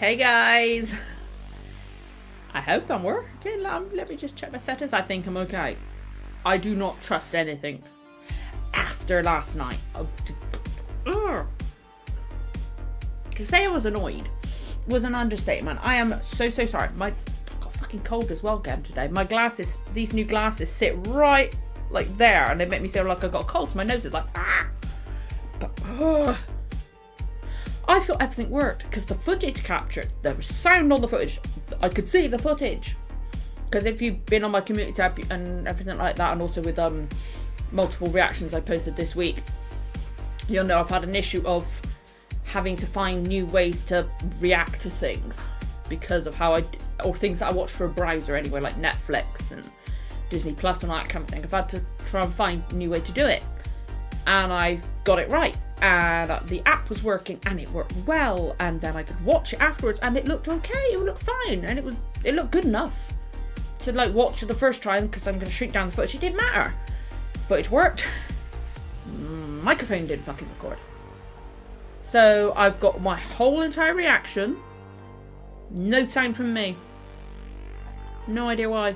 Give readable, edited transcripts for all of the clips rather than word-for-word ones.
Hey guys! I hope I'm working. Let me just check my settings. I think I'm okay. I do not trust anything after last night. To say I was annoyed was an understatement. I am so sorry. I've got fucking cold as well again today. My glasses, these new glasses sit right like there and they make me feel like I got a cold. So my nose is like, ah! But, I thought everything worked because the footage captured. There was sound on the footage. I could see the footage. Because if you've been on my community tab and everything like that, and also with multiple reactions I posted this week, you'll know I've had an issue of having to find new ways to react to things because of how or things that I watch for a browser anyway, like Netflix and Disney Plus and all that kind of thing. I've had to try and find a new way to do it. And I got it right. And the app was working and it worked well, and then I could watch it afterwards and it looked okay, it looked fine, and it looked good enough to like watch it the first time because I'm going to shrink down the footage. It didn't matter. Footage worked. Microphone didn't fucking record. So I've got my whole entire reaction. No sound from me. No idea why.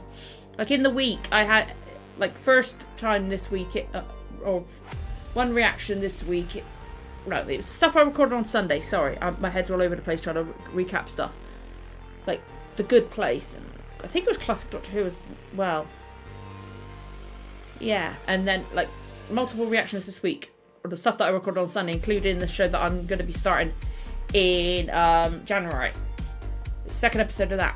Like in the week I had, like first time this week, or one reaction this week, no, it was stuff I recorded on Sunday, sorry. My head's all over the place trying to recap stuff. Like The Good Place, and I think it was Classic Doctor Who as well. Yeah, and then like multiple reactions this week, or the stuff that I recorded on Sunday, including the show that I'm going to be starting in January. The second episode of that.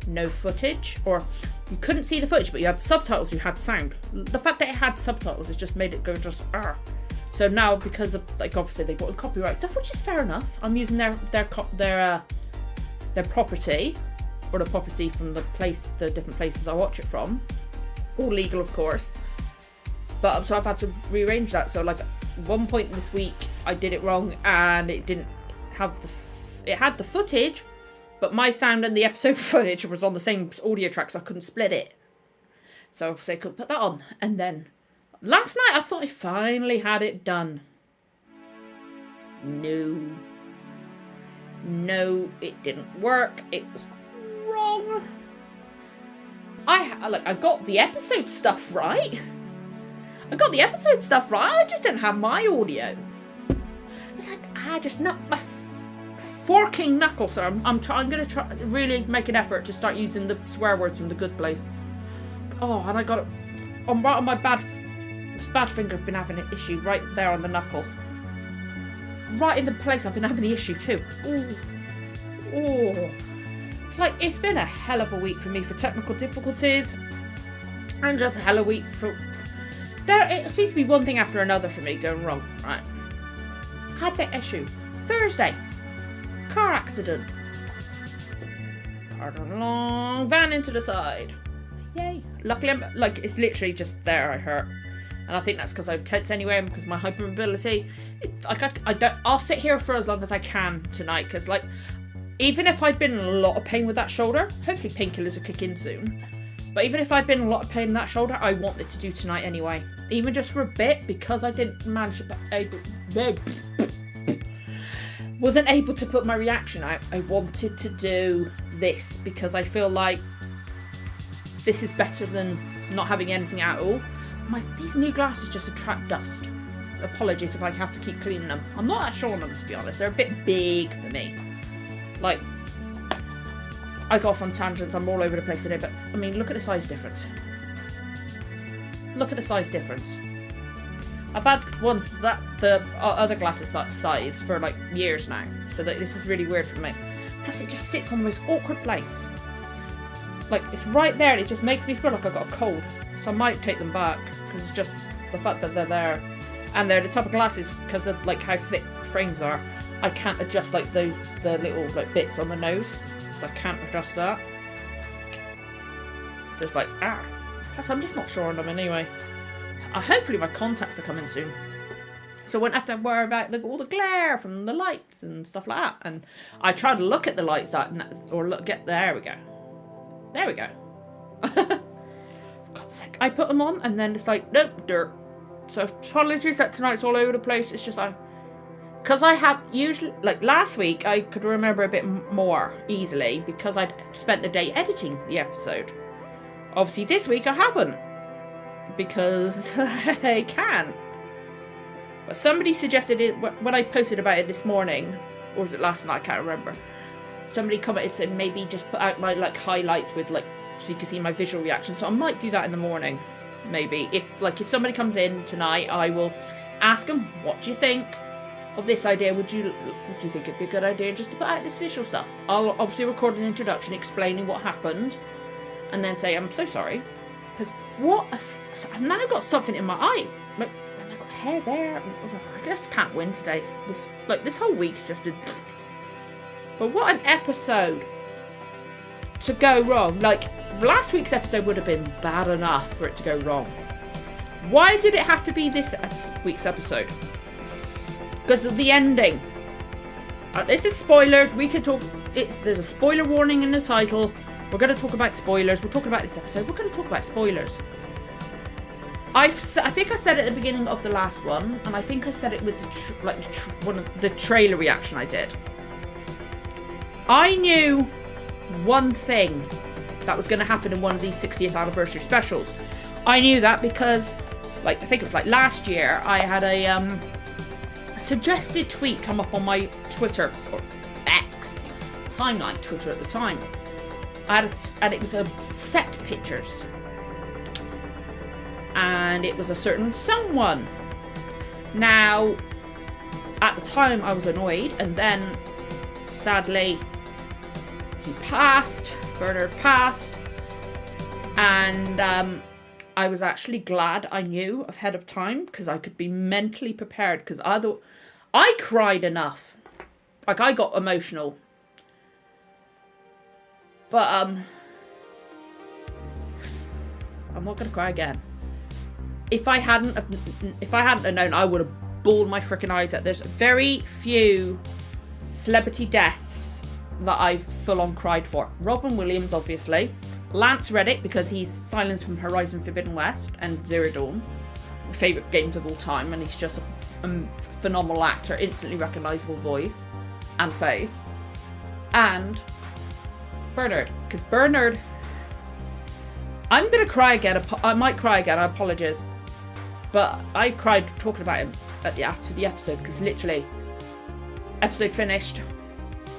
No footage, or you couldn't see the footage, but you had subtitles, you had sound. The fact that it had subtitles has just made it go just So now, because of, like, obviously they bought copyright stuff, which is fair enough. I'm using their property, or the property from the different places I watch it from. All legal, of course. But so I've had to rearrange that. So like, one point this week I did it wrong, and it didn't have it had the footage, but my sound and the episode footage was on the same audio track, so I couldn't split it. So obviously I couldn't put that on. And then last night I thought I finally had it done. No, it didn't work. It was wrong. I got the episode stuff right. I just didn't have my audio. It's like I just knocked my forking knuckle. So I'm going to try really make an effort to start using the swear words from The Good Place. Oh, and I got it right on my bad finger. I've been having an issue right there on the knuckle. Right in the place I've been having the issue too. Oh. Like, it's been a hell of a week for me for technical difficulties. And just a hell of a week for... It seems to be one thing after another for me going wrong, right? Had that issue. Thursday. Car accident. Car along. Van into the side. Yay. Luckily, it's literally just there I hurt. And I think that's because I'm tense anyway, because my hypermobility. I'll sit here for as long as I can tonight, because like, even if I'd been in a lot of pain with that shoulder, hopefully painkillers will kick in soon. But even if I'd been in a lot of pain in that shoulder, I wanted to do tonight anyway. Even just for a bit, because I didn't manage wasn't able to put my reaction out. I wanted to do this because I feel like this is better than not having anything at all. These new glasses just attract dust. Apologies if I have to keep cleaning them. I'm not that sure on them, to be honest. They're a bit big for me. Like, I go off on tangents. I'm all over the place today, but I mean, look at the size difference. I've had ones that's the other glasses size for like years now, so that this is really weird for me. Plus, it just sits on the most awkward place. Like, it's right there, and it just makes me feel like I've got a cold. So I might take them back, because it's just the fact that they're there. And they're the type of glasses, because of like how thick frames are, I can't adjust like the little like bits on the nose. So I can't adjust that. Just like, Plus, I'm just not sure on them anyway. Hopefully my contacts are coming soon. So I won't have to worry about all the glare from the lights and stuff like that. And I tried to look at the lights there we go. There we go. For God's sake. I put them on and then it's like, nope, dirt. So apologies that tonight's all over the place. It's just like, because I have usually, like last week, I could remember a bit more easily because I'd spent the day editing the episode. Obviously, this week I haven't because I can't. But somebody suggested it when I posted about it this morning, or was it last night? I can't remember. Somebody commented saying maybe just put out my like highlights with like so you can see my visual reaction. So I might do that in the morning, maybe. If somebody comes in tonight, I will ask them, what do you think of this idea? Would you think it'd be a good idea just to put out this visual stuff? I'll obviously record an introduction explaining what happened, and then say I'm so sorry because I've now got something in my eye. Like, I've got hair there. I just can't win today. This whole week's just been. But what an episode to go wrong. Like, last week's episode would have been bad enough for it to go wrong. Why did it have to be this week's episode? Because of the ending. This is spoilers. We can talk. There's a spoiler warning in the title. We're going to talk about spoilers. We're talking about this episode. We're going to talk about spoilers. I think I said it at the beginning of the last one, and I think I said it with one of the trailer reaction I did. I knew one thing that was going to happen in one of these 60th anniversary specials. I knew that because, I think it was last year, I had a suggested tweet come up on my Twitter, or X, timeline Twitter at the time. And it was a set pictures. And it was a certain someone. Now, at the time I was annoyed, and then sadly he passed, Bernard passed, and I was actually glad I knew ahead of time because I could be mentally prepared, because I cried enough. I got emotional. But I'm not gonna cry again. If I hadn't have known, I would have bawled my freaking eyes out. There's very few celebrity deaths that I've full on cried for. Robin Williams, obviously. Lance Reddick, because he's Silence from Horizon Forbidden West and Zero Dawn, my favourite games of all time, and he's just a phenomenal actor, instantly recognisable voice and face. And Bernard, because Bernard, I'm gonna cry again. I might cry again. I apologise, but I cried talking about him after the episode, because literally, episode finished.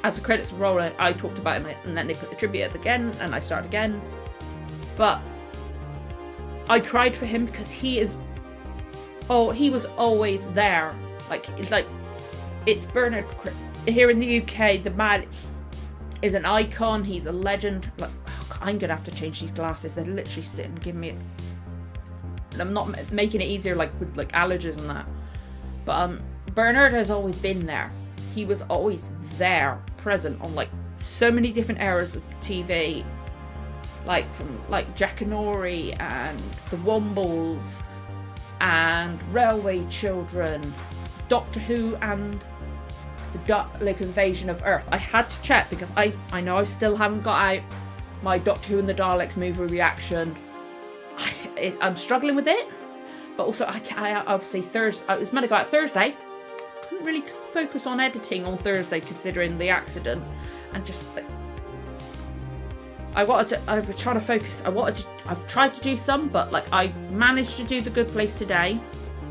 As the credits were rolling, I talked about him, and then they put the tribute again, and I started again. But I cried for him because he was always there. It's Bernard here in the UK. The man is an icon. He's a legend. I'm gonna have to change these glasses. They're literally sitting, giving me. I'm not making it easier, with allergies and that. But Bernard has always been there. He was always there, present on so many different eras of TV, from Jack and Ori and the Wombles and Railway Children, Doctor Who and the Dalek Invasion of Earth. I had to check because I know I still haven't got out my Doctor Who and the Daleks movie reaction. I'm struggling with it, but also I obviously Thursday. I was meant to go out Thursday. Couldn't really focus on editing on Thursday considering the accident, and just I was trying to focus. I've tried to do some, but I managed to do The Good Place today.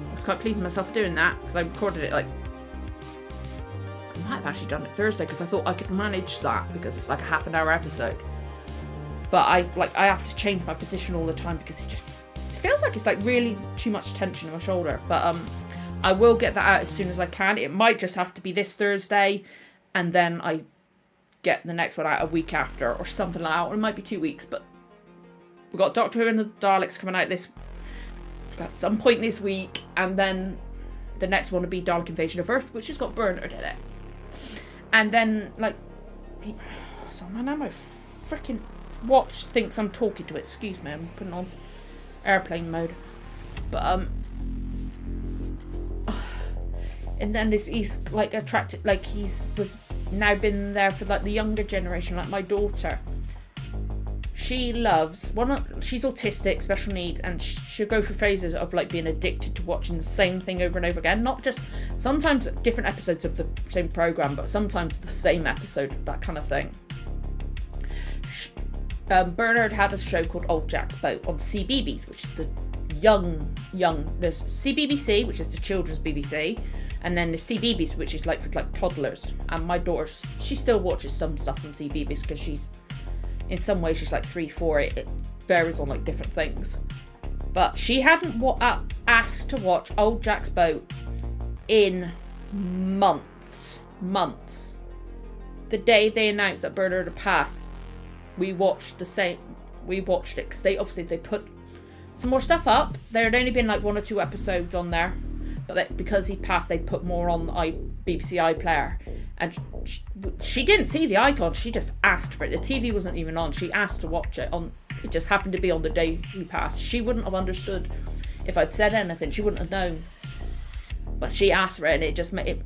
I was quite pleased with myself for doing that because I recorded it I might have actually done it Thursday because I thought I could manage that because it's a half an hour episode. But I have to change my position all the time because it feels like it's really too much tension in my shoulder. But I will get that out as soon as I can. It might just have to be this Thursday, and then I get the next one out a week after or something like that. Or it might be 2 weeks, but we've got Doctor Who and the Daleks coming out at some point this week, and then the next one will be Dalek Invasion of Earth, which has got Bernard in it. And then so now my freaking watch thinks I'm talking to it. Excuse me, I'm putting on airplane mode. But and then he's attracted, he's was now been there for the younger generation, my daughter. she loves she's autistic, special needs, and she'll go through phases of like being addicted to watching the same thing over and over again. Not just sometimes different episodes of the same program, but sometimes the same episode, that kind of thing. Bernard had a show called Old Jack's Boat on CBeebies, which is the there's CBBC, which is the children's BBC, and then the CBeebies, which is like for like toddlers. And my daughter, she still watches some stuff on CBeebies because she's, in some ways, she's like 3-4. It varies on like different things. But she hadn't asked to watch Old Jack's Boat in months. The day they announced that Bernard had passed, we watched it because they put some more stuff up. There had only been like 1 or 2 episodes on there, but because he passed, they put more on the BBC iPlayer. And she didn't see the icon. She just asked for it. The TV wasn't even on. She asked to watch it. It just happened to be on the day he passed. She wouldn't have understood if I'd said anything. She wouldn't have known. But she asked for it, and it just made it.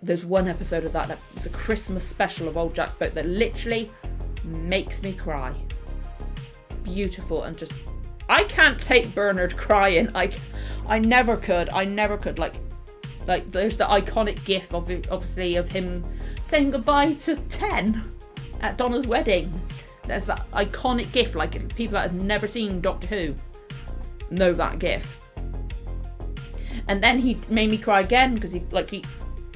There's one episode of that was a Christmas special of Old Jack's Boat that literally makes me cry. Beautiful, and just I can't take Bernard crying. I never could. Like there's the iconic gif of him saying goodbye to 10 at Donna's wedding. There's that iconic gif. Like people that have never seen Doctor Who know that gif. And then he made me cry again because he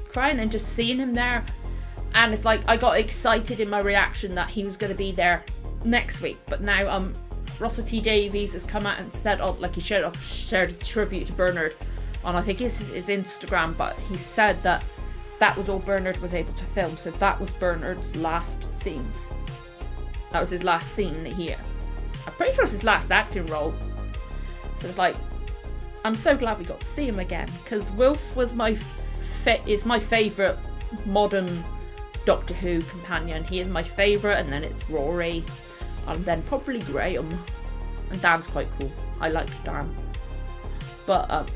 crying and just seeing him there. And it's like I got excited in my reaction that he was going to be there next week. But now Russell T Davies has come out and said, he shared a tribute to Bernard on, I think, his Instagram. But he said that was all Bernard was able to film. So that was Bernard's last scenes. That was his last scene here. I'm pretty sure it's his last acting role. So it's like, I'm so glad we got to see him again, because Wilf was is my favourite modern Doctor Who companion. He is my favourite, and then it's Rory, and then probably Graham, and Dan's quite cool. I liked Dan, but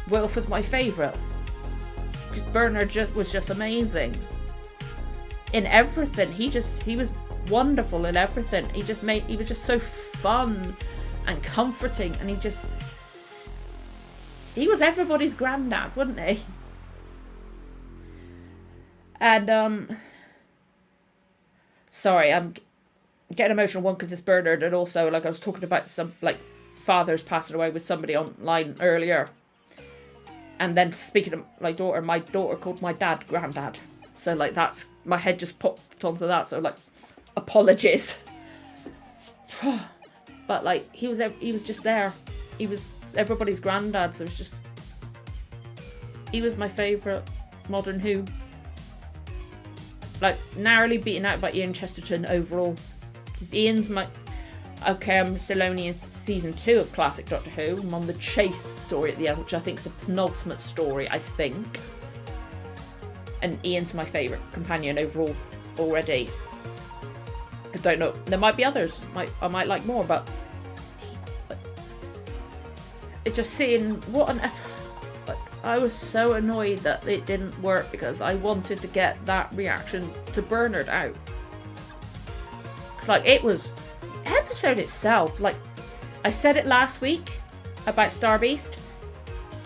Wilf was my favourite because Bernard was just amazing in everything. He was wonderful in everything. He was just so fun and comforting, and he was everybody's granddad, wasn't he? And sorry, I'm getting emotional, one because it's Bernard, and also like I was talking about some like fathers passing away with somebody online earlier, and then speaking of my daughter called my dad granddad, so like that's, my head just popped onto that, so like apologies. But like he was just there. He was everybody's granddad, so he was my favourite modern Who. Like narrowly beaten out by Ian Chesterton overall. Because Ian's I'm still only in season 2 of classic Doctor Who. I'm on the chase story at the end, which I think is the penultimate story, I think. And Ian's my favourite companion overall already. I don't know. There might be others. I might like more, but it's just seeing what an. I was so annoyed that it didn't work because I wanted to get that reaction to Bernard out. Cause like it was episode itself. Like I said it last week about Star Beast.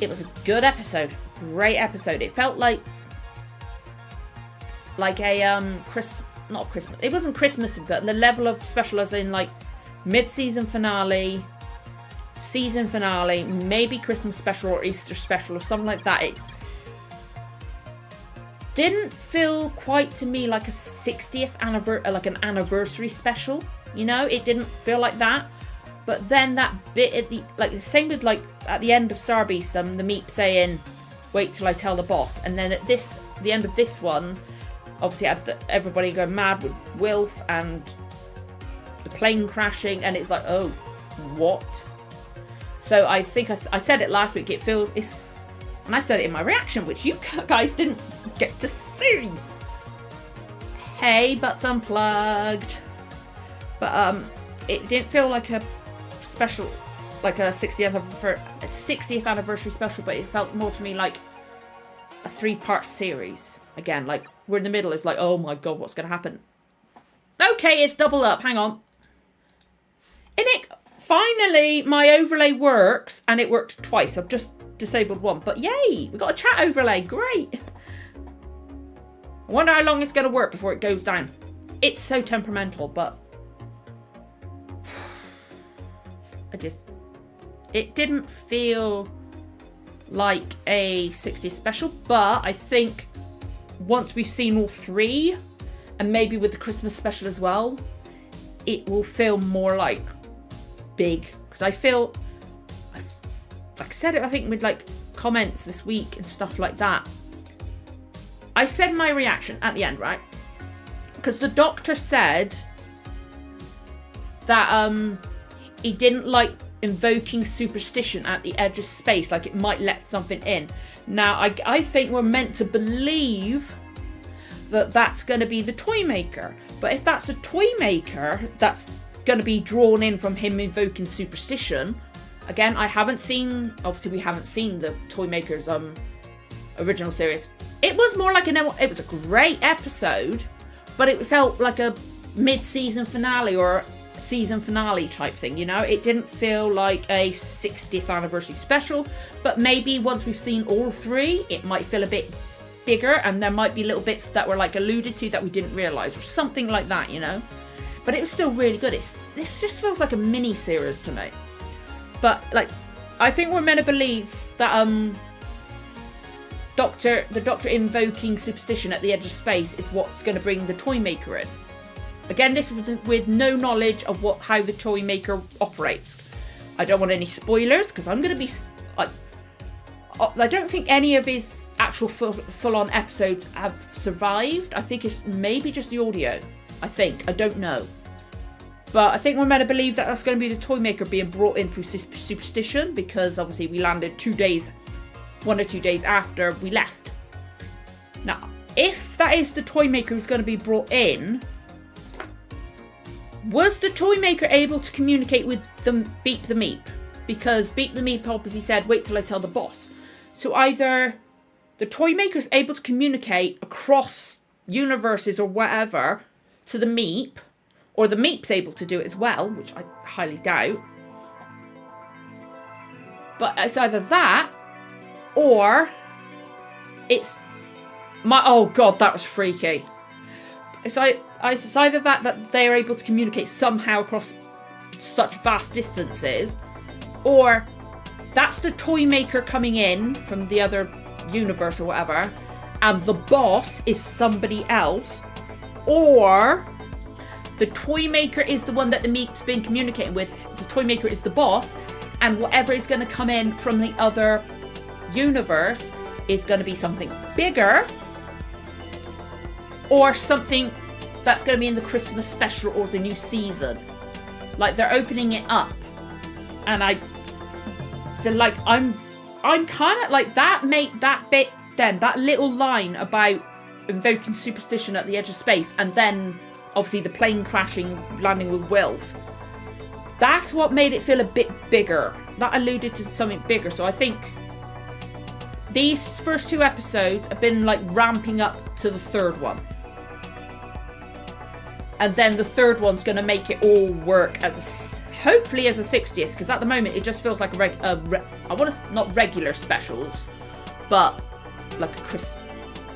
It was a good episode, great episode. It felt like a not Christmas. It wasn't Christmas, but the level of special as in like mid-season finale, season finale, maybe Christmas special or Easter special or something like that. It didn't feel quite to me like a 60th anniversary, like an anniversary special. You know, it didn't feel like that. But then that bit at the the same with like at the end of Star Beast, the Meep saying, "Wait till I tell the boss," and then at the end of this one. Obviously, had everybody going mad with Wilf and the plane crashing, and it's like, oh, what? So I think I said it last week. And I said it in my reaction, which you guys didn't get to see. Hey, Butts Unplugged. But it didn't feel like a special, like a 60th anniversary special, but it felt more to me like a 3-part series. Again, like, we're in the middle, it's like, oh my god, what's going to happen? Okay, it's double up, hang on. And it finally, my overlay works, and it worked twice. I've just disabled one, but yay, we got a chat overlay. Great. I wonder how long it's going to work before it goes down. It's so temperamental, but it didn't feel like a 60th special, but I think once we've seen all three, and maybe with the Christmas special as well, it will feel more like big. Because I feel, like I said it, I think with like comments this week and stuff like that. I said my reaction at the end, right? Because the doctor said that he didn't like invoking superstition at the edge of space, like it might let something in. Now, I think we're meant to believe that that's going to be the toy maker. But if that's a toy maker that's going to be drawn in from him invoking superstition, again, I haven't seen, obviously we haven't seen the toy maker's original series. It was more like it was a great episode, but it felt like a mid-season finale or season finale type thing, you know? It didn't feel like a 60th anniversary special, but maybe once we've seen all three, it might feel a bit bigger, and there might be little bits that were like alluded to that we didn't realise, or something like that, you know? But it was still really good. This just feels like a mini series to me. But like, I think we're meant to believe that the Doctor invoking superstition at the edge of space is what's going to bring the toy maker in. Again, this was with no knowledge of how the toy maker operates. I don't want any spoilers, because I'm going to be like, I don't think any of his actual full-on episodes have survived. I think it's maybe just the audio. I don't know. But I think we're meant to believe that that's going to be the toy maker being brought in through superstition, because obviously we landed 1 or 2 days after we left. Now, if that is the toy maker who's going to be brought in, was the toy maker able to communicate with Beat the Meep? Because Beat the Meep obviously said, wait till I tell the boss. So either the toy maker is able to communicate across universes or whatever to the Meep, or the Meep's able to do it as well, which I highly doubt. But it's either that, or it's oh god, that was freaky. It's either that they are able to communicate somehow across such vast distances, or that's the toy maker coming in from the other universe or whatever, and the boss is somebody else, or the toy maker is the one that the Meep's been communicating with. The toy maker is the boss, and whatever is going to come in from the other universe is going to be something bigger, or something that's going to be in the Christmas special or the new season. Like they're opening it up, and I'm kind of like that. Make that bit then, that little line about invoking superstition at the edge of space, and then obviously the plane crashing, landing with Wilf. That's what made it feel a bit bigger. That alluded to something bigger. So I think these first 2 episodes have been like ramping up to the third one. And then the third one's going to make it all work hopefully as a 60th. Because at the moment it just feels like not regular specials, but like a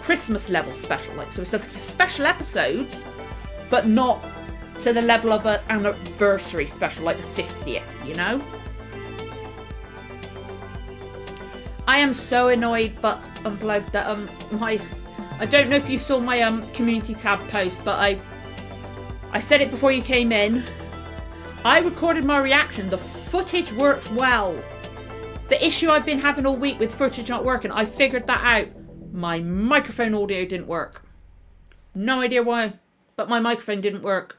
Christmas level special. Like, so it's like special episodes, but not to the level of an anniversary special like the 50th, you know? I am so annoyed but unplugged that I don't know if you saw my community tab post, but I said it before you came in. I recorded my reaction. The footage worked well. The issue I've been having all week with footage not working, I figured that out. My microphone audio didn't work. No idea why, but my microphone didn't work.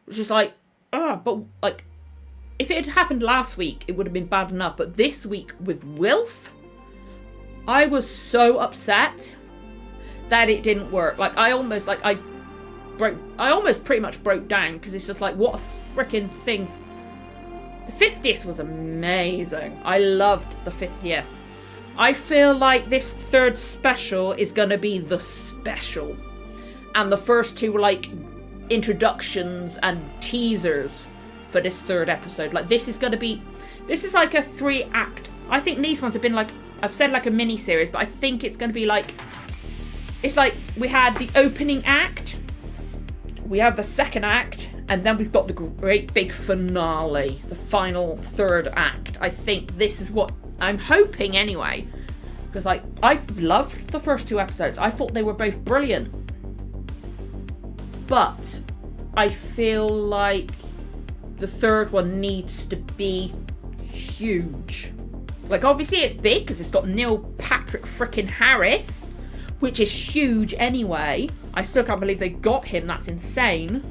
Which is like, but like, if it had happened last week, it would have been bad enough. But this week with Wilf, I was so upset that it didn't work. Like, I almost pretty much broke down, because it's just like, what a freaking thing. The 50th was amazing. I loved the 50th. I feel like this third special is going to be the special. And the first 2 were like introductions and teasers for this third episode. Like, this is like a 3-act. I think these ones have been like, I've said like a mini series, but I think it's going to be like, it's like we had the opening act, we have the second act, and then we've got the great big finale, the final third act. I think this is what I'm hoping anyway. Because, like, I've loved the first 2 episodes. I thought they were both brilliant. But I feel like the third one needs to be huge. Like, obviously it's big because it's got Neil Patrick frickin' Harris, which is huge anyway. I still can't believe they got him. That's insane.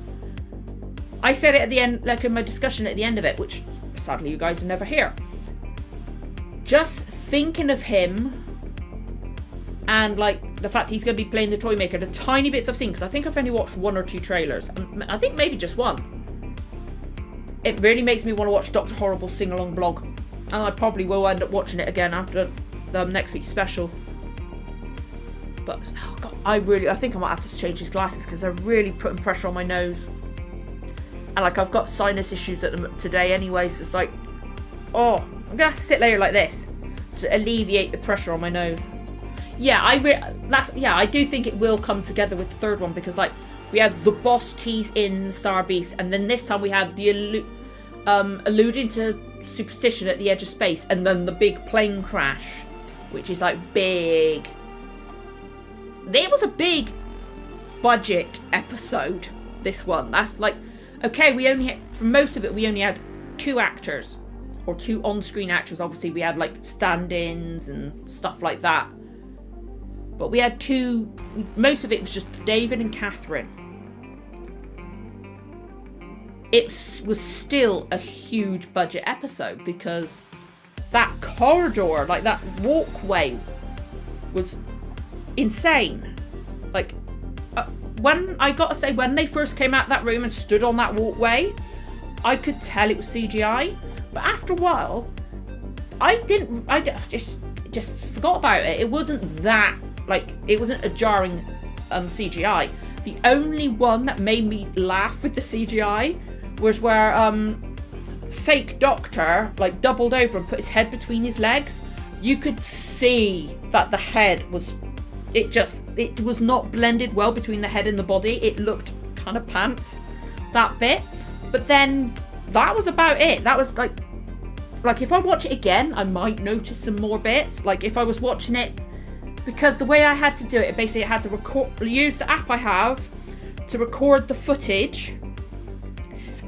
I said it at the end, like in my discussion at the end of it, which sadly you guys will never hear. Just thinking of him and like the fact he's going to be playing the toy maker, the tiny bits I've seen, because I think I've only watched 1 or 2 trailers, and I think maybe just 1. It really makes me want to watch Dr. Horrible's sing-along blog, and I probably will end up watching it again after next week's special. But oh God, I think I might have to change these glasses because they're really putting pressure on my nose. And like I've got sinus issues today anyway, so it's like, oh, I'm gonna have to sit later like this to alleviate the pressure on my nose. Yeah, I do think it will come together with the third one, because like we had the boss tease in Star Beast, and then this time we had the alluding to superstition at the edge of space, and then the big plane crash, which is like big. It was a big budget episode, this one. That's like, okay, for most of it we only had 2 actors, or 2 on-screen actors. Obviously we had like stand-ins and stuff like that, but we had 2, most of it was just David and Catherine. It was still a huge budget episode, because that corridor, like that walkway, was insane. Like, when they first came out that room and stood on that walkway, I could tell it was CGI. But after a while, I just forgot about it. It wasn't that, like, it wasn't a jarring CGI. The only one that made me laugh with the CGI was where fake doctor like doubled over and put his head between his legs. You could see that the head was, it was not blended well between the head and the body. It looked kind of pants, that bit. But then that was about it. That was like if I watch it again, I might notice some more bits. Like if I was watching it, because the way I had to do it, basically I had to use the app I have to record the footage,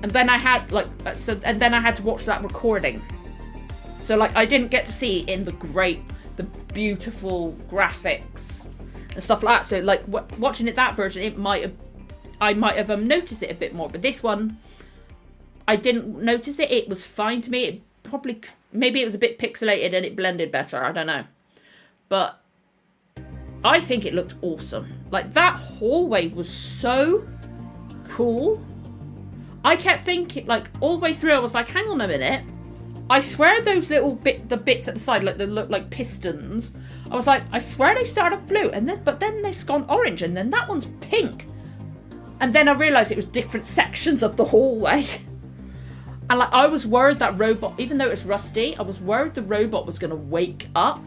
and then I had to watch that recording. So like I didn't get to see it in the beautiful graphics and stuff like that. So like watching it that version, I might have noticed it a bit more. But this one, I didn't notice it. It was fine to me. Maybe it was a bit pixelated and it blended better. I don't know. But I think it looked awesome. Like that hallway was so cool. I kept thinking, like all the way through, I was like, hang on a minute. I swear those the bits at the side, like they look like pistons. I was like, I swear they started blue, but then they've gone orange, and then that one's pink. And then I realised it was different sections of the hallway. And like I was worried that robot, even though it's rusty, I was worried the robot was going to wake up.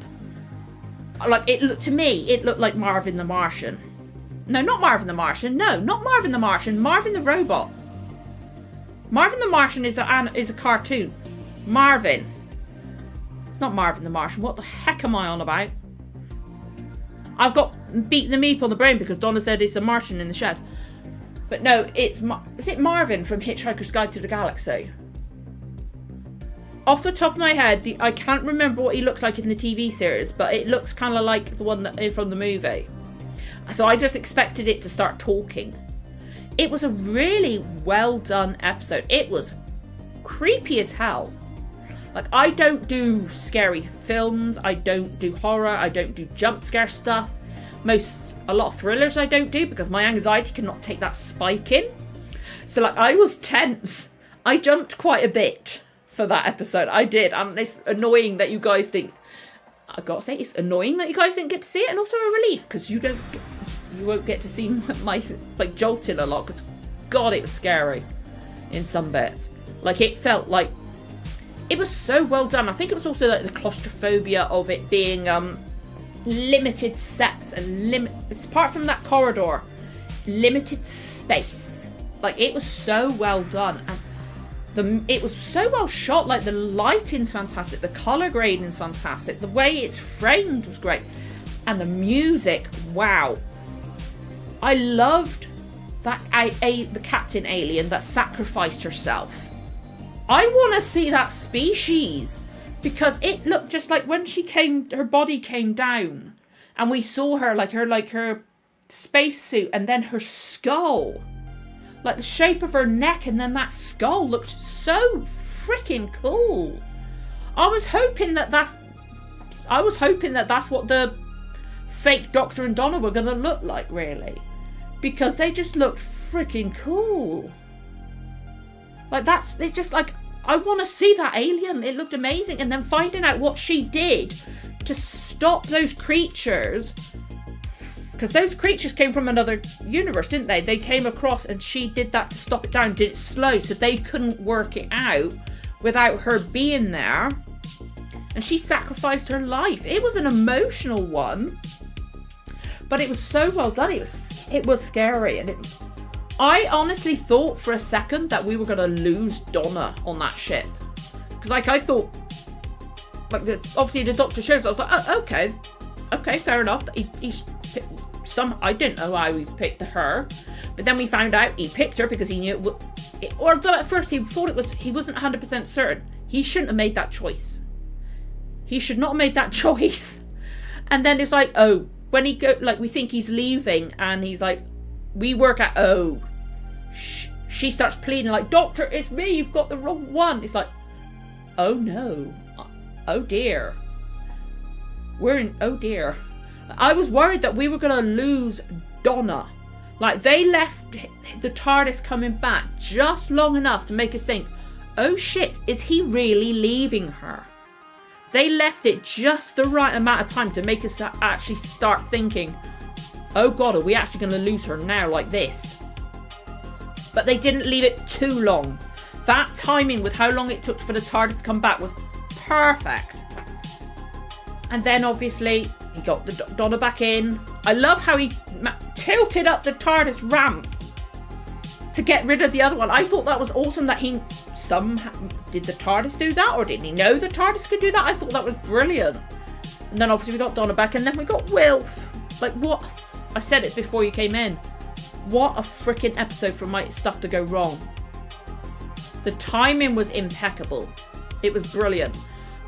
Like it looked like Marvin the Martian. No, not Marvin the Martian. No, not Marvin the Martian. Marvin the robot. Marvin the Martian is a cartoon. Marvin. It's not Marvin the Martian. What the heck am I on about? I've got beaten the meep on the brain because Donna said it's a Martian in the shed. But no, is it Marvin from Hitchhiker's Guide to the Galaxy? Off the top of my head, I can't remember what he looks like in the TV series, but it looks kind of like the one from the movie. So I just expected it to start talking. It was a really well done episode. It was creepy as hell. Like, I don't do scary films. I don't do horror. I don't do jump scare stuff. A lot of thrillers I don't do because my anxiety cannot take that spike in. So like I was tense. I jumped quite a bit for that episode. I did. It's annoying that you guys think, I gotta say, it's annoying that you guys didn't get to see it, and also a relief because you won't get to see my like jolting a lot, because God, it was scary in some bits. Like, it felt like it was so well done. I think it was also like the claustrophobia of it being limited sets and apart from that corridor, limited space. Like, it was so well done, and it was so well shot. Like, the lighting's fantastic, the color grading's fantastic, the way it's framed was great, and the music, wow. I loved that the captain alien that sacrificed herself. I want to see that species, because it looked just like when her body came down and we saw her spacesuit and then her skull, like the shape of her neck and then that skull looked so freaking cool. I was hoping that that's what the fake Doctor and Donna were going to look like, really, because they just looked freaking cool. Like, it's just like, I want to see that alien. It looked amazing. And then finding out what she did to stop those creatures, because those creatures came from another universe, didn't they? They came across and she did that to stop it down, did it slow so they couldn't work it out without her being there. And she sacrificed her life. It was an emotional one, but it was so well done. It was scary, and I honestly thought for a second that we were going to lose Donna on that ship. Because, like, I thought, like, obviously the Doctor shows, I was like, oh, okay, fair enough. I didn't know why he picked her. But then we found out he picked her because he knew although at first he thought he wasn't 100% certain. He shouldn't have made that choice. He should not have made that choice. And then it's like, oh, when we think he's leaving, and he's like, we work out, oh, she starts pleading like, Doctor, it's me, you've got the wrong one. It's like, oh no, oh dear, oh dear. I was worried that we were going to lose Donna. Like, they left the TARDIS coming back just long enough to make us think, oh shit, is he really leaving her? They left it just the right amount of time to make us actually start thinking, oh god, are we actually going to lose her now like this? But they didn't leave it too long. That timing with how long it took for the TARDIS to come back was perfect. And then obviously he got the Donna back in. I love how he tilted up the TARDIS ramp to get rid of the other one. I thought that was awesome that did the TARDIS do that, or didn't he know the TARDIS could do that? I thought that was brilliant. And then obviously we got Donna back, and then we got Wilf. Like, what? I said it before you came in. What a freaking episode for my stuff to go wrong. The timing was impeccable. It was brilliant.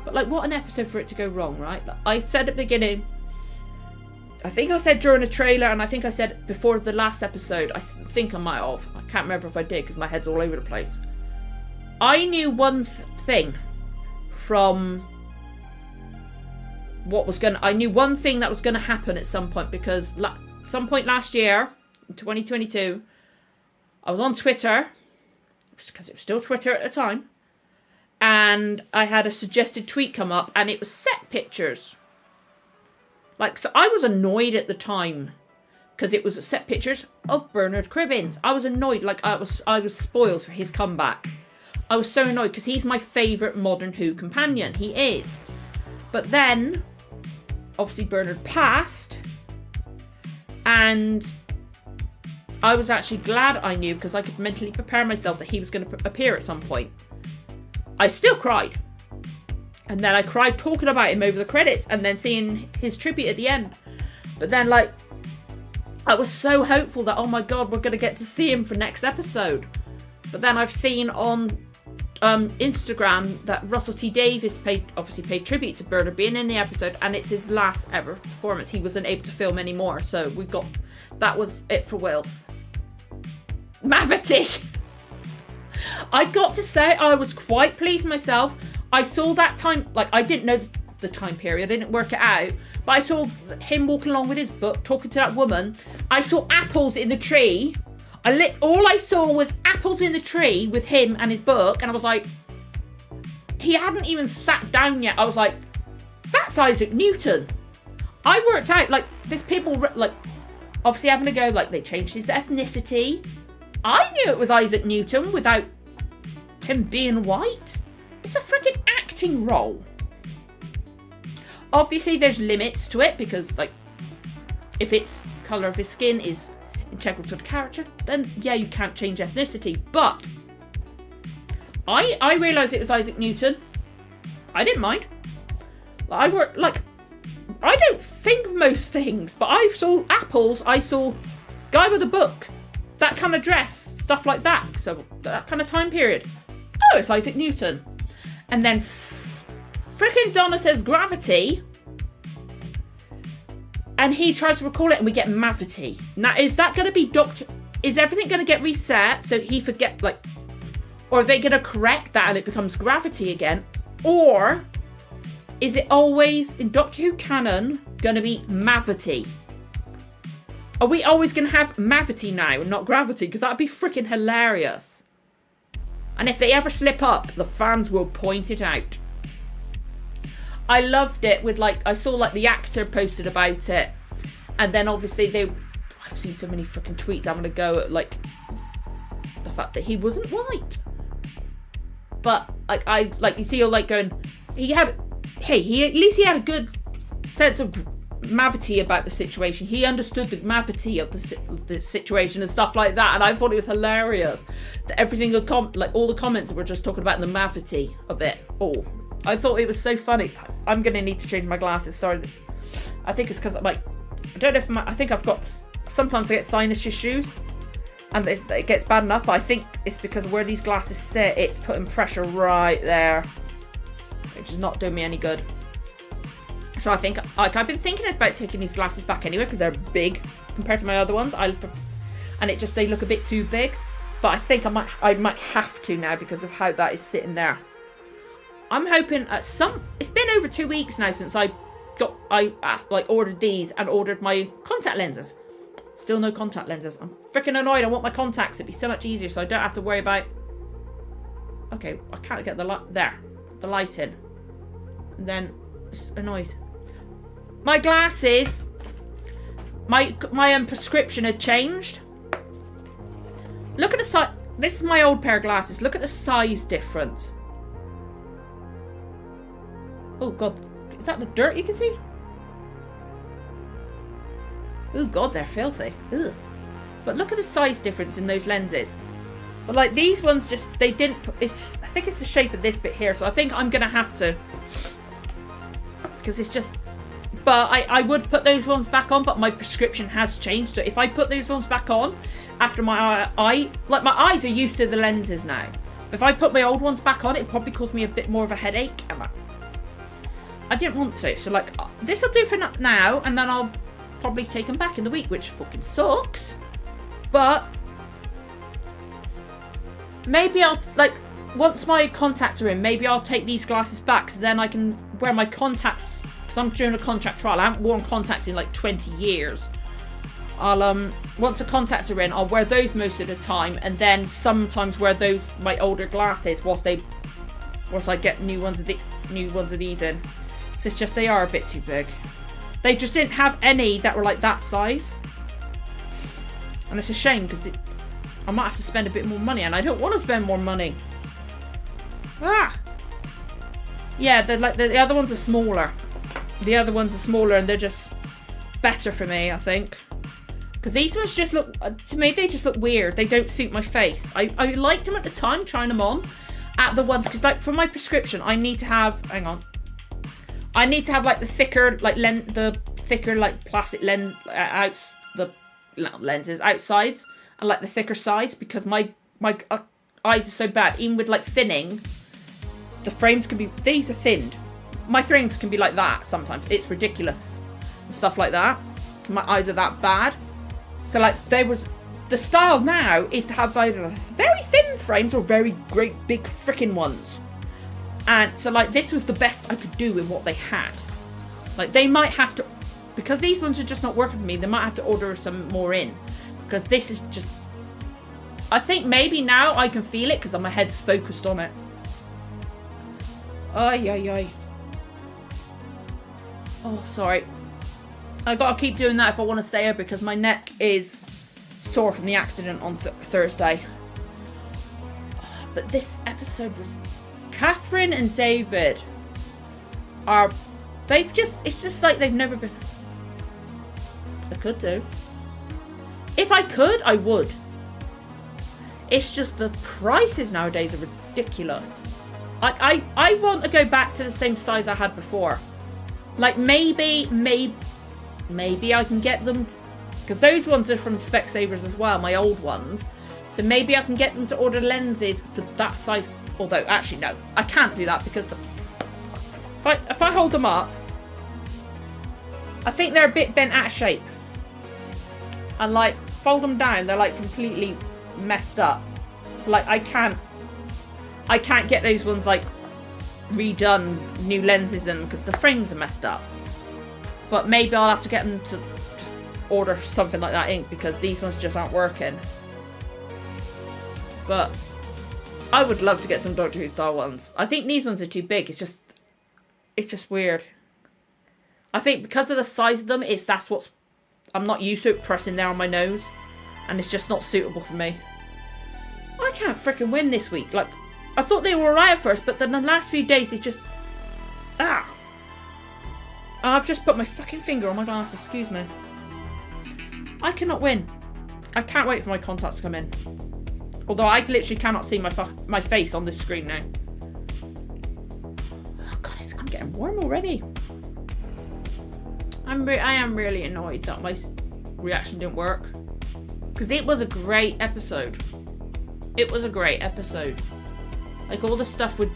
But, like, what an episode for it to go wrong, right? Like, I said at the beginning, I think I said during a trailer, and I think I said before the last episode, I think I might have. I can't remember if I did, because my head's all over the place. I knew one thing from I knew one thing that was going to happen at some point, because some point last year, in 2022, I was on Twitter, because it was still Twitter at the time, and I had a suggested tweet come up, and it was set pictures. Like, so I was annoyed at the time, because it was set pictures of Bernard Cribbins. I was annoyed, like I was spoiled for his comeback. I was so annoyed, because he's my favourite modern Who companion. He is. But then, obviously Bernard passed, and I was actually glad I knew, because I could mentally prepare myself that he was going to appear at some point. I still cried. And then I cried talking about him over the credits, and then seeing his tribute at the end. But then, like, I was so hopeful that, oh my god, we're going to get to see him for next episode. But then I've seen on Instagram that Russell T Davies paid tribute to Bernard being in the episode, and it's his last ever performance. He wasn't able to film anymore, so that was it for Wilf. Mavity. I got to say, I was quite pleased myself. I saw that time, like, I didn't know the time period, I didn't work it out, but I saw him walking along with his book, talking to that woman. I saw apples in the tree. All I saw was apples in the tree with him and his book, and I was like, he hadn't even sat down yet. I was like, that's Isaac Newton. I worked out, like, there's people, like, obviously having a go, like, they changed his ethnicity. I knew it was Isaac Newton without him being white. It's a freaking acting role. Obviously, there's limits to it because, like, if its colour of his skin is integral to the character, then yeah, you can't change ethnicity. But I realised it was Isaac Newton. I didn't mind. I don't think most things, but I saw apples. I saw guy with a book, that kind of dress, stuff like that. So that kind of time period. Oh, it's Isaac Newton. And then freaking Donna says gravity, and he tries to recall it, and we get Mavity. Now, is that going to be Doctor? Is everything going to get reset so he forget, like, or are they going to correct that and it becomes gravity again, or is it always in Doctor Who canon going to be Mavity? Are we always going to have Mavity now and not gravity? Because that'd be freaking hilarious. And if they ever slip up, the fans will point it out. I loved it with, like, I saw, like, the actor posted about it. And then, obviously, I've seen so many freaking tweets having a go at, like, the fact that he wasn't white. But, like, you see you're, like, going, he at least he had a good sense of Mavity about the situation. He understood the Mavity of the situation and stuff like that, and I thought it was hilarious that every single all the comments were just talking about the Mavity of it all. I thought it was so funny. I'm gonna need to change my glasses. Sorry, I think it's because I'm like, I don't know if I think I've got, sometimes I get sinus issues and it gets bad enough, but I think it's because where these glasses sit, it's putting pressure right there, which is not doing me any good. So I think, like, I've been thinking about taking these glasses back anyway because they're big compared to my other ones. And they look a bit too big. But I think I might have to now because of how that is sitting there. I'm hoping it's been over 2 weeks now since I ordered these and ordered my contact lenses. Still no contact lenses. I'm freaking annoyed. I want my contacts. It'd be so much easier so I don't have to worry about. Okay, I can't get the light in. And then it's annoys. My glasses, my prescription had changed. Look at the size. This is my old pair of glasses. Look at the size difference. Oh God, is that the dirt you can see? Oh God, they're filthy. Ugh. But look at the size difference in those lenses. But like these ones, just they didn't. I think it's the shape of this bit here, so I think I'm gonna have to. Because it's just, but I would put those ones back on, but my prescription has changed. So if I put those ones back on after my like my eyes are used to the lenses now. But if I put my old ones back on, it probably caused me a bit more of a headache. And I didn't want to. So like this will do for now, and then I'll probably take them back in the week, which fucking sucks. But maybe I'll, like, once my contacts are in, maybe I'll take these glasses back, so then I can wear my contacts, because I'm doing a contract trial. I haven't worn contacts in like 20 years. I'll once the contacts are in, I'll wear those most of the time, and then sometimes wear my older glasses whilst I get new ones of these in. So it's just they are a bit too big. They just didn't have any that were like that size, and it's a shame because I might have to spend a bit more money, and I don't want to spend more money. Yeah, the other ones are smaller. The other ones are smaller, and they're just better for me, I think. Because these ones just look, to me, they just look weird. They don't suit my face. I liked them at the time, trying them on at the ones, because like for my prescription, I need to have, hang on. I need to have like the thicker, like plastic lens, lenses outsides, and like the thicker sides, because my eyes are so bad. Even with like thinning, the frames can be, these are thinned. My frames can be like that sometimes. It's ridiculous. And stuff like that. My eyes are that bad. So like the style now is to have either very thin frames or very great big freaking ones. And so like this was the best I could do in what they had. Like they might have to, because these ones are just not working for me, they might have to order some more in. Because this is just, I think maybe now I can feel it because my head's focused on it. Ay. Oh, sorry. I gotta keep doing that if I want to stay here because my neck is sore from the accident on Thursday. but this episode was... Catherine and David are... They've just... It's just like they've never been... I could do. If I could, I would. It's just the prices nowadays are ridiculous. Like, I want to go back to the same size I had before. Like, maybe I can get them... Because those ones are from Specsavers as well, my old ones. So maybe I can get them to order lenses for that size. Although, actually, no. I can't do that because if I hold them up, I think they're a bit bent out of shape. And, like, fold them down, they're, like, completely messed up. So, like, I can't get those ones, like, redone, new lenses in, because the frames are messed up. But maybe I'll have to get them to just order something like that ink, because these ones just aren't working. But I would love to get some Doctor Who style ones. I think these ones are too big. It's just weird. I think because of the size of them, that's what's... I'm not used to it pressing there on my nose. And it's just not suitable for me. I can't freaking win this week. Like, I thought they were alright at first, but then the last few days it's just... Ah! I've just put my fucking finger on my glasses, excuse me. I cannot win. I can't wait for my contacts to come in. Although I literally cannot see my face on this screen now. Oh god, I'm getting warm already. I am really annoyed that my reaction didn't work. Because it was a great episode. It was a great episode. Like, all the stuff with...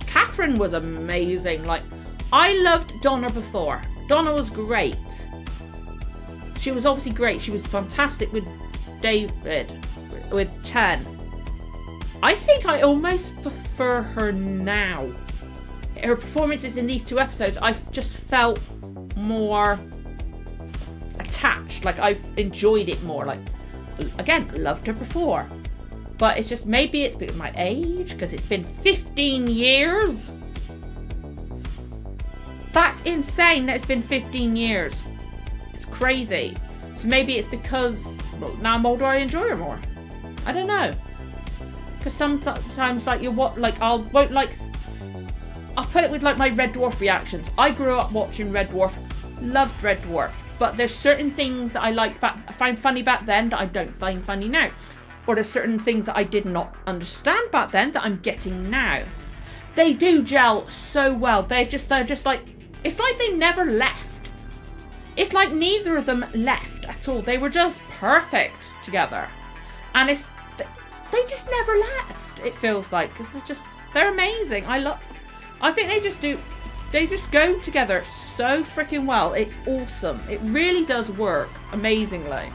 Catherine was amazing. Like, I loved Donna before. Donna was great. She was obviously great. She was fantastic with David. With Chen. I think I almost prefer her now. Her performances in these two episodes, I've just felt more attached. Like, I've enjoyed it more. Like, again, loved her before. But it's just, maybe it's because of my age, because it's been 15 years. That's insane that it's been 15 years. It's crazy. So maybe it's because, well, now I'm older, I enjoy her more. I don't know. Because sometimes, like, I'll put it with, like, my Red Dwarf reactions. I grew up watching Red Dwarf, loved Red Dwarf, but there's certain things that I find funny back then that I don't find funny now. Or there's certain things that I did not understand back then that I'm getting now. They do gel so well. They're just like, it's like they never left. It's like neither of them left at all. They were just perfect together. And they just never left, it feels like. Because they're amazing. I think they just go together so freaking well. It's awesome. It really does work amazingly.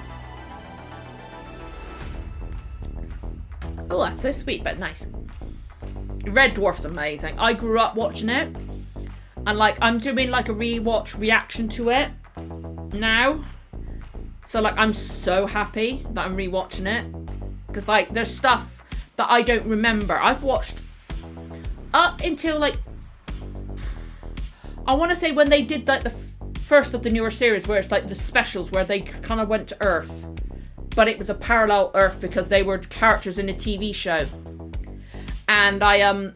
Oh, that's so sweet, but nice. Red Dwarf's amazing. I grew up watching it. And, like, I'm doing, like, a rewatch reaction to it now. So, like, I'm so happy that I'm rewatching it. Because, like, there's stuff that I don't remember. I've watched up until, like, I want to say when they did, like, the first of the newer series, where it's, like, the specials where they kind of went to Earth. But it was a parallel Earth because they were characters in a TV show. And I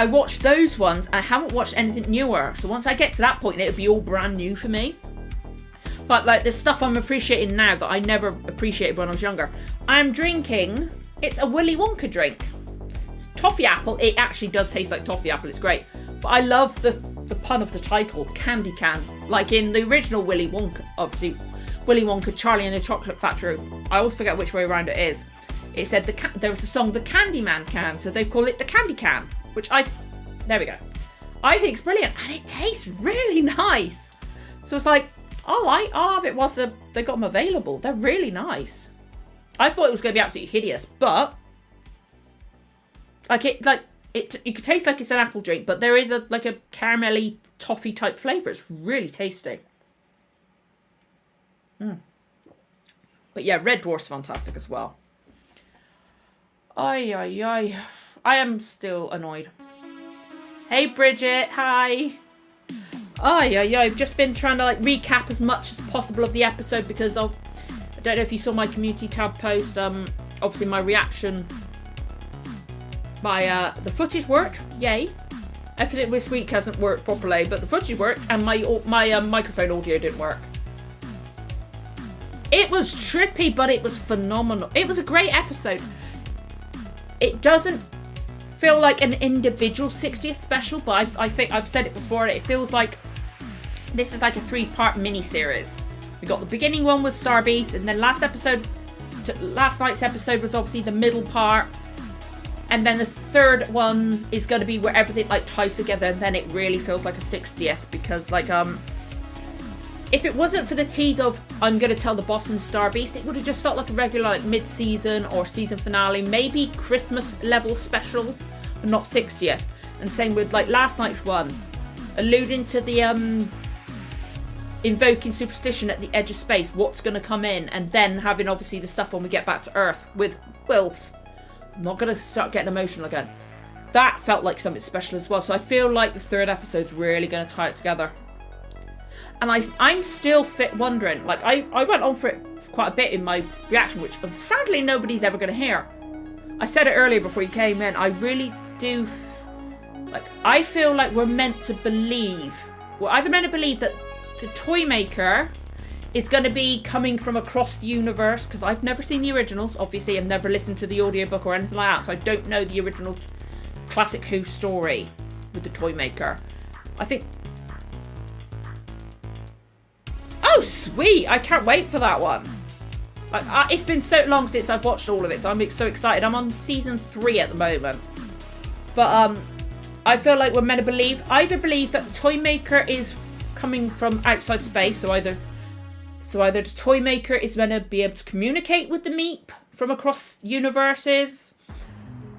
watched those ones. I haven't watched anything newer. So once I get to that point, it'll be all brand new for me. But, like, there's stuff I'm appreciating now that I never appreciated when I was younger. I'm drinking... It's a Willy Wonka drink. It's toffee apple. It actually does taste like toffee apple. It's great. But I love the pun of the title, Candy Can. Like in the original Willy Wonka, obviously... Willy Wonka, Charlie and the Chocolate Factory. I always forget which way around it is. It said there was the song The Candyman Can, so they've called it the Candy Can, which there we go. I think it's brilliant, and it tastes really nice. So it's like, I'll have it whilst they got them available. They're really nice. I thought it was going to be absolutely hideous, but you could taste like it's an apple drink, but there is a caramelly toffee type flavour. It's really tasty. But yeah, Red Dwarf's fantastic as well. I am still annoyed. Hey Bridget, hi. I've just been trying to like recap as much as possible of the episode because I don't know if you saw my community tab post. Obviously my reaction the footage worked, yay. Everything this week hasn't worked properly, but the footage worked, and my microphone audio didn't work. It was trippy, but it was phenomenal. It was a great episode. It doesn't feel like an individual 60th special, but I think I've said it before, it feels like this is like a 3-part mini-series. We got the beginning one with Star Beast, and then last night's episode was obviously the middle part. And then the third one is going to be where everything like ties together, and then it really feels like a 60th, because like if it wasn't for the tease of I'm going to tell the boss and Star Beast, it would have just felt like a regular like mid-season or season finale, maybe Christmas level special, but not 60th. And same with like last night's one, alluding to the invoking superstition at the edge of space, what's going to come in, and then having obviously the stuff when we get back to Earth with Wilf. I'm not going to start getting emotional again. That felt like something special as well. So I feel like the third episode's really going to tie it together. And I'm still wondering, like I went on for it quite a bit in my reaction, which sadly nobody's ever going to hear. I said it earlier before you came in. I really do, I feel like we're meant to believe. We're either meant to believe that the toy maker is going to be coming from across the universe, because I've never seen the originals. Obviously, I've never listened to the audiobook or anything like that, so I don't know the original classic Who story with the toy maker. I think... Oh, sweet! I can't wait for that one. It's been so long since I've watched all of it, so I'm so excited. I'm on season 3 at the moment. But I feel like we're meant to either believe that the toy maker is coming from outside space, so either the toy maker is going to be able to communicate with the Meep from across universes,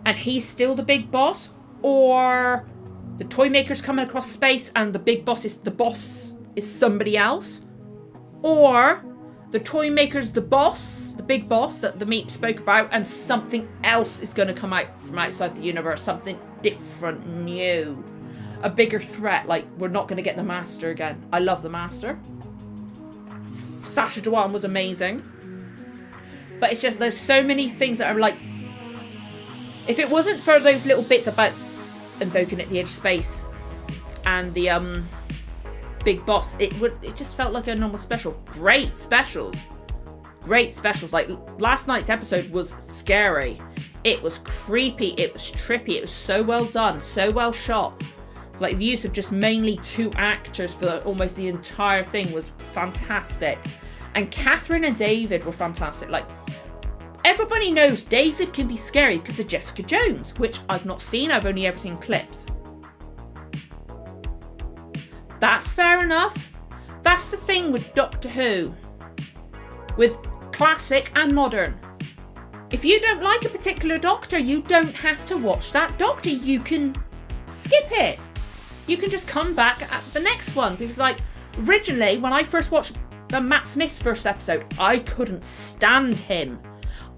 and he's still the big boss, or the toy maker's coming across space and the big boss is somebody else, or the toy maker's the boss, the big boss that the Meep spoke about, and something else is going to come out from outside the universe, something different, new, a bigger threat. Like, we're not going to get the Master again. I love the Master. Sacha Dhawan was amazing, but it's just there's so many things that are like, if it wasn't for those little bits about invoking at the edge of space and the big boss, it just felt like a normal special. Great specials. Like last night's episode was scary, it was creepy, it was trippy, it was so well done, so well shot. Like the use of just mainly 2 actors for almost the entire thing was fantastic. And Catherine and David were fantastic. Like, everybody knows David can be scary because of Jessica Jones, which I've not seen, I've only ever seen clips. That's fair enough. That's the thing with Doctor Who. With classic and modern. If you don't like a particular Doctor, you don't have to watch that Doctor. You can skip it. You can just come back at the next one. Because like, originally, when I first watched Matt Smith's first episode, I couldn't stand him.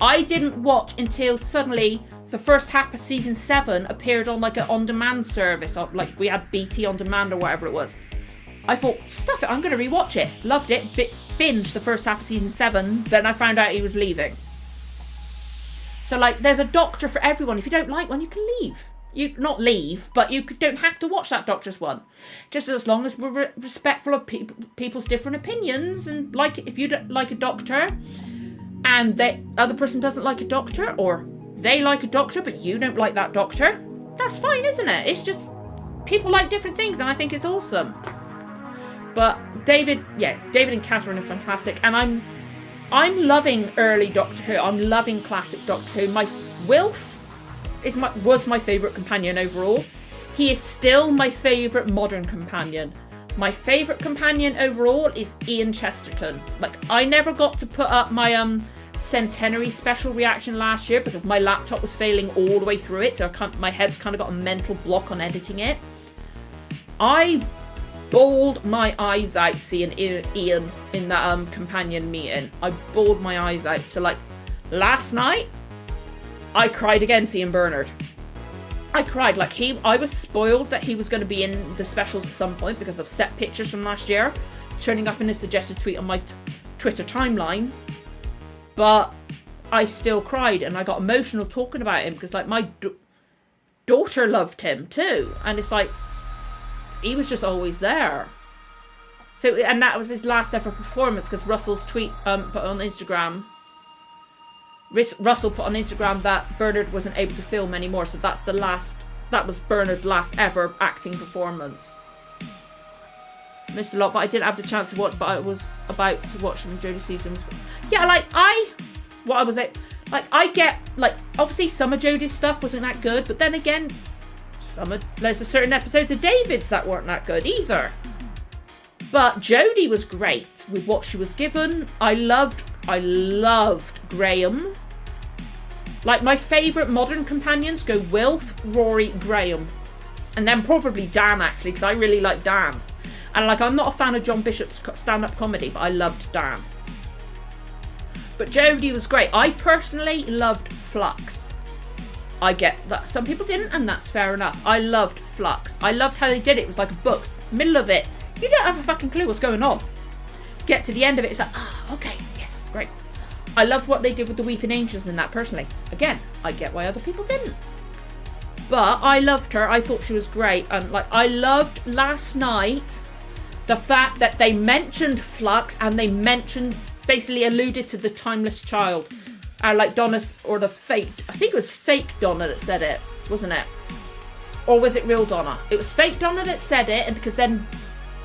I didn't watch until suddenly the first half of season 7 appeared on like an on-demand service, or like we had BT on demand or whatever it was. I thought, stuff it, I'm going to rewatch it. Loved it, binged the first half of season 7, then I found out he was leaving. So like, there's a Doctor for everyone. If you don't like one, you can leave. You not leave, but you don't have to watch that Doctor's one. Just as long as we're respectful of people's different opinions, and like if you don't like a Doctor, and the other person doesn't like a Doctor, or they like a Doctor but you don't like that Doctor, that's fine, isn't it? It's just people like different things, and I think it's awesome. But David and Catherine are fantastic, and I'm loving early Doctor Who. I'm loving classic Doctor Who. My Wilf was my favourite companion overall. He is still my favourite modern companion. My favourite companion overall is Ian Chesterton. Like, I never got to put up my centenary special reaction last year because my laptop was failing all the way through it, so my head's kind of got a mental block on editing it. I bawled my eyes out seeing Ian in that companion meeting. I bawled my eyes out. So like last night, I cried again seeing Bernard. I cried. Like I was spoiled that he was going to be in the specials at some point because of set pictures from last year turning up in a suggested tweet on my Twitter timeline. But I still cried and I got emotional talking about him because like daughter loved him too. And it's like, he was just always there. So, and that was his last ever performance, because Russell's tweet put on Instagram. Russell put on Instagram that Bernard wasn't able to film anymore, so that was Bernard's last ever acting performance. Missed a lot, but I didn't have the chance to watch, but I was about to watch some Jodie seasons. Yeah, I get, like, obviously some of Jodie's stuff wasn't that good, but then again, there's a certain episodes of David's that weren't that good either. But Jodie was great with what she was given. I loved Graham. Like, my favourite modern companions go Wilf, Rory, Graham. And then probably Dan, actually, because I really like Dan. And, like, I'm not a fan of John Bishop's stand-up comedy, but I loved Dan. But Jodie was great. I personally loved Flux. I get that some people didn't, and that's fair enough. I loved Flux. I loved how they did it. It was like a book. Middle of it, you don't have a fucking clue what's going on. Get to the end of it, it's like, okay, yes, great. I loved what they did with the Weeping Angels in that, personally. Again, I get why other people didn't. But I loved her. I thought she was great. And, like, I loved last night the fact that they mentioned Flux, and they basically alluded to the Timeless Child. Like Donna's, or the fake, I think it was fake Donna that said it, wasn't it? Or was it real Donna? It was fake Donna that said it, and because then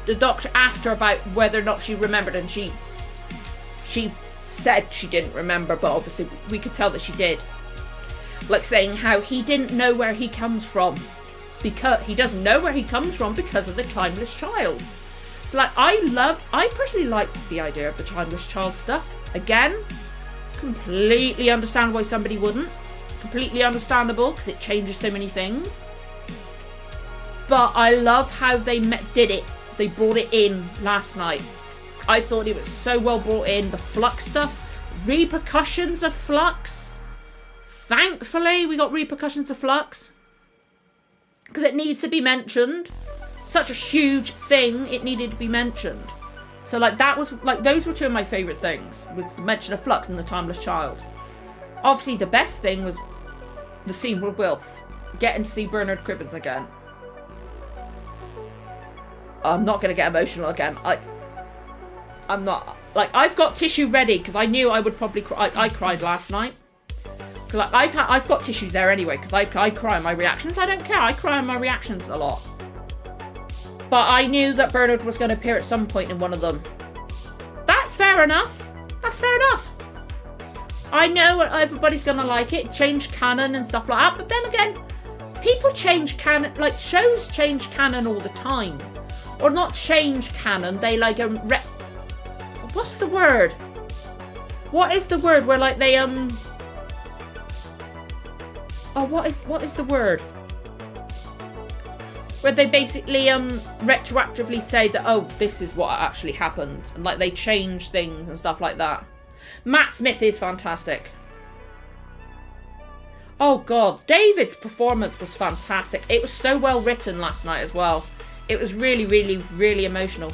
the doctor asked her about whether or not she remembered, and she said she didn't remember, but obviously we could tell that she did. Like, saying how he didn't know where he comes from, because he doesn't know where he comes from because of the Timeless Child. So, like, I personally like the idea of the Timeless Child stuff. Again, completely understand why somebody wouldn't. Completely understandable, because it changes so many things. But I love how they did it. They brought it in last night. I thought it was so well brought in. The Flux stuff. Repercussions of Flux. Thankfully, we got repercussions of Flux. Because it needs to be mentioned. Such a huge thing, it needed to be mentioned. So, like, that was, like, those were two of my favourite things. Was the mention of Flux and the Timeless Child. Obviously, the best thing was the scene with Wilf. Getting to see Bernard Cribbins again. I'm not going to get emotional again. I'm not. Like, I've got tissue ready, because I knew I would probably cry. I cried last night. Like, I've got tissues there anyway, because I cry in my reactions. I don't care. I cry in my reactions a lot. But I knew that Bernard was going to appear at some point in one of them. That's fair enough. That's fair enough. I know everybody's going to like it. Change canon and stuff like that. But then again, people change canon. Like, shows change canon all the time. Or not change canon. They, like, what's the word? What is the word where, like, they, Oh, what is the word? Where they basically retroactively say that, oh, this is what actually happened, and, like, they change things and stuff like that. Matt Smith is fantastic. Oh god, David's performance was fantastic. It was so well written last night as well. It was really, really, really emotional.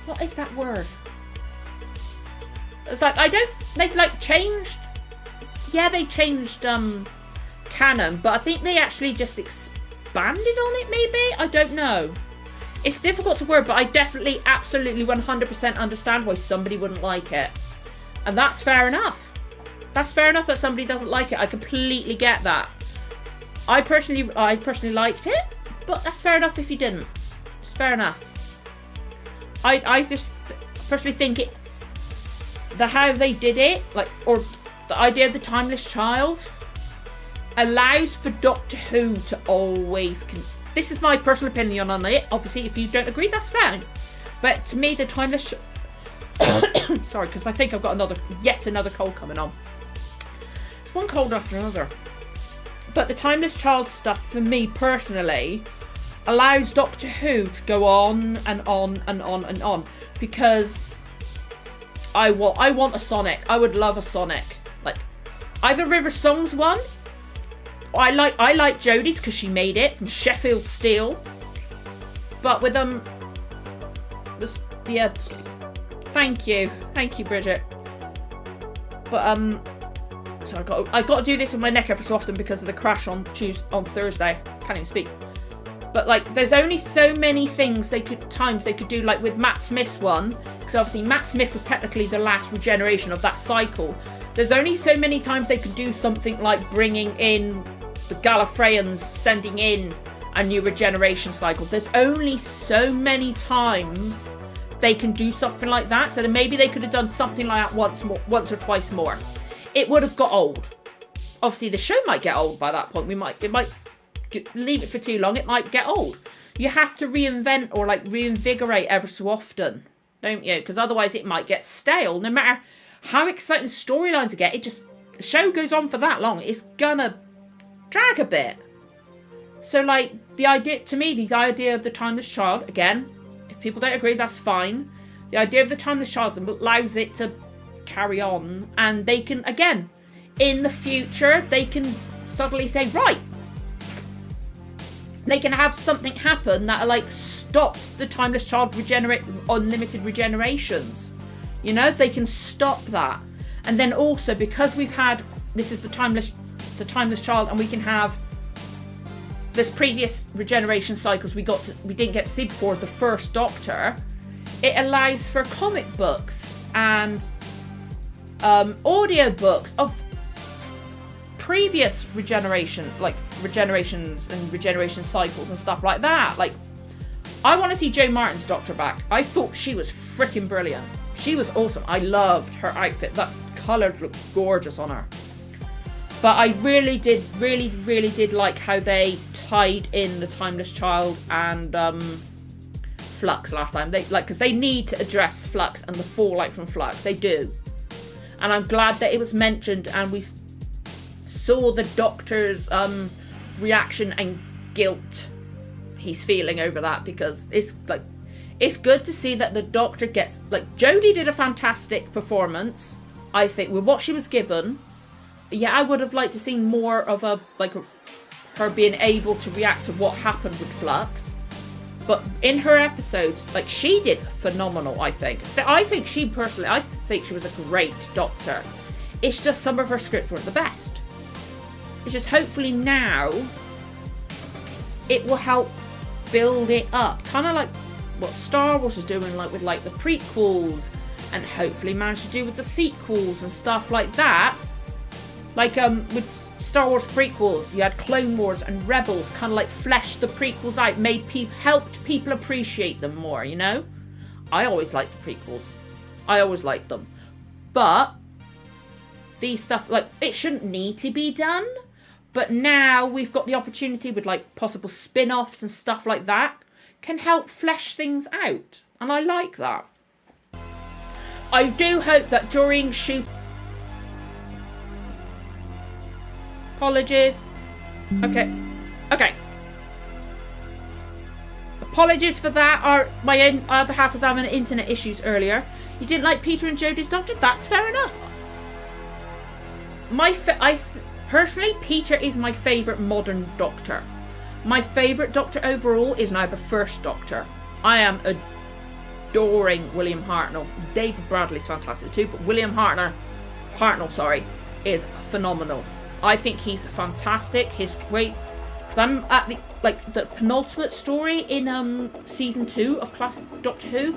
What is that word? It's like, they, like, changed. Yeah, they changed canon, but I think they actually just expanded on it, maybe? I don't know. It's difficult to word, but I definitely, absolutely, 100% understand why somebody wouldn't like it. And that's fair enough. That's fair enough that somebody doesn't like it. I completely get that. I personally liked it, but that's fair enough if you didn't. It's fair enough. I just personally think how they did it, like, or the idea of the Timeless Child, allows for Doctor Who to always... This is my personal opinion on it. Obviously, if you don't agree, that's fine. But to me, the Timeless... Sorry, because I think I've got yet another cold coming on. It's one cold after another. But the Timeless Child stuff, for me personally, allows Doctor Who to go on and on and on and on. Because I want a Sonic. I would love a Sonic. Like, either River Songs one. I like Jodie's because she made it from Sheffield Steel. But with yeah. Thank you, Bridget. But so I got to do this with my neck every so often because of the crash on Thursday. can't even speak. But like, there's only so many things times they could do, like with Matt Smith's one, because obviously Matt Smith was technically the last regeneration of that cycle. There's only so many times they could do something like bringing in the Gallifreyans, sending in a new regeneration cycle. There's only so many times they can do something like that. So then maybe they could have done something like that once or twice more. It would have got old. Obviously, the show might get old by that point. It might leave it for too long. It might get old. You have to reinvent or like reinvigorate ever so often, don't you? Because otherwise it might get stale. No matter how exciting the storylines get, the show goes on for that long, it's gonna drag a bit. So like, the idea of the Timeless Child, again, if people don't agree, that's fine. The idea of the Timeless Child allows it to carry on, and they can, again, in the future, they can suddenly say, right, they can have something happen that like stops the Timeless Child unlimited regenerations. You know, they can stop that. And then also, because we've had, this is the Timeless Child, and we can have this previous regeneration cycles we didn't get to see before the first Doctor, it allows for comic books and audio books of previous regenerations and regeneration cycles and stuff like that. Like, I want to see Jo Martin's Doctor back. I thought she was freaking brilliant. She was awesome. I loved her outfit. That colour looked gorgeous on her. But I really did like how they tied in the Timeless Child and Flux last time. Because they need to address Flux and the fallout from Flux. They do. And I'm glad that it was mentioned and we saw the Doctor's reaction and guilt he's feeling over that, because it's good to see that the Doctor gets, like, Jodie did a fantastic performance, I think, with what she was given. Yeah, I would have liked to see more of her being able to react to what happened with Flux. But in her episodes, like, she did phenomenal, I think. I think she was a great Doctor. It's just some of her scripts weren't the best. It's just hopefully now it will help build it up. Kind of like what Star Wars is doing, like with like the prequels, and hopefully manage to do with the sequels and stuff like that. Like with Star Wars prequels, you had Clone Wars and Rebels, kind of like fleshed the prequels out, helped people appreciate them more, you know? I always liked the prequels. I always liked them. But these stuff, like, it shouldn't need to be done. But now we've got the opportunity with like possible spin-offs and stuff like that, can help flesh things out. And I like that. I do hope that during shoot... Apologies. Okay. Apologies for that. My other half was having internet issues earlier. You didn't like Peter and Jodie's Doctor? That's fair enough. Personally, Peter is my favourite modern Doctor. My favourite Doctor overall is now the first Doctor. I am adoring William Hartnell. David Bradley's fantastic too, but William Hartnell, is phenomenal. I think he's fantastic. He's great. Because I'm at the penultimate story in season 2 of classic Doctor Who,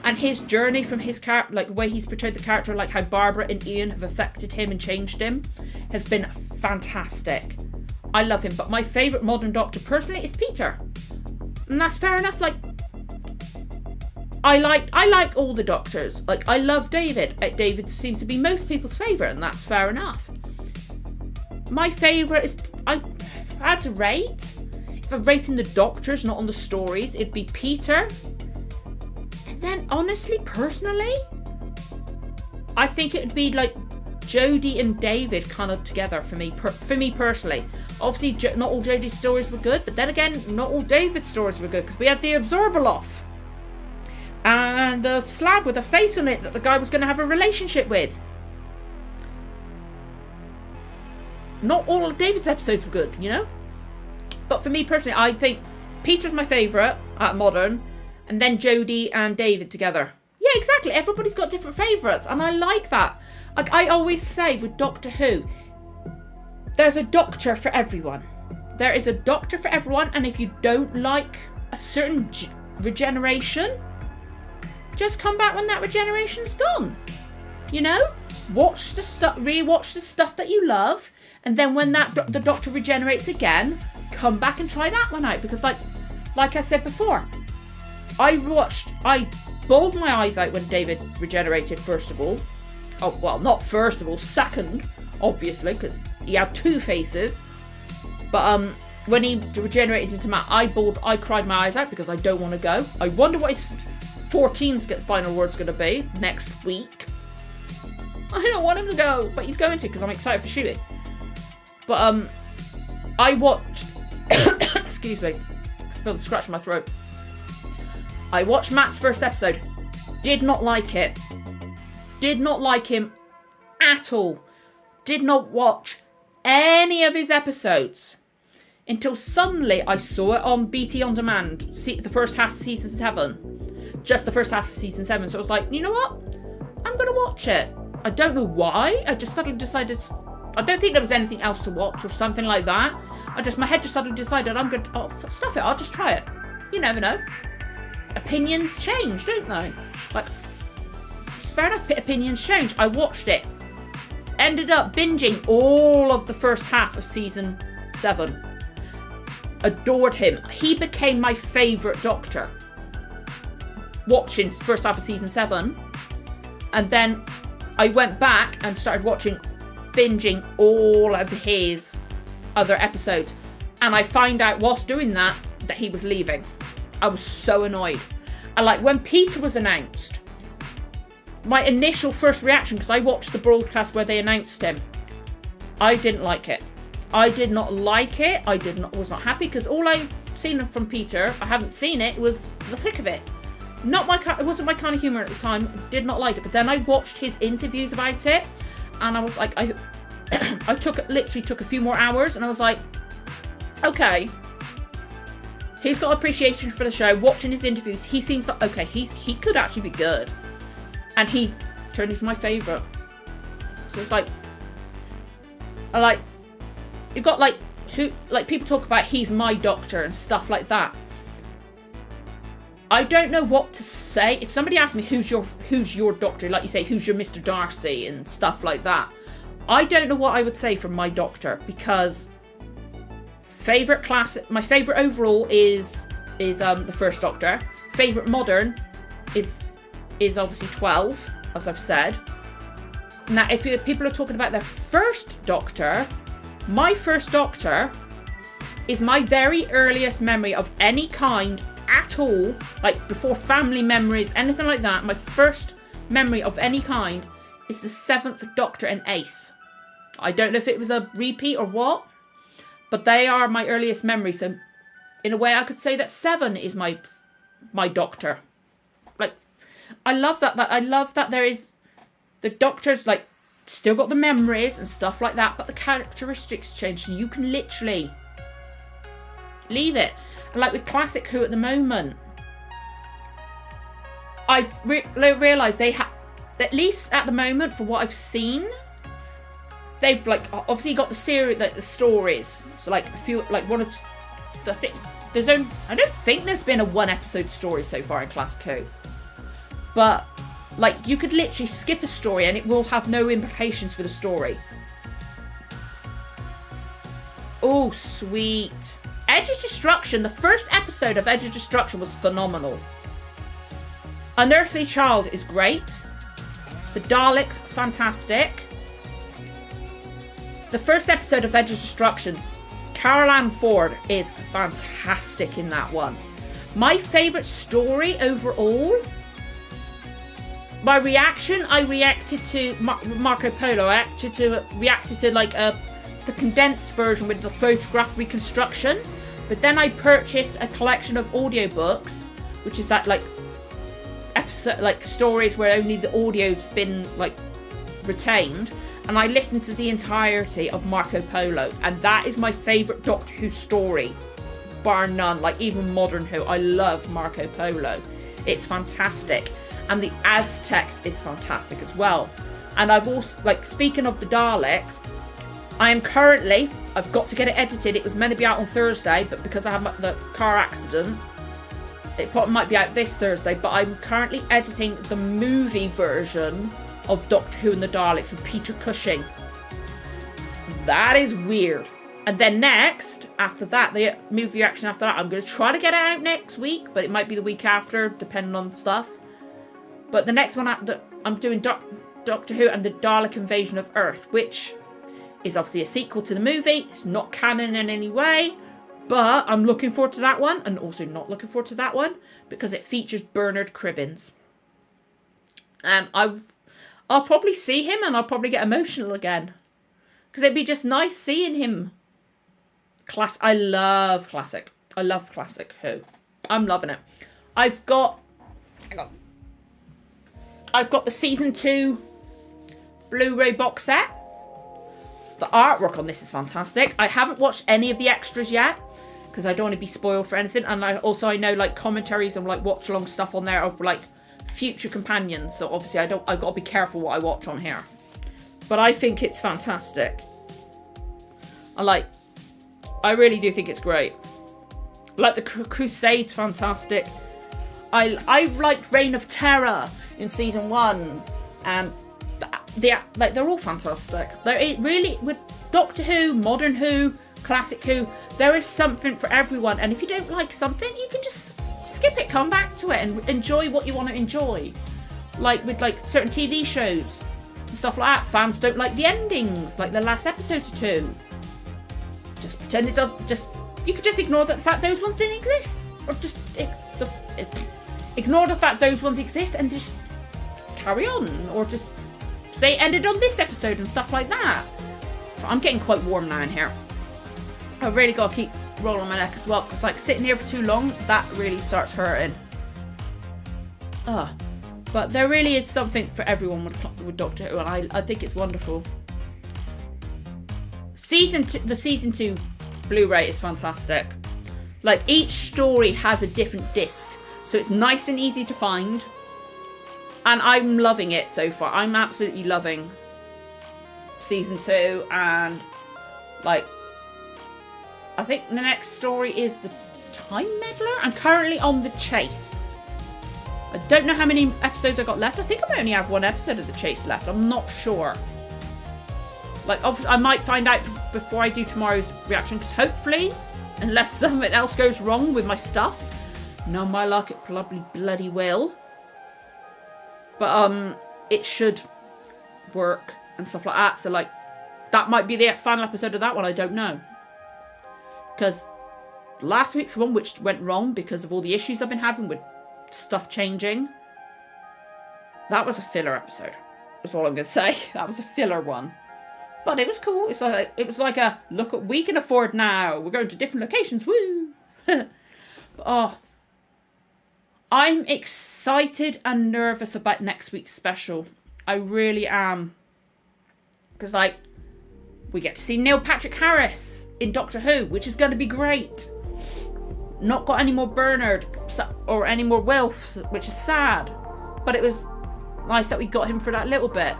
and his journey from his character, like the way he's portrayed the character, like how Barbara and Ian have affected him and changed him, has been fantastic. I love him, but my favourite modern Doctor personally is Peter, and that's fair enough. Like, I like all the Doctors. Like, I love David. David seems to be most people's favourite, and that's fair enough. My favourite is, if I had to rate, if I'm rating the Doctors, not on the stories, it'd be Peter. And then, honestly, personally, I think it'd be like Jodie and David kind of together for me personally. Obviously, not all Jodie's stories were good, but then again, not all David's stories were good, because we had the Absorbaloff and a slab with a face on it that the guy was going to have a relationship with. Not all of David's episodes were good, you know? But for me personally, I think Peter's my favourite at modern, and then Jodie and David together. Yeah, exactly. Everybody's got different favourites, and I like that. Like I always say with Doctor Who, there's a Doctor for everyone. there is a doctor for everyone, and if you don't like a certain regeneration, just come back when that regeneration's gone. You know, watch the stuff, rewatch the stuff that you love, and then when the doctor regenerates again, come back and try that one out. Because like I said before, I bawled my eyes out when David regenerated. First of all, oh well, not first of all, second, obviously, because he had two faces. But when he regenerated into Matt, I cried my eyes out because I don't want to go. I wonder what his 14's final word's going to be next week. I don't want him to go, but he's going to because I'm excited for shooting. But I watched. Excuse me, I feel the scratch in my throat. I watched Matt's first episode. Did not like it. Did not like him at all. Did not watch any of his episodes until suddenly I saw it on BT On Demand, the first half of season 7. Just the first half of season 7. So I was like, you know what? I'm going to watch it. I don't know why. I just suddenly decided, I don't think there was anything else to watch or something like that. My head just suddenly decided I'm going to, stuff it, I'll just try it. You never know. Opinions change, don't they? Like, fair enough, opinions change. I watched it. Ended up binging all of the first half of season 7. Adored him. He became my favourite Doctor. Watching first half of season 7. And then I went back and started binging all of his other episodes. And I find out whilst doing that he was leaving. I was so annoyed. And like when Peter was announced, my initial first reaction, because I watched the broadcast where they announced him, I didn't like it. I did not like it. Was not happy because all I seen from Peter, I haven't seen it, was the thick of it. It wasn't my kind of humour at the time. Did not like it. But then I watched his interviews about it, and I was like, I literally took a few more hours, and I was like, okay, he's got appreciation for the show. Watching his interviews, he seems like, okay, he could actually be good, and he turned into my favourite. So it's like, you've got people talk about he's my Doctor and stuff like that. I don't know what to say. If somebody asks me who's your Doctor, like you say, who's your Mr. Darcy and stuff like that, I don't know what I would say from my Doctor, because my favourite overall is the first Doctor. Favourite modern is obviously 12, as I've said. Now, if people are talking about their first Doctor, my first Doctor is my very earliest memory of any kind at all, like before family memories, anything like that. My first memory of any kind is the 7th Doctor and Ace. I don't know if it was a repeat or what, but they are my earliest memories. So in a way I could say that 7 is my Doctor. Like, I love that I love that there is the Doctor's like still got the memories and stuff like that, but the characteristics change, so you can literally leave it. And like with Classic Who at the moment, I've realised they have, at least at the moment, for what I've seen, they've like obviously got the series, like the stories. So like a few, like one of the thing. I don't think there's been a 1 episode story so far in Classic Who, but like you could literally skip a story and it will have no implications for the story. Oh, sweet. Edge of Destruction, the first episode of Edge of Destruction was phenomenal. Unearthly Child is great. The Daleks, fantastic. The first episode of Edge of Destruction, Carol Ann Ford is fantastic in that one. My favourite story overall, my reaction, I reacted to Marco Polo. I reacted to like the condensed version with the photograph reconstruction. But then I purchased a collection of audiobooks, which is that like episode, like stories where only the audio's been like retained, and I listened to the entirety of Marco Polo, and that is my favourite Doctor Who story, bar none. Like even modern Who, I love Marco Polo. It's fantastic, and the Aztecs is fantastic as well. And I've also, like, speaking of the Daleks, I am currently, I've got to get it edited. It was meant to be out on Thursday, but because I had the car accident, it probably might be out this Thursday, but I'm currently editing the movie version of Doctor Who and the Daleks with Peter Cushing. That is weird. And then next, after that, the movie reaction after that, I'm going to try to get it out next week, but it might be the week after, depending on stuff. But the next one, I'm doing Doctor Who and the Dalek Invasion of Earth, which is obviously a sequel to the movie. It's not canon in any way, but I'm looking forward to that one, and also not looking forward to that one, because it features Bernard Cribbins. And I'll probably see him, and I'll probably get emotional again. Because it'd be just nice seeing him. I love classic Who. I'm loving it. I've got the season 2 Blu-ray box set. The artwork on this is fantastic. I haven't watched any of the extras yet because I don't want to be spoiled for anything. And I know like commentaries and like watch along stuff on there of like future companions. So obviously I've got to be careful what I watch on here. But I think it's fantastic. I really do think it's great. Like the Crusade's fantastic. I liked Reign of Terror in season 1, and they're all fantastic. It really, with Doctor Who, Modern Who, Classic Who, there is something for everyone. And if you don't like something, you can just skip it, come back to it, and enjoy what you want to enjoy. Like with like certain TV shows and stuff like that, fans don't like the endings, like the last episode or 2. Just pretend it does. You could just ignore the fact those ones didn't exist, or just ignore the fact those ones exist and just carry on, or just say it ended on this episode and stuff like that. So I'm getting quite warm now in here. I've really got to keep rolling my neck as well, because like sitting here for too long, that really starts hurting. But there really is something for everyone with Doctor Who, and I think it's wonderful. The season 2 Blu-ray is fantastic. Like each story has a different disc, so it's nice and easy to find. And I'm loving it so far. I'm absolutely loving season 2, and like I think the next story is the Time Meddler. I'm currently on the Chase. I don't know how many episodes I got left. I think I only have 1 episode of the Chase left. I'm not sure. Like, I might find out before I do tomorrow's reaction, because hopefully, unless something else goes wrong with my stuff, no, my luck, it probably bloody will. But it should work and stuff like that. So like, that might be the final episode of that one. I don't know, because last week's one, which went wrong because of all the issues I've been having with stuff changing, that was a filler episode. That's all I'm gonna say. That was a filler one. But it was cool. It was like a look at we can afford now. We're going to different locations. Woo! I'm excited and nervous about next week's special. I really am. Because like we get to see Neil Patrick Harris in Doctor Who, which is going to be great. Not got any more Bernard or any more Wilf, which is sad. But it was nice that we got him for that little bit.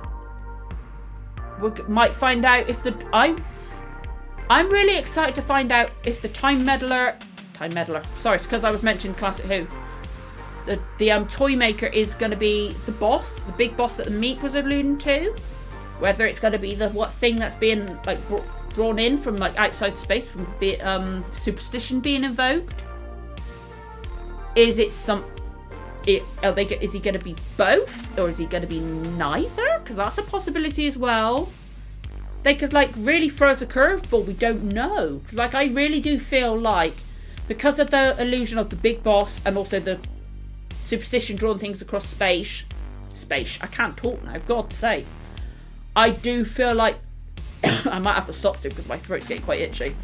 We might find out if I'm really excited to find out if the Time Meddler. Sorry, it's because I was mentioning Classic Who. The toy maker is going to be the boss, the big boss that the Meek was alluding to. Whether it's going to be the thing that's being like drawn in from like outside space, from superstition being invoked. Is it some? Is he going to be both, or is he going to be neither? Because that's a possibility as well. They could like really throw us a curveball. We don't know. Like I really do feel like, because of the illusion of the big boss and also the superstition drawing things across space. I can't talk now. God's sake. I do feel like I might have to stop soon because my throat's getting quite itchy.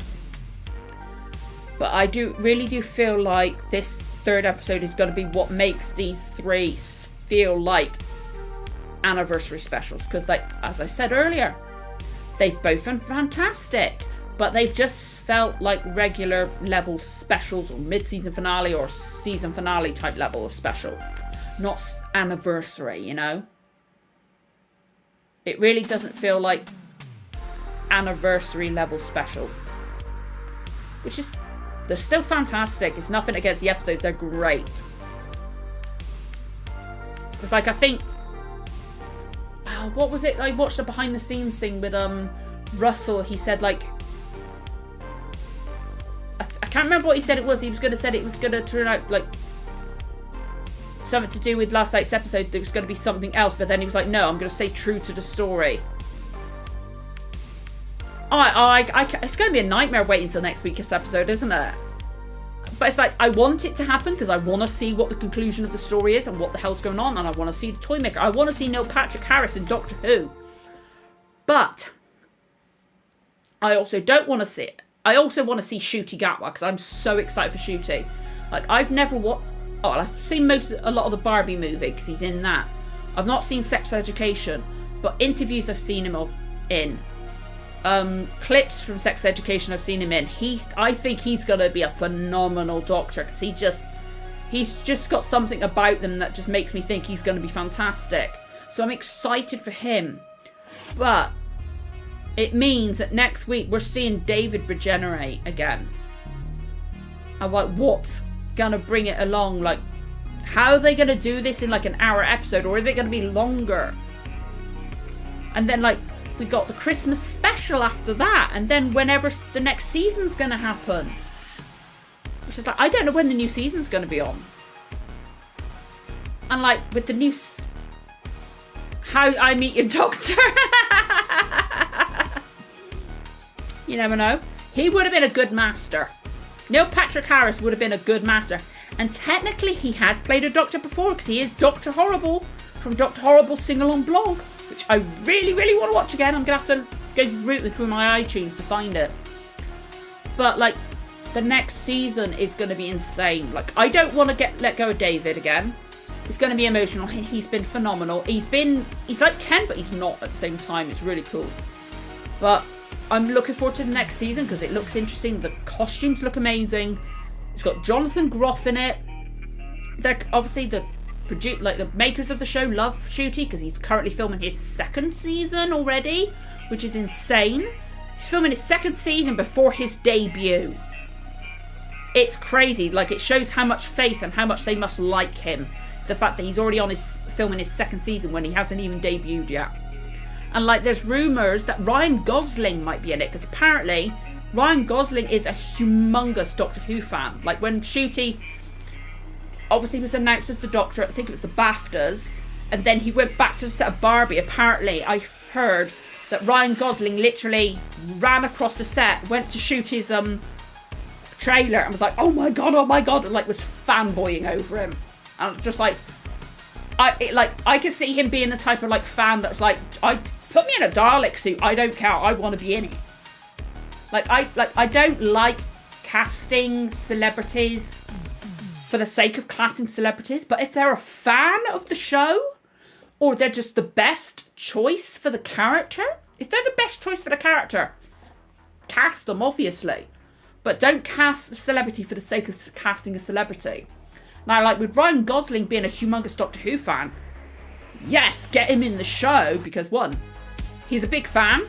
But I really do feel like this 3rd episode is going to be what makes these 3 feel like anniversary specials, because like as I said earlier, they've both been fantastic, but they've just felt like regular level specials, or mid-season finale or season finale type level of special, not anniversary, you know. It really doesn't feel like anniversary level special, which is, they're still fantastic. It's nothing against the episodes, they're great. It's like, I think, what was it? I watched a behind the scenes thing with Russell. He said, like, I can't remember what he said it was. He was going to say it was going to turn out like something to do with last night's episode. There was going to be something else, but then he was like, no, I'm going to stay true to the story. It's going to be a nightmare waiting until next week's episode, isn't it? But it's like, I want it to happen because I want to see what the conclusion of the story is and what the hell's going on, and I want to see the toy maker. I want to see Neil Patrick Harris in Doctor Who. But I also don't want to see it. I also want to see Ncuti Gatwa because I'm so excited for Ncuti. Like, I've never watched... Oh, I've seen a lot of the Barbie movie because he's in that. I've not seen Sex Education, but interviews I've seen him in. Clips from Sex Education I've seen him in. I think he's going to be a phenomenal Doctor because he's just got something about them that just makes me think he's going to be fantastic. So I'm excited for him. But it means that next week we're seeing David regenerate again. And like, what's going to bring it along? Like, how are they going to do this in like an hour episode, or is it going to be longer? And then like, we got the Christmas special after that, and then whenever the next season's going to happen. Which is like, I don't know when the new season's going to be on. And like, with the new... How I Met Your Doctor. You never know. He would have been a good master. Neil Patrick Harris would have been a good master. And technically he has played a Doctor before because he is Dr. Horrible from Dr. Horrible's sing-along blog, which I really, really want to watch again. I'm going to have to go rooting through my iTunes to find it. But like, the next season is going to be insane. Like, I don't want to let go of David again. It's going to be emotional. He's been phenomenal. He's like 10, but he's not at the same time. It's really cool. But I'm looking forward to the next season because it looks interesting. The costumes look amazing. It's got Jonathan Groff in it. They're obviously the makers of the show love Ncuti because he's currently filming his second season already, which is insane. He's filming his second season before his debut. It's crazy. Like, it shows how much faith and how much they must like him. The fact that he's already on filming his second season when he hasn't even debuted yet. And like, there's rumours that Ryan Gosling might be in it because apparently Ryan Gosling is a humongous Doctor Who fan. Like, when Ncuti obviously was announced as the Doctor, I think it was the BAFTAs, and then he went back to the set of Barbie. Apparently, I heard that Ryan Gosling literally ran across the set, went to Ncuti's trailer and was like, oh my god, and like was fanboying over him. And just like, I could see him being the type of like fan that's like, put me in a Dalek suit, I don't care, I want to be in it. I don't like casting celebrities for the sake of casting celebrities, but if they're a fan of the show, or they're just the best choice for the character, if they're the best choice for the character, cast them, obviously. But don't cast a celebrity for the sake of casting a celebrity. Now, like, with Ryan Gosling being a humongous Doctor Who fan, yes, get him in the show, because one, he's a big fan.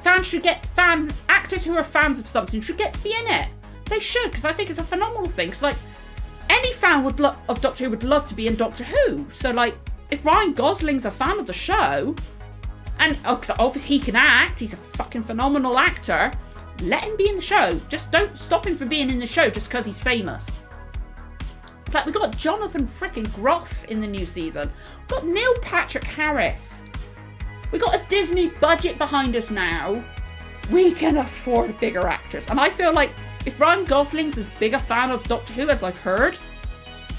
Actors who are fans of something should get to be in it. They should, because I think it's a phenomenal thing. Because, like, any fan of Doctor Who would love to be in Doctor Who. So, like, if Ryan Gosling's a fan of the show, and obviously he can act, he's a fucking phenomenal actor, let him be in the show. Just don't stop him from being in the show just because he's famous. It's like, we got Jonathan frickin' Groff in the new season. We've got Neil Patrick Harris. We got a Disney budget behind us now. We can afford bigger actors. And I feel like if Ryan Gosling's as big a fan of Doctor Who as I've heard,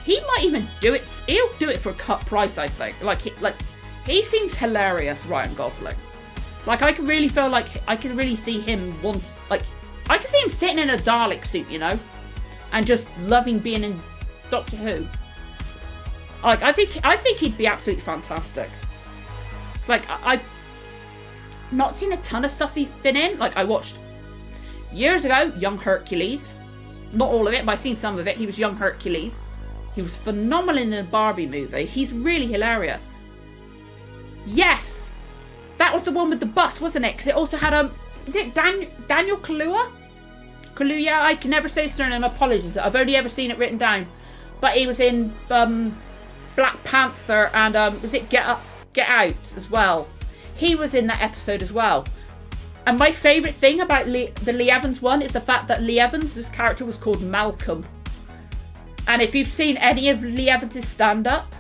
he might even do it. He'll do it for a cut price, I think. He seems hilarious, Ryan Gosling. Like, I can really feel like I can really see him I can see him sitting in a Dalek suit, you know, and just loving being in Doctor Who. Like, I think he'd be absolutely fantastic. Like, I've not seen a ton of stuff he's been in. Like, I watched years ago Young Hercules. Not all of it, but I've seen some of it. He was Young Hercules. He was phenomenal in the Barbie movie. He's really hilarious. Yes, that was the one with the bus, wasn't it? Because it also had is it Daniel Kaluuya? Kaluuya, I can never say his surname, apologies. I've only ever seen it written down. But he was in Black Panther and was it Get Out as well. He was in that episode as well. And my favourite thing about the Lee Evans one is the fact that Lee Evans' character was called Malcolm. And if you've seen any of Lee Evans' stand-up,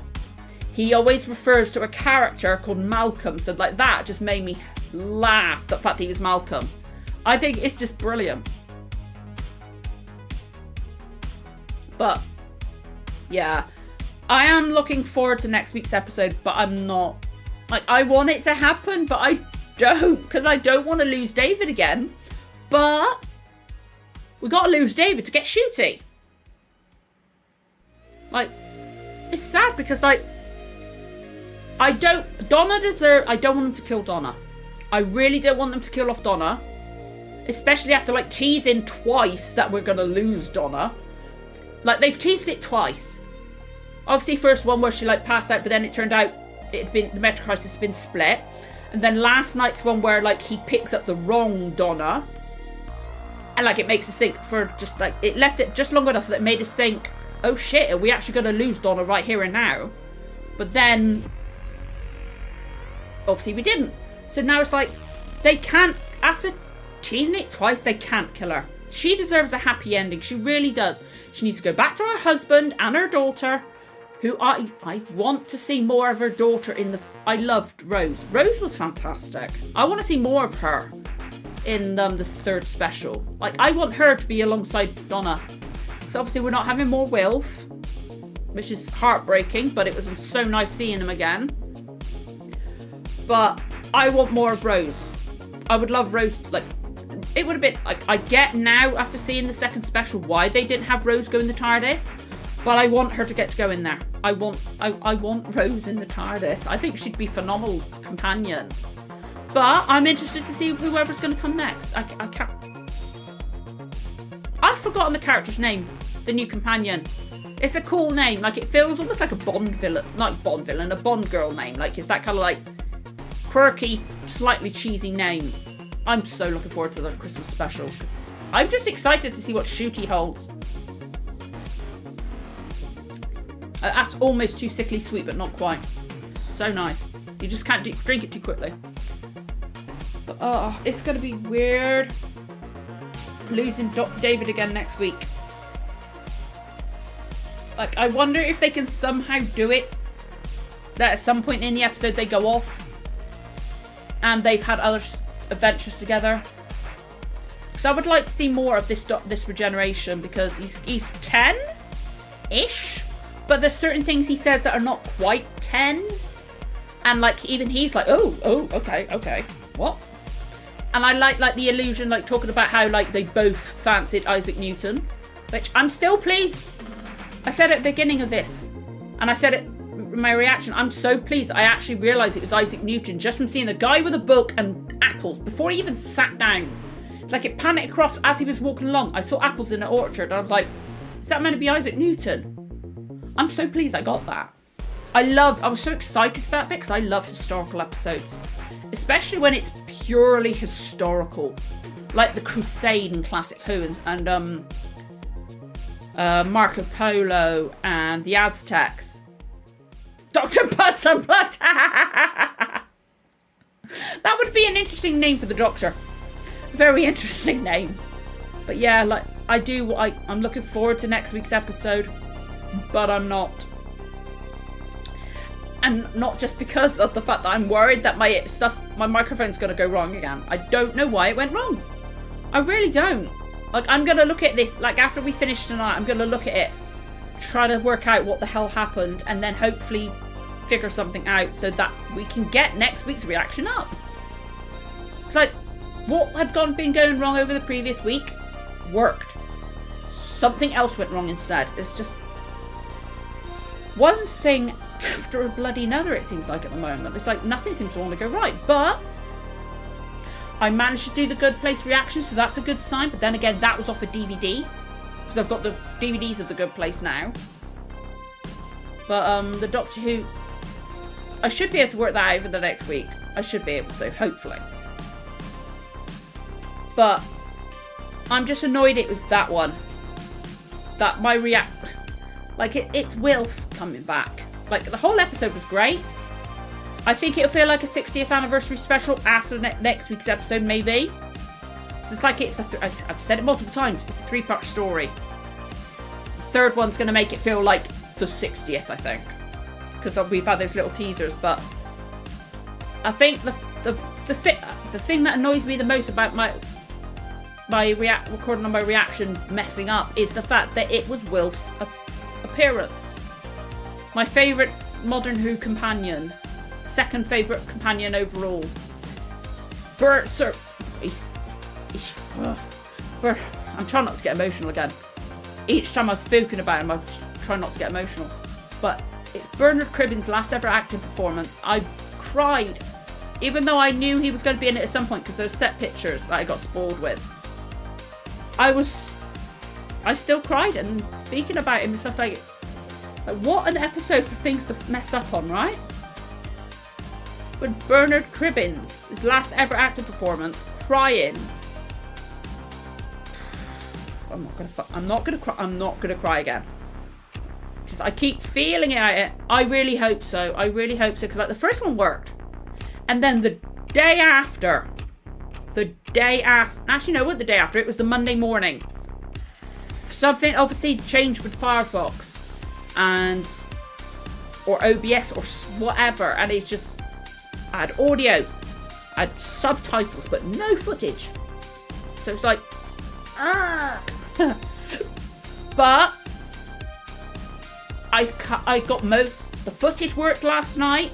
he always refers to a character called Malcolm. So like that just made me laugh, the fact that he was Malcolm. I think it's just brilliant. But yeah, I am looking forward to next week's episode, but I'm not. Like, I want it to happen, but I don't, because I don't want to lose David again. But we got to lose David to get Shooty. Like, it's sad because, like, I don't want them to kill Donna. I really don't want them to kill off Donna. Especially after, like, teasing twice that we're going to lose Donna. Like, they've teased it twice. Obviously, first one where she, like, passed out, but then it turned out the Metro Crisis had been split. And then last night's one where, like, he picks up the wrong Donna. And, like, it makes us think for just, like, it left it just long enough that it made us think, oh shit, are we actually going to lose Donna right here and now? But then, obviously we didn't. So now it's like, they can't, after teasing it twice, they can't kill her. She deserves a happy ending. She really does. She needs to go back to her husband and her daughter, who I want to see more of her daughter in the... I loved Rose. Rose was fantastic. I want to see more of her in this third special. Like, I want her to be alongside Donna. So obviously we're not having more Wilf, which is heartbreaking, but it was so nice seeing him again. But I want more of Rose. I would love Rose, like... It would have been... Like, I get now, after seeing the second special, why they didn't have Rose go in the TARDIS. But I want her to get to go in there. I want Rose in the TARDIS. I think she'd be a phenomenal companion. But I'm interested to see whoever's going to come next. I can't... I've forgotten the character's name. The new companion. It's a cool name. Like, it feels almost like a Bond villain. Not Bond villain, a Bond girl name. Like, it's that kind of, like, quirky, slightly cheesy name. I'm so looking forward to the Christmas special. I'm just excited to see what Shooty holds. That's almost too sickly sweet, but not quite. So nice. You just can't drink it too quickly. But, oh, it's going to be weird losing David again next week. Like, I wonder if they can somehow do it that at some point in the episode they go off and they've had other adventures together. So I would like to see more of this regeneration, because he's 10-ish. But there's certain things he says that are not quite 10. And, like, even he's like, oh, okay, what? And I like the illusion, like, talking about how, like, they both fancied Isaac Newton. Which I'm still pleased. I said at the beginning of this, and I said it in my reaction, I'm so pleased I actually realised it was Isaac Newton just from seeing a guy with a book and apples before he even sat down. Like, it panned across as he was walking along. I saw apples in an orchard, and I was like, is that meant to be Isaac Newton? I'm so pleased I got that. I was so excited for that bit because I love historical episodes. Especially when it's purely historical. Like the Crusade in Classic Who and Marco Polo and the Aztecs. Dr. Butts Unplugged! That would be an interesting name for the Doctor. Very interesting name. But yeah, like, I'm looking forward to next week's episode. But I'm not. And not just because of the fact that I'm worried that my microphone's going to go wrong again. I don't know why it went wrong. I really don't. Like, I'm going to look at this, like, after we finish tonight, I'm going to look at it, try to work out what the hell happened, and then hopefully figure something out so that we can get next week's reaction up. It's like, what had been going wrong over the previous week worked. Something else went wrong instead. It's just one thing after a bloody another, it seems like, at the moment. It's like nothing seems to want to go right. But I managed to do the Good Place reaction, so that's a good sign. But then again, that was off a DVD, because I've got the DVDs of the Good Place now. But the Doctor Who, I should be able to work that out over the next week. I should be able to, hopefully. But I'm just annoyed it was that one. That my like it's Wilf coming back. Like the whole episode was great. I think it'll feel like a 60th anniversary special after next week's episode, maybe. So it's like I've said it multiple times. It's a 3-part story. The third one's going to make it feel like the 60th, I think, because we've had those little teasers. But I think the thing that annoys me the most about my recording on my reaction messing up is the fact that it was Wilf's appearance. My favourite Modern Who companion. Second favourite companion overall. I'm trying not to get emotional again. Each time I've spoken about him, I try not to get emotional. But it's Bernard Cribbin's last ever acting performance. I cried. Even though I knew he was going to be in it at some point because there's set pictures that I got spoiled with. I still cried, and speaking about him, it's just like what an episode for things to mess up on, right? When Bernard Cribbins, his last ever acting performance, crying. I'm not gonna cry again. Just I keep feeling it. I really hope so. Because like the first one worked, and then the day after, actually no, what the day after? It was the Monday morning. Something obviously changed with Firefox, or OBS or whatever, and it's just. I had audio, I had subtitles, but no footage. So it's like, But I got the footage worked last night,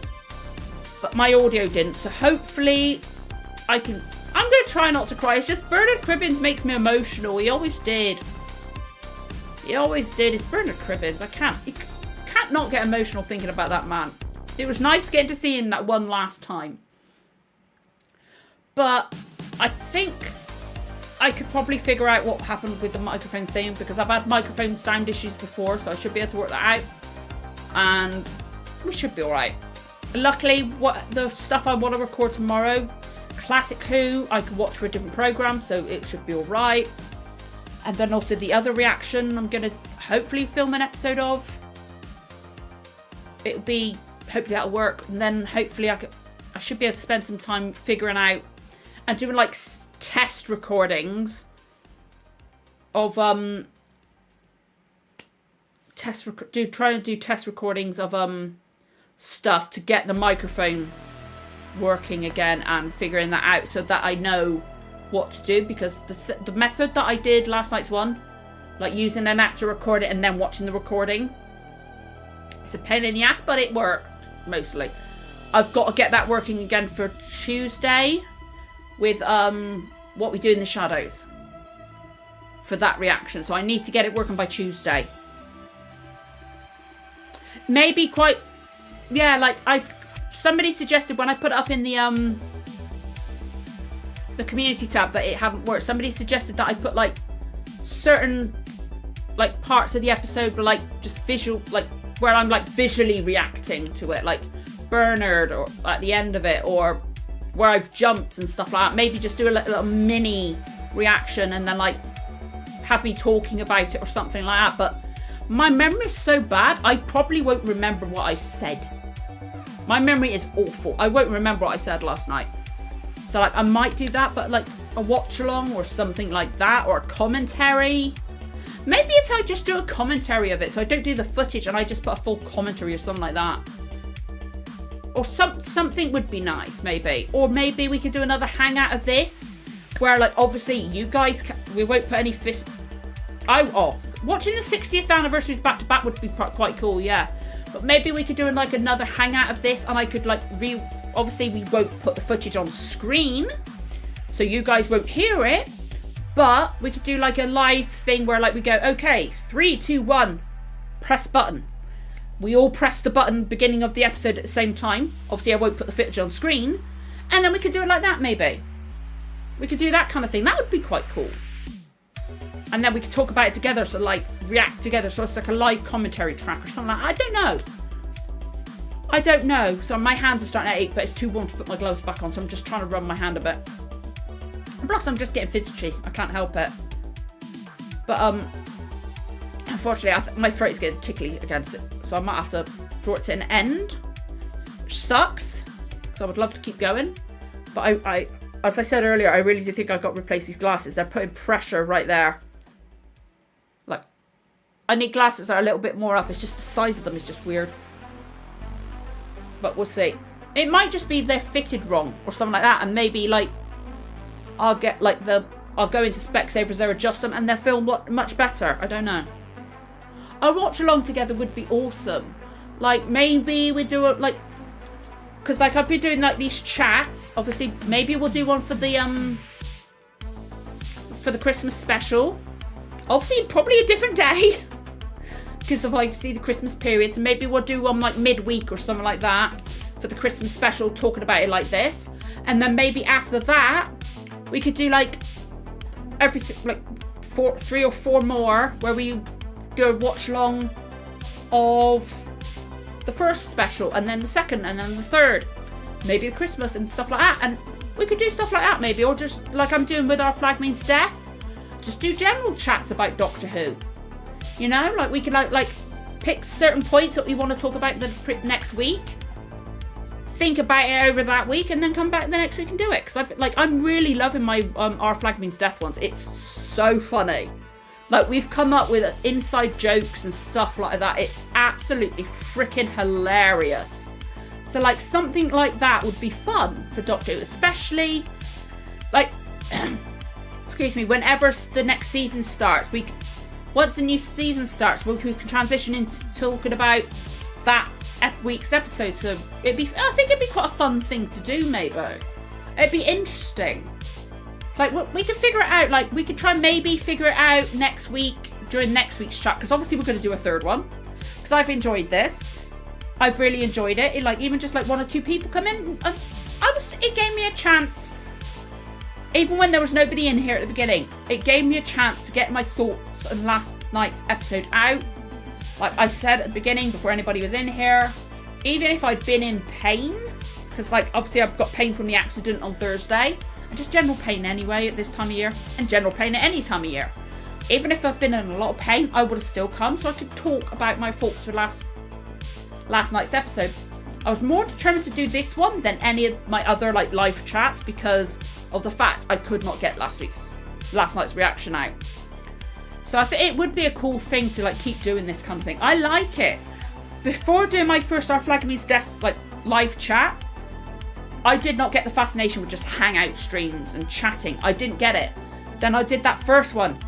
but my audio didn't. So hopefully I'm going to try not to cry. It's just Bernard Cribbins makes me emotional. He always did. It's Bernard Cribbins. You can't not get emotional thinking about that man. It was nice getting to see him that one last time. But I think I could probably figure out what happened with the microphone thing, because I've had microphone sound issues before, so I should be able to work that out. And we should be alright. Luckily, what the stuff I want to record tomorrow, Classic Who, I could watch for a different programme, so it should be alright. And then also the other reaction I'm going to hopefully film an episode of. Hopefully that'll work, and then hopefully I should be able to spend some time figuring out and doing like test recordings of trying to do test recordings of stuff to get the microphone working again and figuring that out so that I know what to do, because the method that I did last night's one, like using an app to record it and then watching the recording, it's a pain in the ass, but it worked mostly. I've got to get that working again for Tuesday with What We Do in the Shadows for that reaction. So I need to get it working by Tuesday. Maybe somebody suggested when I put it up in the community tab that it hadn't worked. Somebody suggested that I put like certain like parts of the episode, but like just visual, like where I'm like visually reacting to it, like Bernard, or at the end of it, or where I've jumped and stuff like that. Maybe just do a little mini reaction and then like have me talking about it or something like that. But my memory is so bad, I probably won't remember what I said. My memory is awful. I won't remember what I said last night. So like I might do that, but like a watch along or something like that, or a commentary. Maybe if I just do a commentary of it, so I don't do the footage and I just put a full commentary or something like that. Or something would be nice, maybe. Or maybe we could do another hangout of this, where like obviously you guys we won't put any watching the 60th anniversaries back to back would be quite cool, yeah. But maybe we could do like another hangout of this, and I could like obviously we won't put the footage on screen, so you guys won't hear it. But we could do like a live thing where like we go, okay, 3, 2, 1, press button. We all press the button beginning of the episode at the same time. Obviously I won't put the footage on screen. And then we could do it like that, maybe. We could do that kind of thing. That would be quite cool. And then we could talk about it together, so like react together. So it's like a live commentary track or something like that. I don't know. So my hands are starting to ache, but it's too warm to put my gloves back on. So I'm just trying to rub my hand a bit. plus I'm just getting fidgety. I can't help it. But unfortunately, my throat is getting tickly against it, so I might have to draw it to an end, which sucks, because I would love to keep going. But I, as I said earlier, I really do think I've got to replace these glasses. They're putting pressure right there. Like, I need glasses that are a little bit more up. It's just the size of them is just weird. But we'll see. It might just be they're fitted wrong or something like that, and maybe like I'll get like I'll go into Specsavers, they'll adjust them, and they'll feel much better. I don't know. A watch along together would be awesome. Like maybe we do it like, because like I've been doing like these chats. Obviously, maybe we'll do one for the Christmas special. Obviously, probably a different day because of like the Christmas period. So maybe we'll do one like midweek or something like that for the Christmas special, talking about it like this, and then maybe after that we could do like everything, like 3 or 4 more where we do a watch along of the first special, and then the second, and then the third, maybe the Christmas and stuff like that. And we could do stuff like that maybe, or just like I'm doing with Our Flag Means Death, just do general chats about Doctor Who, you know, like we could like pick certain points that we want to talk about the next week, think about it over that week, and then come back the next week and do it. Because I'm really loving my Our Flag Means Death ones. It's so funny. Like, we've come up with inside jokes and stuff like that. It's absolutely freaking hilarious. So like something like that would be fun for Doctor Who, especially like excuse me, whenever the next season starts. Once the new season starts, we can transition into talking about that week's episode. So I think it'd be quite a fun thing to do. Maybe it'd be interesting. Like we could figure it out. Like we could try maybe figure it out next week during next week's chat, because obviously we're going to do a third one. Because I've enjoyed this. I've really enjoyed it. Like even just like 1 or 2 people come in, it gave me a chance. Even when there was nobody in here at the beginning, it gave me a chance to get my thoughts on last night's episode out. Like I said at the beginning, before anybody was in here, even if I'd been in pain, because like obviously I've got pain from the accident on Thursday, and just general pain anyway at this time of year, and general pain at any time of year. Even if I've been in a lot of pain, I would have still come, so I could talk about my thoughts for last night's episode. I was more determined to do this one than any of my other like live chats, because of the fact I could not get last night's reaction out. So I think it would be a cool thing to like keep doing this kind of thing. I like it. Before doing my first Our Flag Means Death like live chat, I did not get the fascination with just Hangout streams and chatting. I didn't get it. Then I did that first one.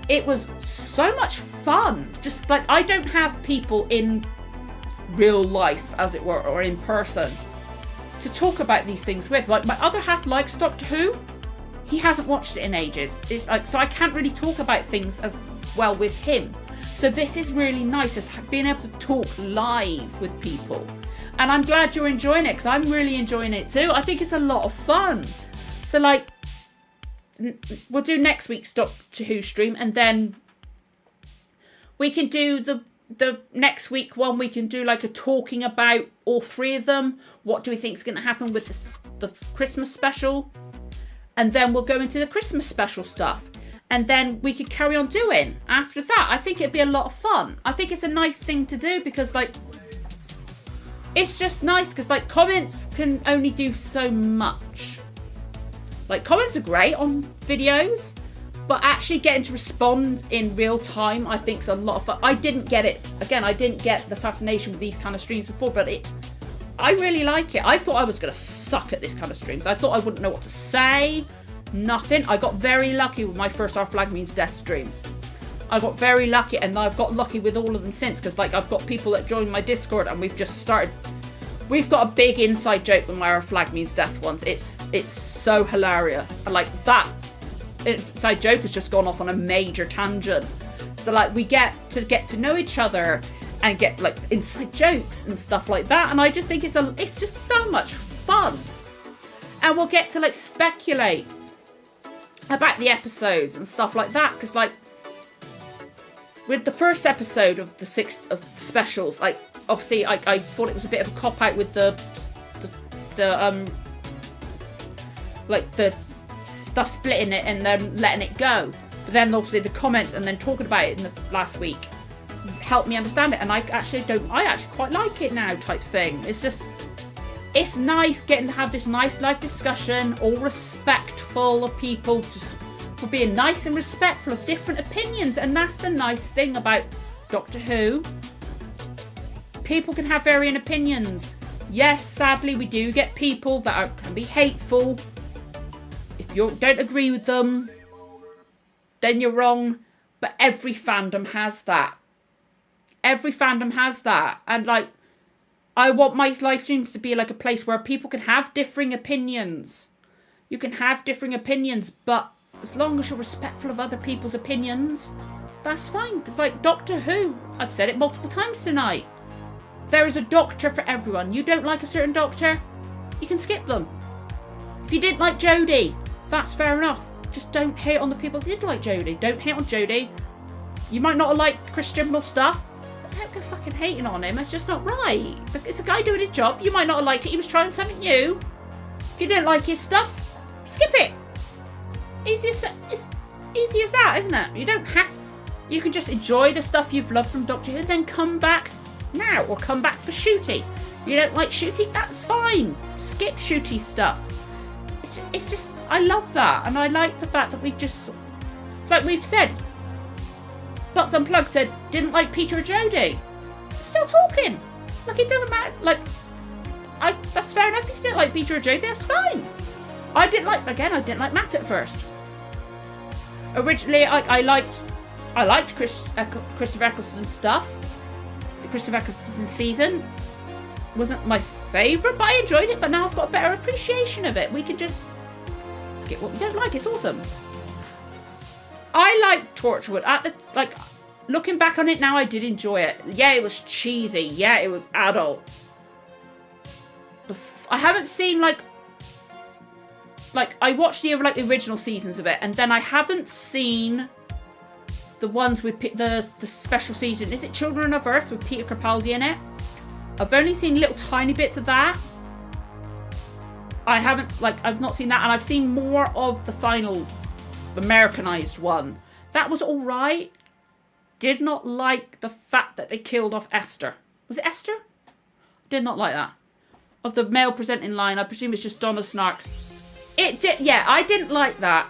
It was so much fun. Just like I don't have people in real life, as it were, or in person to talk about these things with. Like my other half likes Doctor Who. He hasn't watched it in ages. It's like, so I can't really talk about things as well with him. So this is really nice, as being able to talk live with people. And I'm glad you're enjoying it, because I'm really enjoying it too. I think it's a lot of fun. So like, we'll do next week's Doctor Who stream, and then we can do the next week one. We can do like a talking about all 3 of them. What do we think is going to happen with the Christmas special? And then we'll go into the Christmas special stuff. And then we could carry on doing after that. I think it'd be a lot of fun. I think it's a nice thing to do, because like, it's just nice, because like comments can only do so much. Like comments are great on videos, but actually getting to respond in real time, I think is a lot of fun. I didn't get it. Again, I didn't get the fascination with these kind of streams before, but I really like it. I thought I was going to suck at this kind of streams. I thought I wouldn't know what to say. Nothing. I got very lucky with my first Our Flag Means Death stream. I got very lucky, and I've got lucky with all of them since, because like I've got people that join my Discord, and we've got a big inside joke with my Our Flag Means Death ones. It's so hilarious. And like that inside joke has just gone off on a major tangent. So like we get to know each other and get like inside jokes and stuff like that. And I just think it's just so much fun. And we'll get to like speculate about the episodes and stuff like that, because like with the first episode of the 6th of the specials, like obviously I thought it was a bit of a cop out with the like the stuff splitting it and then letting it go. But then obviously the comments and then talking about it in the last week helped me understand it, and I actually quite like it now type thing. It's nice getting to have this nice live discussion, all respectful of people, just for being nice and respectful of different opinions. And that's the nice thing about Doctor Who. People can have varying opinions. Yes, sadly, we do get people that can be hateful. If you don't agree with them, then you're wrong. But every fandom has that. Every fandom has that. And like, I want my live streams to be like a place where people can have differing opinions. You can have differing opinions, but as long as you're respectful of other people's opinions, that's fine. It's like Doctor Who. I've said it multiple times tonight. There is a doctor for everyone. You don't like a certain doctor, you can skip them. If you didn't like Jodie, that's fair enough. Just don't hate on the people that did like Jodie. Don't hate on Jodie. You might not have liked Chris Chibnall's stuff, but don't go fucking hating on him. It's just not right. It's a guy doing his job. You might not have liked it. He was trying something new. If you didn't like his stuff, skip it. It's easy as that, isn't it? You don't have... You can just enjoy the stuff you've loved from Doctor Who, then come back now, or come back for Shooty. You don't like Shooty? That's fine. Skip Shooty stuff. It's just... I love that, and I like the fact that we've just... Like we've said, Butts Unplugged said, didn't like Peter or Jodie. Still talking. Like, it doesn't matter. Like, that's fair enough. If you didn't like Peter or Jodie, that's fine. I didn't like Matt at first. Originally, I liked Christopher Eccleston's stuff. The Christopher Eccleston season wasn't my favourite, but I enjoyed it. But now I've got a better appreciation of it. We can just skip what we don't like. It's awesome. I like Torchwood. Looking back on it now, I did enjoy it. Yeah, it was cheesy. Yeah, it was adult. I haven't seen like I watched the original seasons of it, and then I haven't seen the ones with the special season. Is it Children of Earth with Peter Capaldi in it? I've only seen little tiny bits of that. I've not seen that, and I've seen more of the final Americanized one. That was all right. Did not like the fact that they killed off Esther. Was it Esther? Did not like that. Of the male presenting line, I presume it's just Donna Snark. It did, yeah, I didn't like that.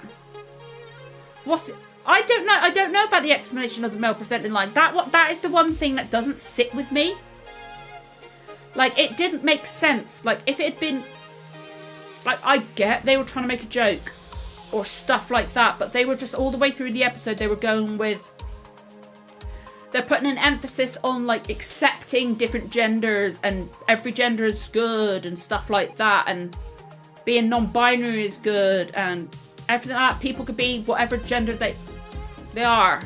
I don't know about the explanation of the male presenting line. That is the one thing that doesn't sit with me. Like, it didn't make sense. Like, if it had been... Like, I get they were trying to make a joke or stuff like that, but they were just all the way through the episode, they were going with... They're putting an emphasis on, like, accepting different genders and every gender is good and stuff like that, and being non-binary is good and everything like that. People could be whatever gender they are.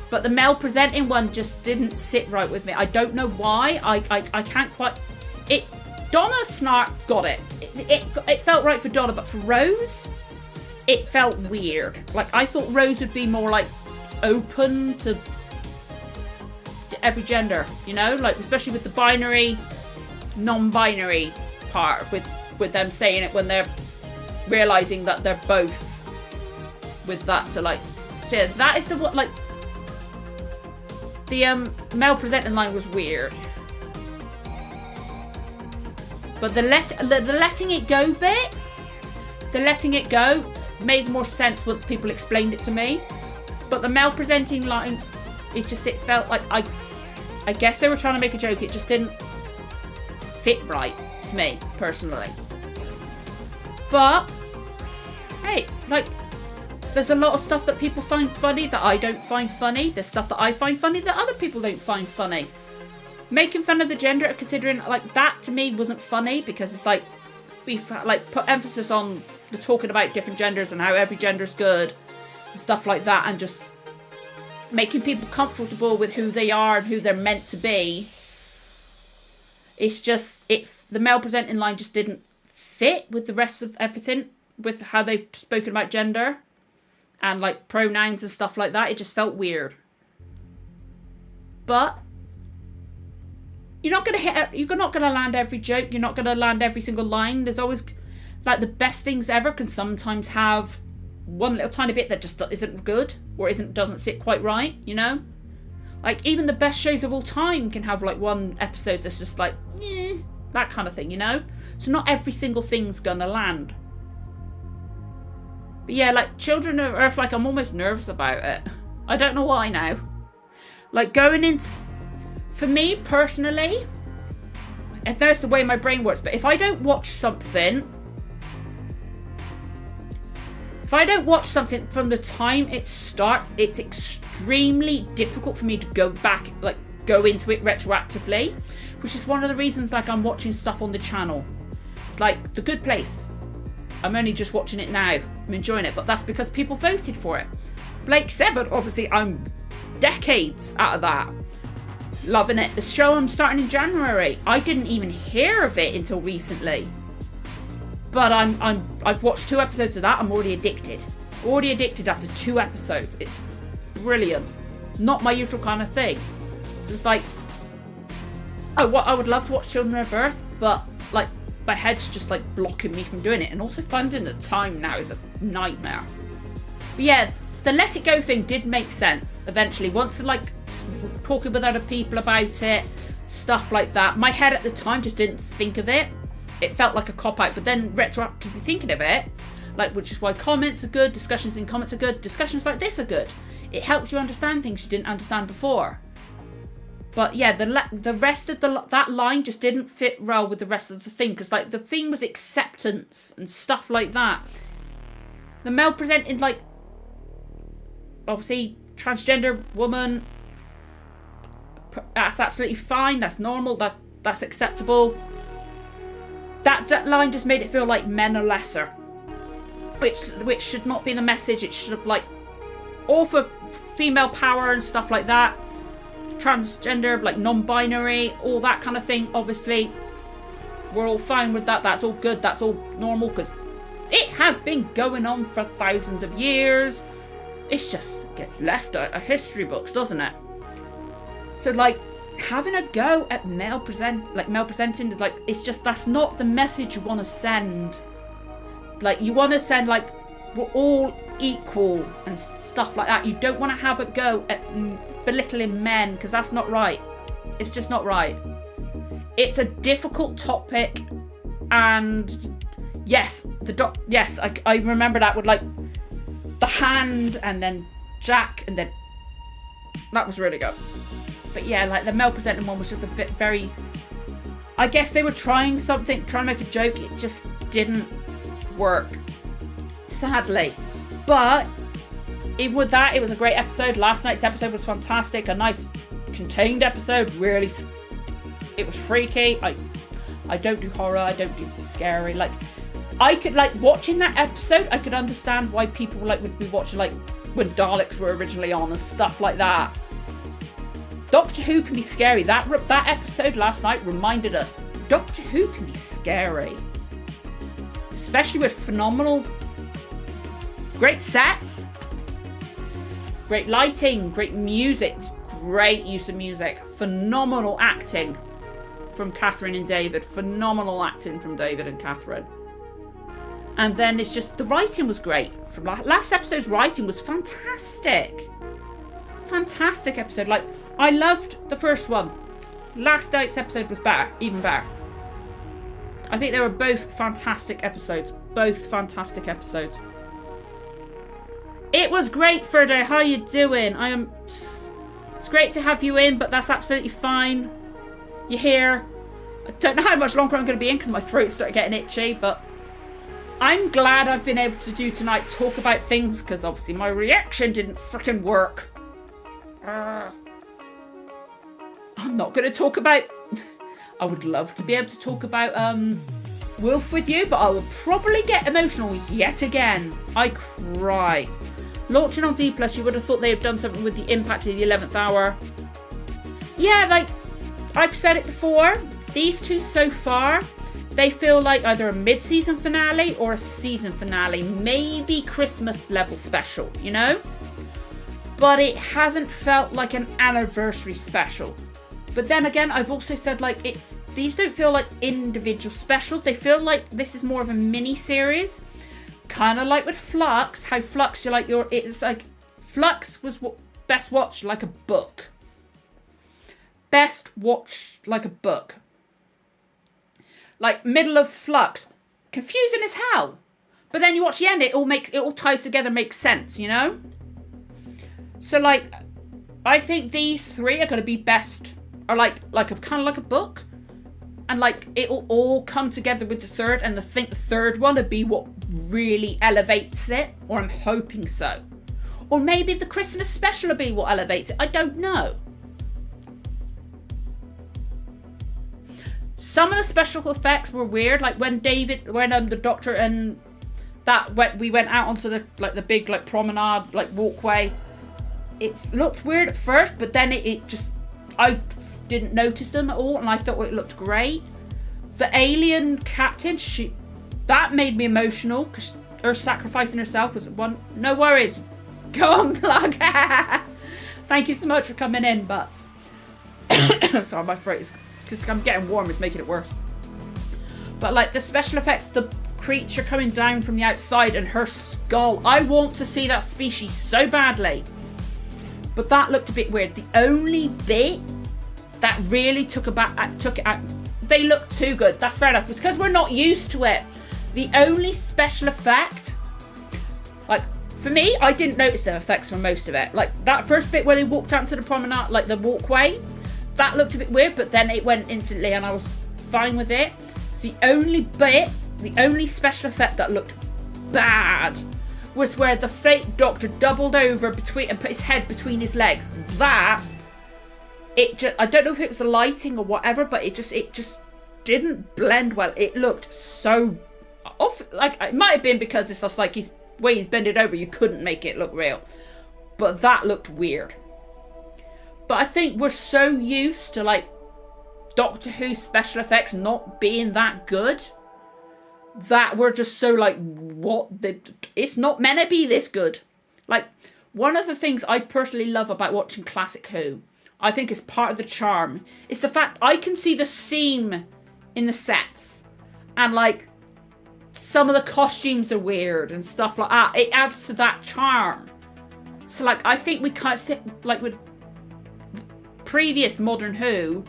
But the male presenting one just didn't sit right with me. I don't know why. I can't quite... Donna Snark got it. It felt right for Donna, but for Rose, it felt weird. Like, I thought Rose would be more, like, open to every gender, you know? Like, especially with the binary, non-binary part, with them saying it when they're realising that they're both with that. So, like, so yeah, that is the what, like, the male presenting line was weird. But the letting it go bit, the letting it go made more sense once people explained it to me. But the male presenting line, it felt like I guess they were trying to make a joke. It just didn't fit right to me, personally. But, hey, like, there's a lot of stuff that people find funny that I don't find funny. There's stuff that I find funny that other people don't find funny. Making fun of the gender, considering, like, that to me wasn't funny, because it's like, we've, like, put emphasis on the talking about different genders and how every gender's good and stuff like that, and just making people comfortable with who they are and who they're meant to be. It's just, the male presenting line just didn't fit with the rest of everything, with how they've spoken about gender and, like, pronouns and stuff like that. It just felt weird. But you're not gonna land every joke. You're not gonna land every single line. There's like the best things ever can sometimes have one little tiny bit that just isn't good or doesn't sit quite right, you know? Like even the best shows of all time can have like one episode that's just like, that kind of thing, you know? So not every single thing's gonna land. But yeah, like Children of Earth, like I'm almost nervous about it. I don't know why now. Like going into, for me personally, I know it's the way my brain works, but if I don't watch something from the time it starts, it's extremely difficult for me to go back, like go into it retroactively, which is one of the reasons like I'm watching stuff on the channel. It's like The Good Place. I'm only just watching it now. I'm enjoying it, but that's because people voted for it. Blake Seven, obviously I'm decades out of that. Loving it. The show I'm starting in January. I didn't even hear of it until recently. But I've watched 2 episodes of that. I'm already addicted. Already addicted after 2 episodes. It's brilliant. Not my usual kind of thing. So it's like, I would love to watch Children of Earth, but like my head's just like blocking me from doing it. And also finding the time now is a nightmare. But yeah, the Let It Go thing did make sense eventually. Once like talking with other people about it, stuff like that. My head at the time just didn't think of it. It felt like a cop-out, but then retroactively thinking of it, like, which is why comments are good, discussions in comments are good, discussions like this are good. It helps you understand things you didn't understand before. But yeah, the rest of that line just didn't fit well with the rest of the thing, because like the theme was acceptance and stuff like that. The male presented like, obviously, transgender woman, that's absolutely fine, that's normal, that's acceptable. That line just made it feel like men are lesser, which should not be the message. It should have like all for female power and stuff like that, transgender, like non-binary, all that kind of thing. Obviously we're all fine with that, that's all good, that's all normal, because it has been going on for thousands of years. It just gets left out of history books, doesn't it? So like having a go at male presenting is like, it's just, that's not the message you want to send. Like you want to send like we're all equal and stuff like that. You don't want to have a go at belittling men, because that's not right. It's just not right. It's a difficult topic, and yes, I remember that with like the hand and then Jack, and then that was really good. But yeah, like the male presenting one was just a bit very, I guess they were trying something, trying to make a joke. It just didn't work, sadly. But even with that, it was a great episode. Last night's episode was fantastic. A nice contained episode. Really, it was freaky. I don't do horror. I don't do scary. Like, I could, like, watching that episode, I could understand why people like would be watching, like, when Daleks were originally on and stuff like that. Doctor Who can be scary. That episode last night reminded us Doctor Who can be scary, especially with phenomenal, great sets, great lighting, great music, great use of music, phenomenal acting from Catherine and David, phenomenal acting from David and Catherine. And then it's just, the writing was great. From last episode's writing was fantastic. Fantastic episode. Like, I loved the first one. Last night's episode was better, even better. I think they were both fantastic episodes. Both fantastic episodes. It was great, Ferdo. How you doing? It's great to have you in, but that's absolutely fine. You're here. I don't know how much longer I'm going to be in because my throat started getting itchy, but I'm glad I've been able to do tonight, talk about things, because obviously my reaction didn't freaking work. I'm not going to talk about... I would love to be able to talk about Wolf with you, but I will probably get emotional yet again. I cry. Launching on D+, you would have thought they had done something with the impact of the 11th hour. Yeah, like, I've said it before, these two so far, they feel like either a mid-season finale or a season finale, maybe Christmas level special, you know? But it hasn't felt like an anniversary special. But then again, I've also said, like, these don't feel like individual specials. They feel like this is more of a mini series, kind of like with Flux. How Flux, it's like Flux was best watched like a book. Best watched like a book. Like middle of Flux, confusing as hell. But then you watch the end, it all ties together, makes sense, you know? So like, I think these three are going to be best, are like a kind of like a book. And like, it'll all come together with the third, and I think the third one will be what really elevates it, or I'm hoping so. Or maybe the Christmas special will be what elevates it, I don't know. Some of the special effects were weird, like when the Doctor and we went out onto the big like promenade, like walkway. It looked weird at first, but then I didn't notice them at all, and I thought it looked great. The alien captain, that made me emotional, because her sacrificing herself was one. No worries, go on, plug. Thank you so much for coming in, Butts. Sorry, my throat is, because I'm getting warm, it's making it worse. But like the special effects, the creature coming down from the outside and her skull, I want to see that species so badly. But that looked a bit weird. The only bit that really took it out, they looked too good. That's fair enough. It's because we're not used to it. The only special effect, like for me, I didn't notice the effects for most of it. Like that first bit where they walked out to the promenade, like the walkway, that looked a bit weird, but then it went instantly and I was fine with it. The only special effect that looked bad was where the fake Doctor doubled over and put his head between his legs. I don't know if it was the lighting or whatever, but it just didn't blend well. It looked so off. Like it might have been because it's just like he's bending over, you couldn't make it look real. But that looked weird. But I think we're so used to like Doctor Who special effects not being that good that we're just so like, it's not meant to be this good. Like, one of the things I personally love about watching classic Who, I think is part of the charm, is the fact I can see the seam in the sets, and like some of the costumes are weird and stuff like that. It adds to that charm. So like, I think we kind of like with previous modern Who,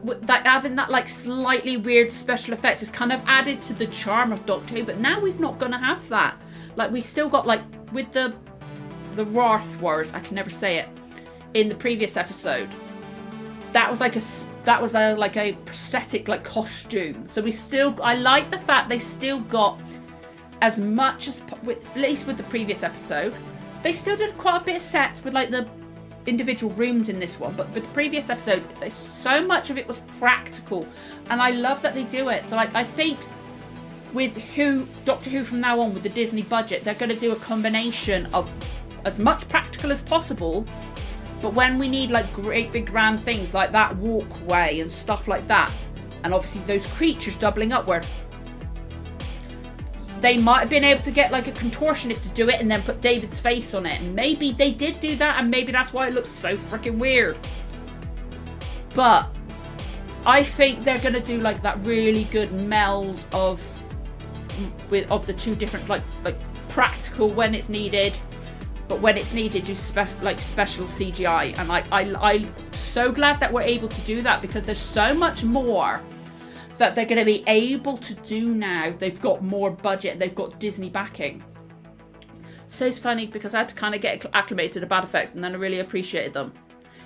like having that like slightly weird special effects is kind of added to the charm of Doctor Who, but now we've not gonna have that. Like we still got like with the Wrath Wars, I can never say it, in the previous episode, that was like a prosthetic like costume. So I like the fact they still got as much as, at least with the previous episode, they still did quite a bit of sets with like the individual rooms in this one, but with the previous episode, so much of it was practical, and I love that they do it. So like, I think with Doctor Who from now on, with the Disney budget, they're going to do a combination of as much practical as possible, but when we need like great big grand things like that walkway and stuff like that, and obviously those creatures doubling up, where they might have been able to get like a contortionist to do it and then put David's face on it. And maybe they did do that, and maybe that's why it looks so freaking weird. But I think they're going to do like that really good meld of the two different like practical when it's needed, but when it's needed do special CGI. And like I'm so glad that we're able to do that, because there's so much more that they're going to be able to do now. They've got more budget, they've got Disney backing. So it's funny because I had to kind of get acclimated to the bad effects, and then I really appreciated them.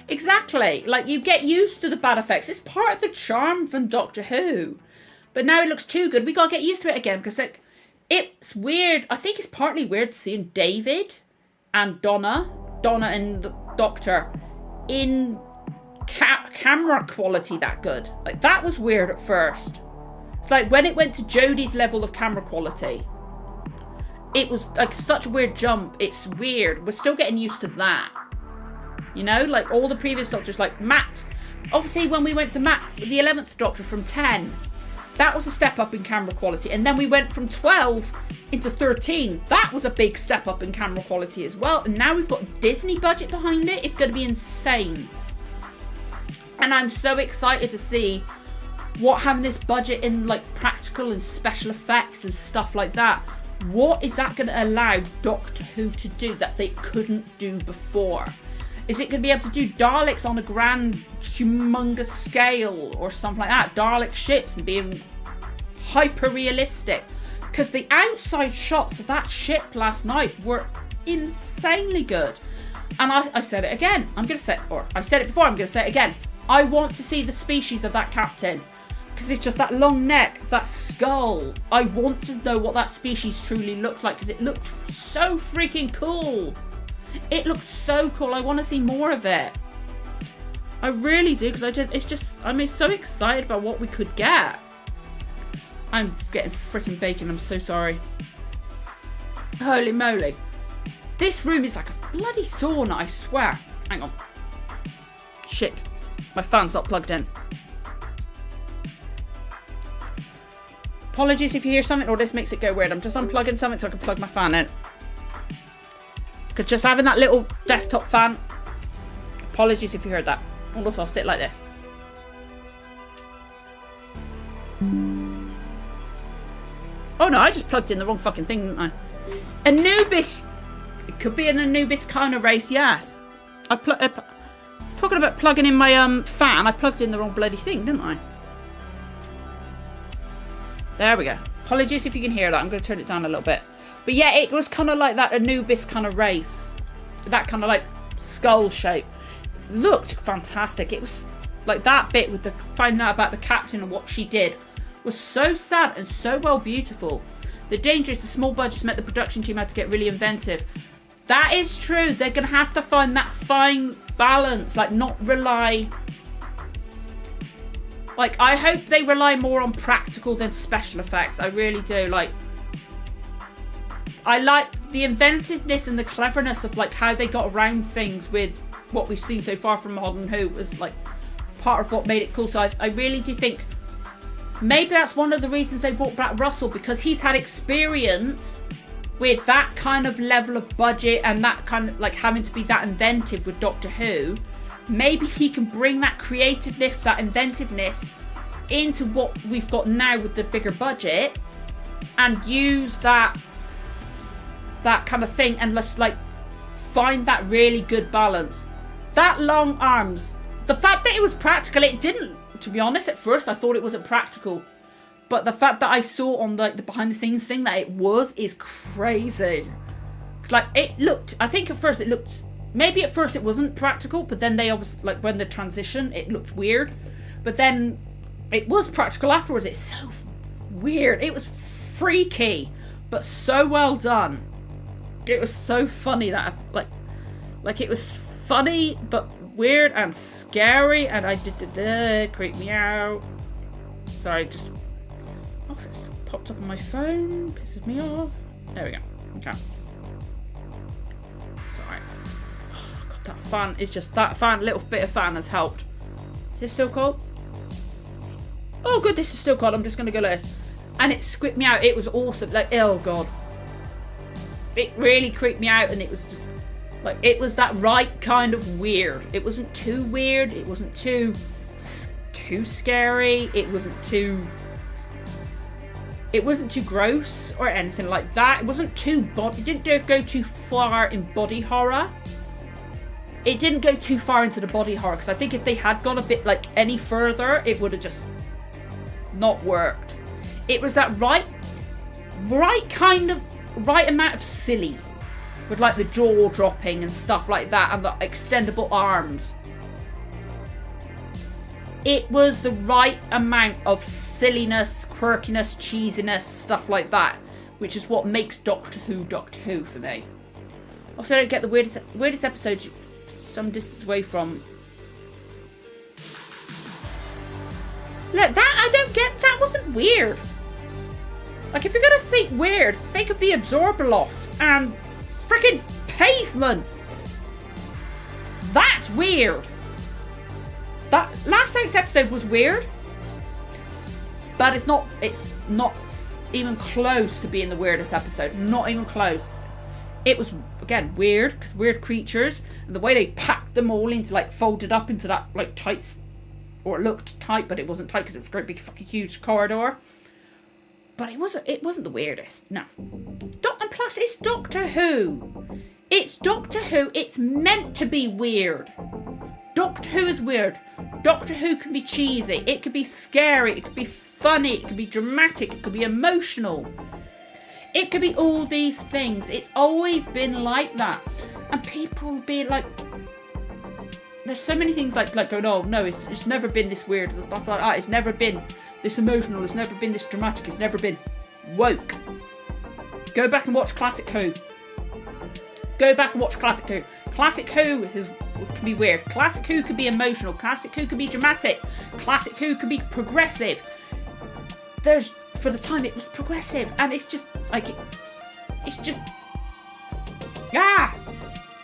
Exactly, like you get used to the bad effects. It's part of the charm from Doctor Who. But now it looks too good, we got to get used to it again, because like, it's weird. I think it's partly weird seeing David and Donna and the Doctor in camera quality that good. Like that was weird at first. It's like when it went to Jodie's level of camera quality, it was like such a weird jump. It's weird. We're still getting used to that, you know, like all the previous Doctors, like Matt, obviously when we went to Matt, the 11th Doctor from 10, that was a step up in camera quality, and then we went from 12 into 13, that was a big step up in camera quality as well. And now we've got Disney budget behind it. It's going to be insane. And I'm so excited to see what having this budget in like practical and special effects and stuff like that, what is that going to allow Doctor Who to do that they couldn't do before? Is it going to be able to do Daleks on a grand, humongous scale or something like that? Dalek ships and being hyper realistic? Because the outside shots of that ship last night were insanely good. And I said it again. I said it before, I'm going to say it again. I want to see the species of that captain. Because it's just that long neck, that skull. I want to know what that species truly looks like, because it looked so freaking cool. It looked so cool. I want to see more of it. I really do, because I'm so excited about what we could get. I'm getting freaking bacon. I'm so sorry. Holy moly. This room is like a bloody sauna, I swear. Hang on. Shit. My fan's not plugged in. Apologies if you hear something or this makes it go weird. I'm just unplugging something so I can plug my fan in. Because just having that little desktop fan. Apologies if you heard that. And also I'll sit like this. Oh no, I just plugged in the wrong fucking thing, didn't I? Anubis. It could be an Anubis kind of race, yes. Talking about plugging in my fan, I plugged in the wrong bloody thing, didn't I? There we go. Apologies if you can hear that. I'm going to turn it down a little bit. But yeah, it was kind of like that Anubis kind of race. That kind of like skull shape. Looked fantastic. It was like that bit with the finding out about the captain and what she did was so sad and so well beautiful. The danger is the small budgets meant the production team had to get really inventive. That is true. They're going to have to find that fine balance. Like not rely... Like, I hope they rely more on practical than special effects. I really do. Like, I like the inventiveness and the cleverness of, like, how they got around things with what we've seen so far from Modern Who was, like, part of what made it cool. So I really do think maybe that's one of the reasons they brought back Russell, because he's had experience with that kind of level of budget and that kind of, like, having to be that inventive with Doctor Who. Maybe he can bring that creativeness, that inventiveness into what we've got now with the bigger budget and use that kind of thing and let's like find that really good balance. That long arms, the fact that it was practical, it didn't, to be honest, at first I thought it wasn't practical. But the fact that I saw on the behind the scenes thing that it was is crazy. Like it looked, I think at first it looked, maybe at first it wasn't practical, but then they obviously, like when the transition, it looked weird. But then it was practical afterwards. It's so weird. It was freaky, but so well done. It was so funny that, like it was funny, but weird and scary. And I did creep me out. Sorry, just, oh, it's popped up on my phone. Pisses me off. There we go. Okay. Sorry. Oh, God, that fan is just, that fan, little bit of fan has helped. Is this still cold? Oh, good, this is still cold. I'm just going to go like this. And it squipped me out. It was awesome. Like, oh, God. It really creeped me out, and it was just, like, it was that right kind of weird. It wasn't too weird. It wasn't too scary. It wasn't too gross or anything like that. It wasn't too it didn't go too far in body horror. It didn't go too far into the body horror, because I think if they had gone a bit like any further, it would have just not worked. It was that right amount of silly, with like the jaw dropping and stuff like that, and the extendable arms. It was the right amount of silliness, quirkiness, cheesiness, stuff like that, which is what makes Doctor Who for me. Also, I don't get the weirdest episode some distance away from. Look, that I don't get. That wasn't weird. Like, if you're gonna think weird, think of the Absorbaloff and freaking Pavement. That's weird. That last night's episode was weird, but it's not even close to being the weirdest episode. Not even close. It was, again, weird, because weird creatures, and the way they packed them all into, like, folded up into that, like, tight or it looked tight, but it wasn't tight because it was a great big fucking huge corridor. But it wasn't the weirdest, no. And plus, it's Doctor Who. It's Doctor Who. It's meant to be weird. Doctor Who is weird. Doctor Who can be cheesy. It could be scary. It could be funny. It could be dramatic. It could be emotional. It could be all these things. It's always been like that. And people be like, there's so many things like going, oh no, it's never been this weird. Stuff like that. It's never been this emotional. It's never been this dramatic. It's never been woke. Go back and watch Classic Who. Go back and watch Classic Who. Classic Who can be weird. Classic Who can be emotional. Classic Who can be dramatic. Classic Who can be progressive. For the time it was progressive, and it's just like it's just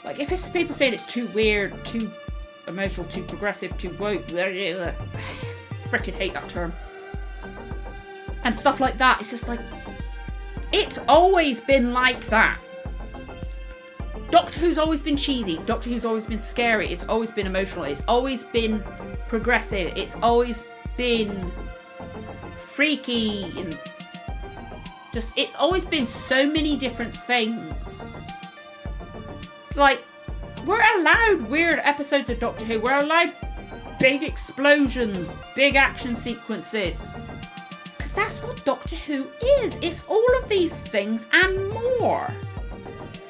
like if it's people saying it's too weird, too emotional, too progressive, too woke, I freaking hate that term. And stuff like that. It's just like, it's always been like that. Doctor Who's always been cheesy. Doctor Who's always been scary. It's always been emotional. It's always been progressive. It's always been freaky and just, it's always been so many different things. Like, we're allowed weird episodes of Doctor Who. We're allowed big explosions, big action sequences. Because that's what Doctor Who is. It's all of these things and more.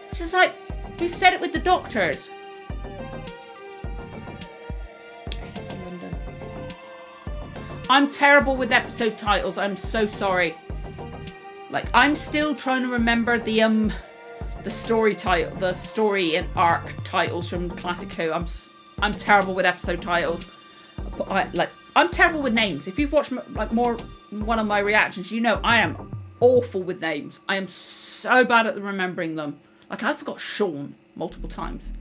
It's just like, we've said it with the Doctors. I'm terrible with episode titles. I'm so sorry. Like, I'm still trying to remember the story title, the story and arc titles from Classic Who. I'm terrible with episode titles. I'm terrible with names. If you've watched one of my reactions, you know I am awful with names. I am so bad at remembering them. Like, I forgot Sean multiple times.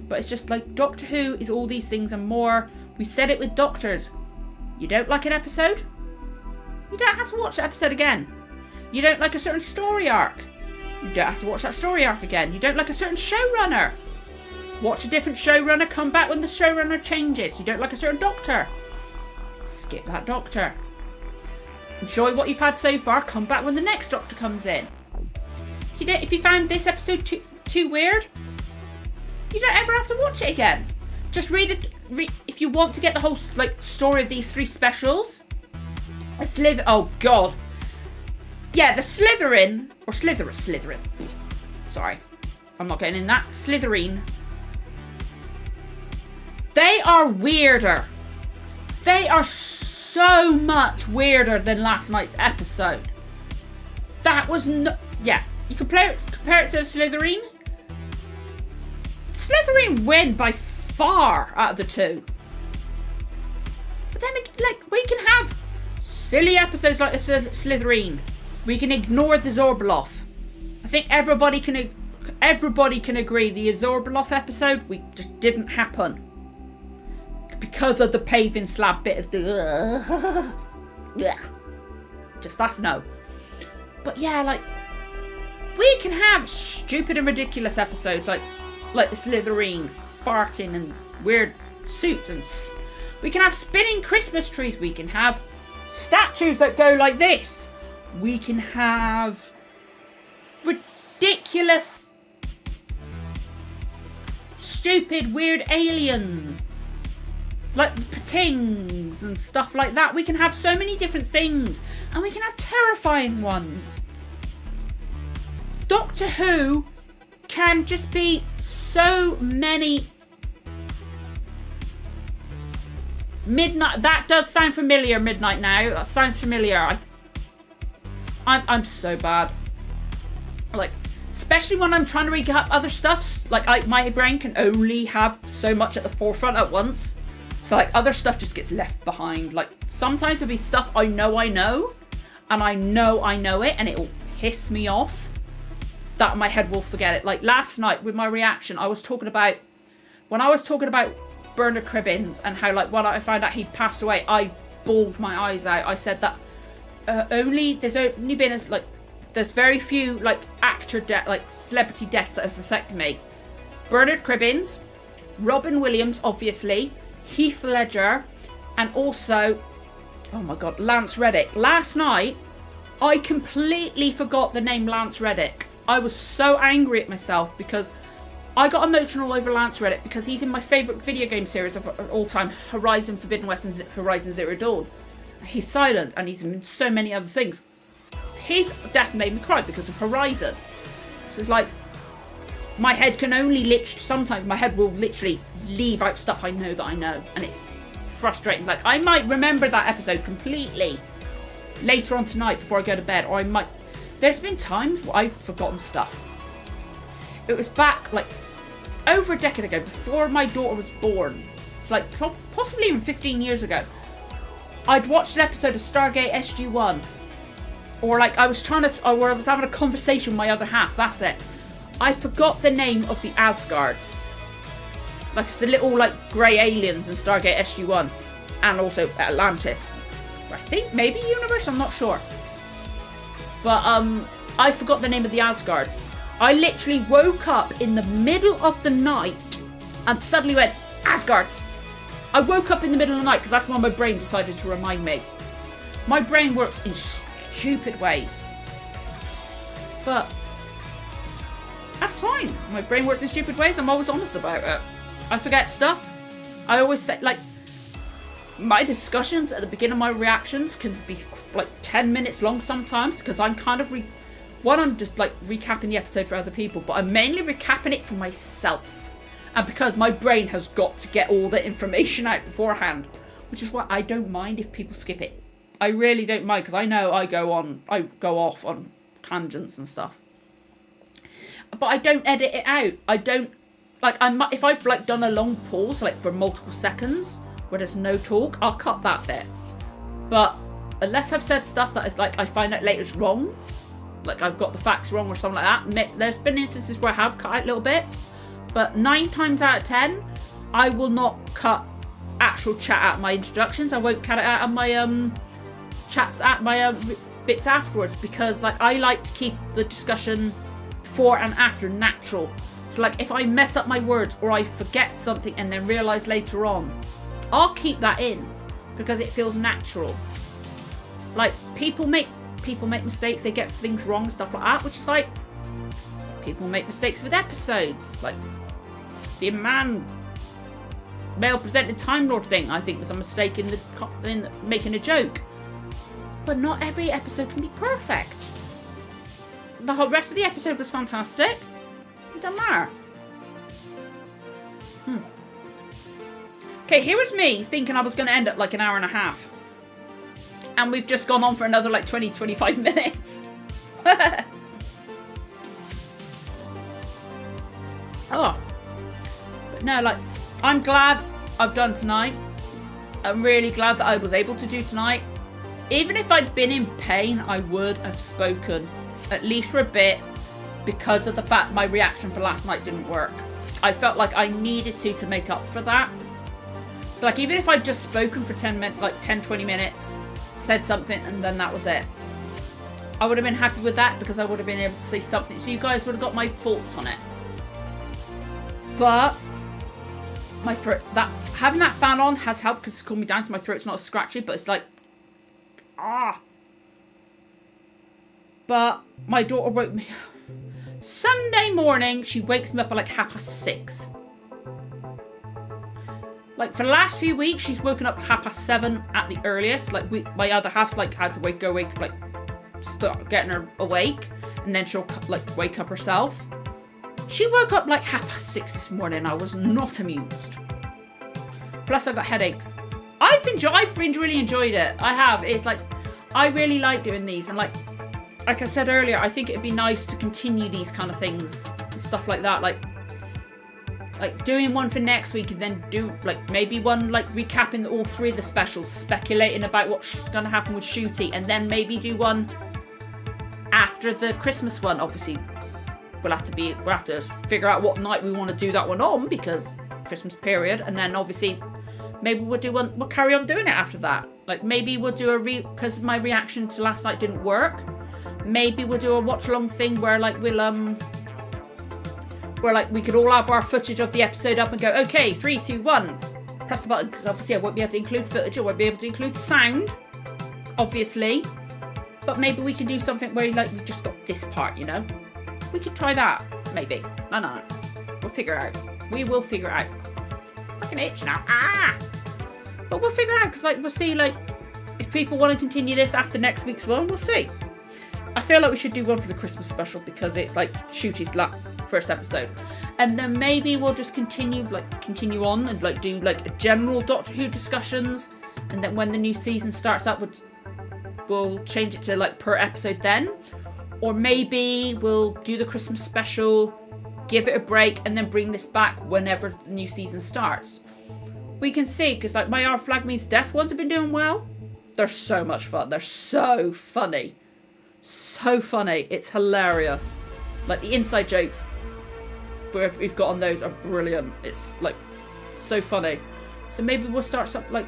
But it's just like, Doctor Who is all these things and more. We said it with Doctors. You don't like an episode? You don't have to watch the episode again. You don't like a certain story arc? You don't have to watch that story arc again. You don't like a certain showrunner? Watch a different showrunner, come back when the showrunner changes. You don't like a certain Doctor? Skip that Doctor. Enjoy what you've had so far, come back when the next Doctor comes in. If you found this episode too weird, you don't ever have to watch it again. Just read it. If you want to get the whole story of these 3 specials. Oh God. Yeah, the Slytherin Sorry, I'm not getting in that. Slytherin. They are weirder. They are so much weirder than last night's episode. That was yeah. You compare it to Slytherin. Slytherin win by far out of the 2. But then, we can have silly episodes like the Slytherin. We can ignore the Zorbloff. I think everybody can agree the Zorbloff episode just didn't happen because of the paving slab bit of the. Just that's no. But yeah, we can have stupid and ridiculous episodes like the Slytherin farting and weird suits, and we can have spinning Christmas trees. We can have statues that go like this. We can have ridiculous, stupid, weird aliens like patings and stuff like that. We can have so many different things, and we can have terrifying ones. Doctor Who can just be so many. Midnight. That does sound familiar. Midnight Now. That sounds familiar. I'm so bad. Especially when I'm trying to recap other stuffs. My brain can only have so much at the forefront at once. So other stuff just gets left behind. Sometimes there'll be stuff I know, and I know it, and it will piss me off. That my head will forget it. Last night with my reaction, when I was talking about Bernard Cribbins and how when I found out he'd passed away, I bawled my eyes out. I said that there's only been there's very few actor celebrity deaths that have affected me. Bernard Cribbins, Robin Williams, obviously, Heath Ledger, and also, oh my God, Lance Reddick. Last night, I completely forgot the name Lance Reddick. I was so angry at myself because I got emotional over Lance Reddick because he's in my favourite video game series of all time, Horizon Forbidden West and Horizon Zero Dawn. He's silent and he's in so many other things. His death made me cry because of Horizon. So it's like, my head can only sometimes my head will literally leave out stuff I know that I know. And it's frustrating. Like, I might remember that episode completely later on tonight before I go to bed. Or I might... There's been times where I've forgotten stuff. It was back, like, over a decade ago, before my daughter was born. Like, possibly even 15 years ago. I'd watched an episode of Stargate SG-1. Or, like, I was having a conversation with my other half. That's it. I forgot the name of the Asgards. Like, it's the little, like, grey aliens in Stargate SG-1. And also Atlantis. I think, maybe Universe, I'm not sure. But, I forgot the name of the Asgards. I literally woke up in the middle of the night and suddenly went, Asgards! I woke up in the middle of the night because that's when my brain decided to remind me. My brain works in stupid ways. But that's fine. My brain works in stupid ways. I'm always honest about it. I forget stuff. I always say, like, my discussions at the beginning of my reactions can be like 10 minutes long sometimes because I'm kind of I'm just like recapping the episode for other people, but I'm mainly recapping it for myself. And because my brain has got to get all the information out beforehand, which is why I don't mind if people skip it. I really don't mind because I know I go off on tangents and stuff. But I don't edit it out. I don't, like, if I've like done a long pause, like for multiple seconds, where there's no talk, I'll cut that bit. But unless I've said stuff that is like, I find out later is wrong, like I've got the facts wrong or something like that, there's been instances where I have cut out little bits, but 9 times out of 10, I will not cut actual chat out of my introductions. I won't cut it out of my chats at my bits afterwards, because like I like to keep the discussion before and after natural. So like if I mess up my words or I forget something and then realise later on, I'll keep that in because it feels natural. Like people make mistakes, they get things wrong, stuff like that, which is like, people make mistakes with episodes. Like the male presented Time Lord thing, I think was a mistake in making a joke. But not every episode can be perfect. The whole rest of the episode was fantastic. It doesn't matter. Okay, here was me thinking I was going to end at like an hour and a half. And we've just gone on for another like 20-25 minutes. Oh. But no, like, I'm glad I've done tonight. I'm really glad that I was able to do tonight. Even if I'd been in pain, I would have spoken. At least for a bit. Because of the fact my reaction for last night didn't work. I felt like I needed to make up for that. So like, even if I'd just spoken for 10-20 minutes, said something, and then that was it, I would have been happy with that, because I would have been able to say something. So you guys would have got my thoughts on it. But my throat, having that fan on has helped, because it's cooled me down, so my throat's not as scratchy, but it's like, But my daughter woke me Sunday morning. She wakes me up at like 6:30. Like for the last few weeks, she's woken up at 7:30 at the earliest. Like my other half's like had to wake, like start getting her awake, and then she'll like wake up herself. She woke up like 6:30 this morning. I was not amused. Plus I got headaches. I've really enjoyed it. I have. It's like, I really like doing these, and like I said earlier, I think it'd be nice to continue these kind of things, stuff like that. Like doing one for next week, and then do like maybe one like recapping all 3 of the specials, speculating about what's going to happen with Shooty, and then maybe do one after the Christmas one. Obviously, we'll have to figure out what night we want to do that one on, because Christmas period, and then obviously maybe we'll carry on doing it after that. Like maybe we'll do because my reaction to last night didn't work. Maybe we'll do a watch along thing where like we'll where like we could all have our footage of the episode up and go, okay, 3, 2, 1, press the button, because obviously I won't be able to include footage, I won't be able to include sound, obviously, but maybe we can do something where like we just got this part, you know? We could try that, maybe. I don't know. We'll figure it out. We will figure it out. Fucking itch now. But we'll figure it out, because like we'll see like if people want to continue this after next week's one, we'll see. I feel like we should do one for the Christmas special, because it's like Shooty's first episode, and then maybe we'll just continue on and like do like a general Doctor Who discussions, and then when the new season starts up, we'll change it to like per episode then, or maybe we'll do the Christmas special, give it a break, and then bring this back whenever the new season starts. We can see, because like my Our Flag Means Death ones have been doing well. They're so much fun. They're so funny. So funny. It's hilarious. Like the inside jokes we've got on those are brilliant. It's like so funny. So maybe we'll start like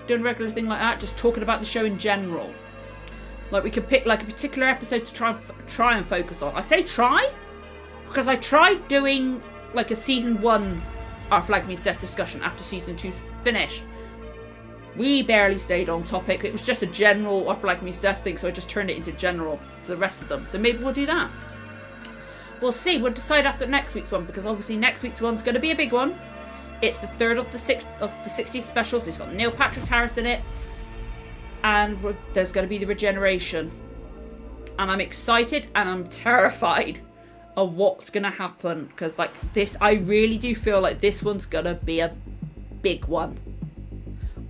doing a regular thing like that, just talking about the show in general. Like we could pick like a particular episode to try and focus on. I say try because I tried doing like a season 1 Our Flag Means Death discussion after season 2 finished. We barely stayed on topic. It was just a general Our Flag Means Death thing, so I just turned it into general for the rest of them. So maybe we'll do that. We'll see. We'll decide after next week's one, because obviously next week's one's going to be a big one. It's the third of the 60s specials. It's got Neil Patrick Harris in it. And there's going to be the regeneration. And I'm excited and I'm terrified of what's going to happen. Because like this, I really do feel like this one's going to be a big one.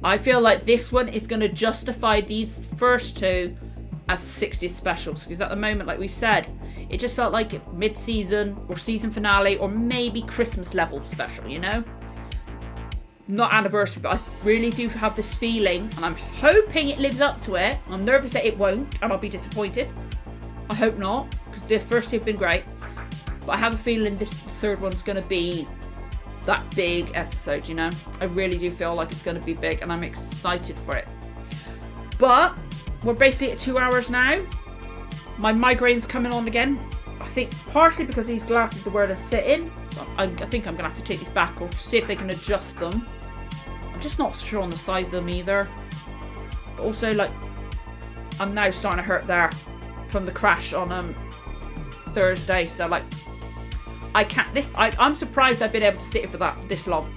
I feel like this one is going to justify these first two as 60th specials, because at the moment, like we've said, it just felt like mid-season or season finale or maybe Christmas level special, you know? Not anniversary, but I really do have this feeling, and I'm hoping it lives up to it. I'm nervous that it won't, and I'll be disappointed. I hope not, because the first two have been great. But I have a feeling this third one's going to be that big episode, you know? I really do feel like it's going to be big, and I'm excited for it. But we're basically at 2 hours now. My migraine's coming on again. I think partially because these glasses are where they're sitting. I think I'm going to have to take these back or see if they can adjust them. I'm just not sure on the size of them either. But also, like, I'm now starting to hurt there from the crash on Thursday. So, like, I can't. I'm surprised I've been able to sit here for this long.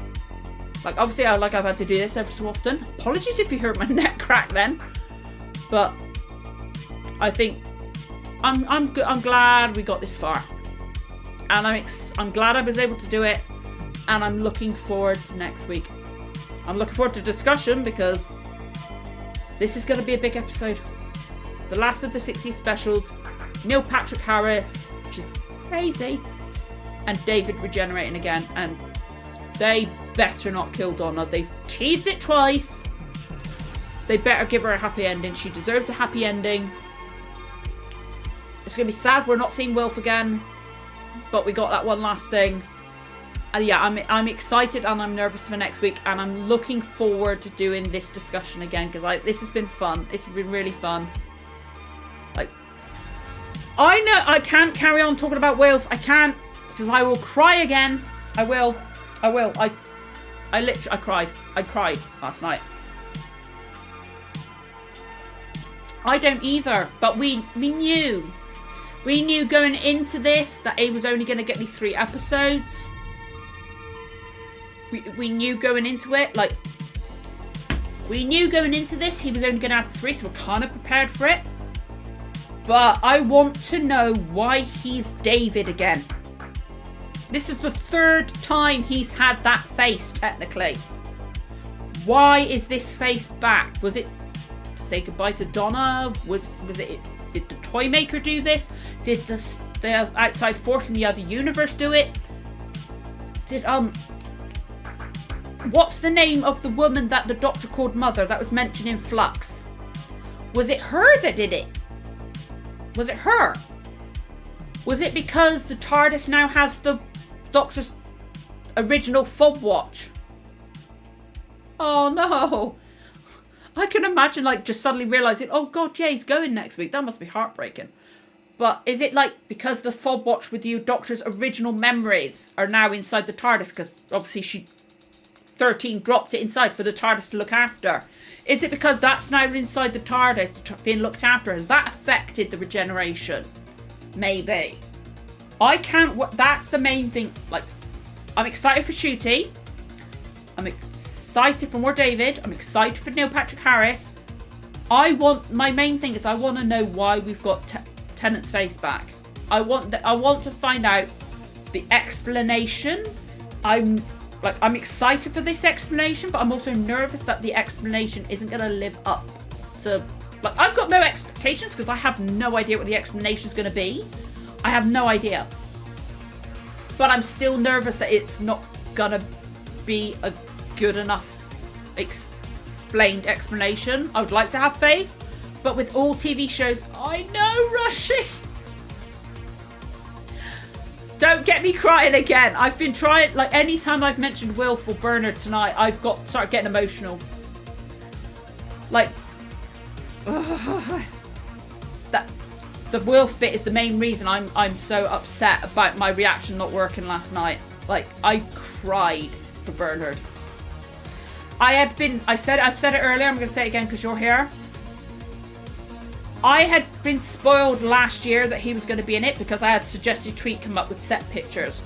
Like, obviously, I've had to do this every so often. Apologies if you heard my neck crack then. But I think I'm glad we got this far, and I'm glad I was able to do it, and I'm looking forward to next week. I'm looking forward to discussion, because this is going to be a big episode. The last of the 60 specials, Neil Patrick Harris, which is crazy, and David regenerating again, and they better not kill Donna. They've teased it twice. They better give her a happy ending. She deserves a happy ending. It's going to be sad we're not seeing Wilf again, but we got that one last thing. And yeah, I'm excited and I'm nervous for next week, and I'm looking forward to doing this discussion again, because this has been fun. It's been really fun. Like, I know I can't carry on talking about Wilf. I can't, because I will cry again. I will. I literally cried. I cried last night. I don't either, but we knew. We knew going into this that he was only going to get these 3 episodes. We knew going into it, like, we knew going into this he was only going to have 3, so we're kind of prepared for it. But I want to know why he's David again. This is the 3rd time he's had that face, technically. Why is this face back? Was it to say goodbye to Donna? Was it? Did the toy maker do this? Did the outside force from the other universe do it? Did what's the name of the woman that the Doctor called Mother that was mentioned in Flux? Was it her that did it? Was it her? Was it because the TARDIS now has the Doctor's original fob watch? Oh no. I can imagine, like, just suddenly realising, oh god, yeah, he's going next week. That must be heartbreaking. But is it like because the fob watch with you Doctor's original memories are now inside the TARDIS, because obviously she 13 dropped it inside for the TARDIS to look after. Is it because that's now inside the TARDIS being looked after? Has that affected the regeneration? Maybe. I can't... That's the main thing. Like, I'm excited for Shooty. I'm excited for more David. I'm excited for Neil Patrick Harris. My main thing is I want to know why we've got Tennant's face back. I want to find out the explanation. I'm excited for this explanation, but I'm also nervous that the explanation isn't going to live up to... Like, I've got no expectations because I have no idea what the explanation is going to be. I have no idea. But I'm still nervous that it's not going to be a good enough explained explanation. I would like to have faith, but with all TV shows, I know, Rushy. Don't get me crying again. I've been trying, like, anytime I've mentioned Wilf or Bernard tonight, I've started getting emotional. Like, that the Wilf bit is the main reason I'm so upset about my reaction not working last night. Like, I cried for Bernard. I've said it earlier, I'm going to say it again because you're here. I had been spoiled last year that he was going to be in it because I had suggested tweet come up with set pictures.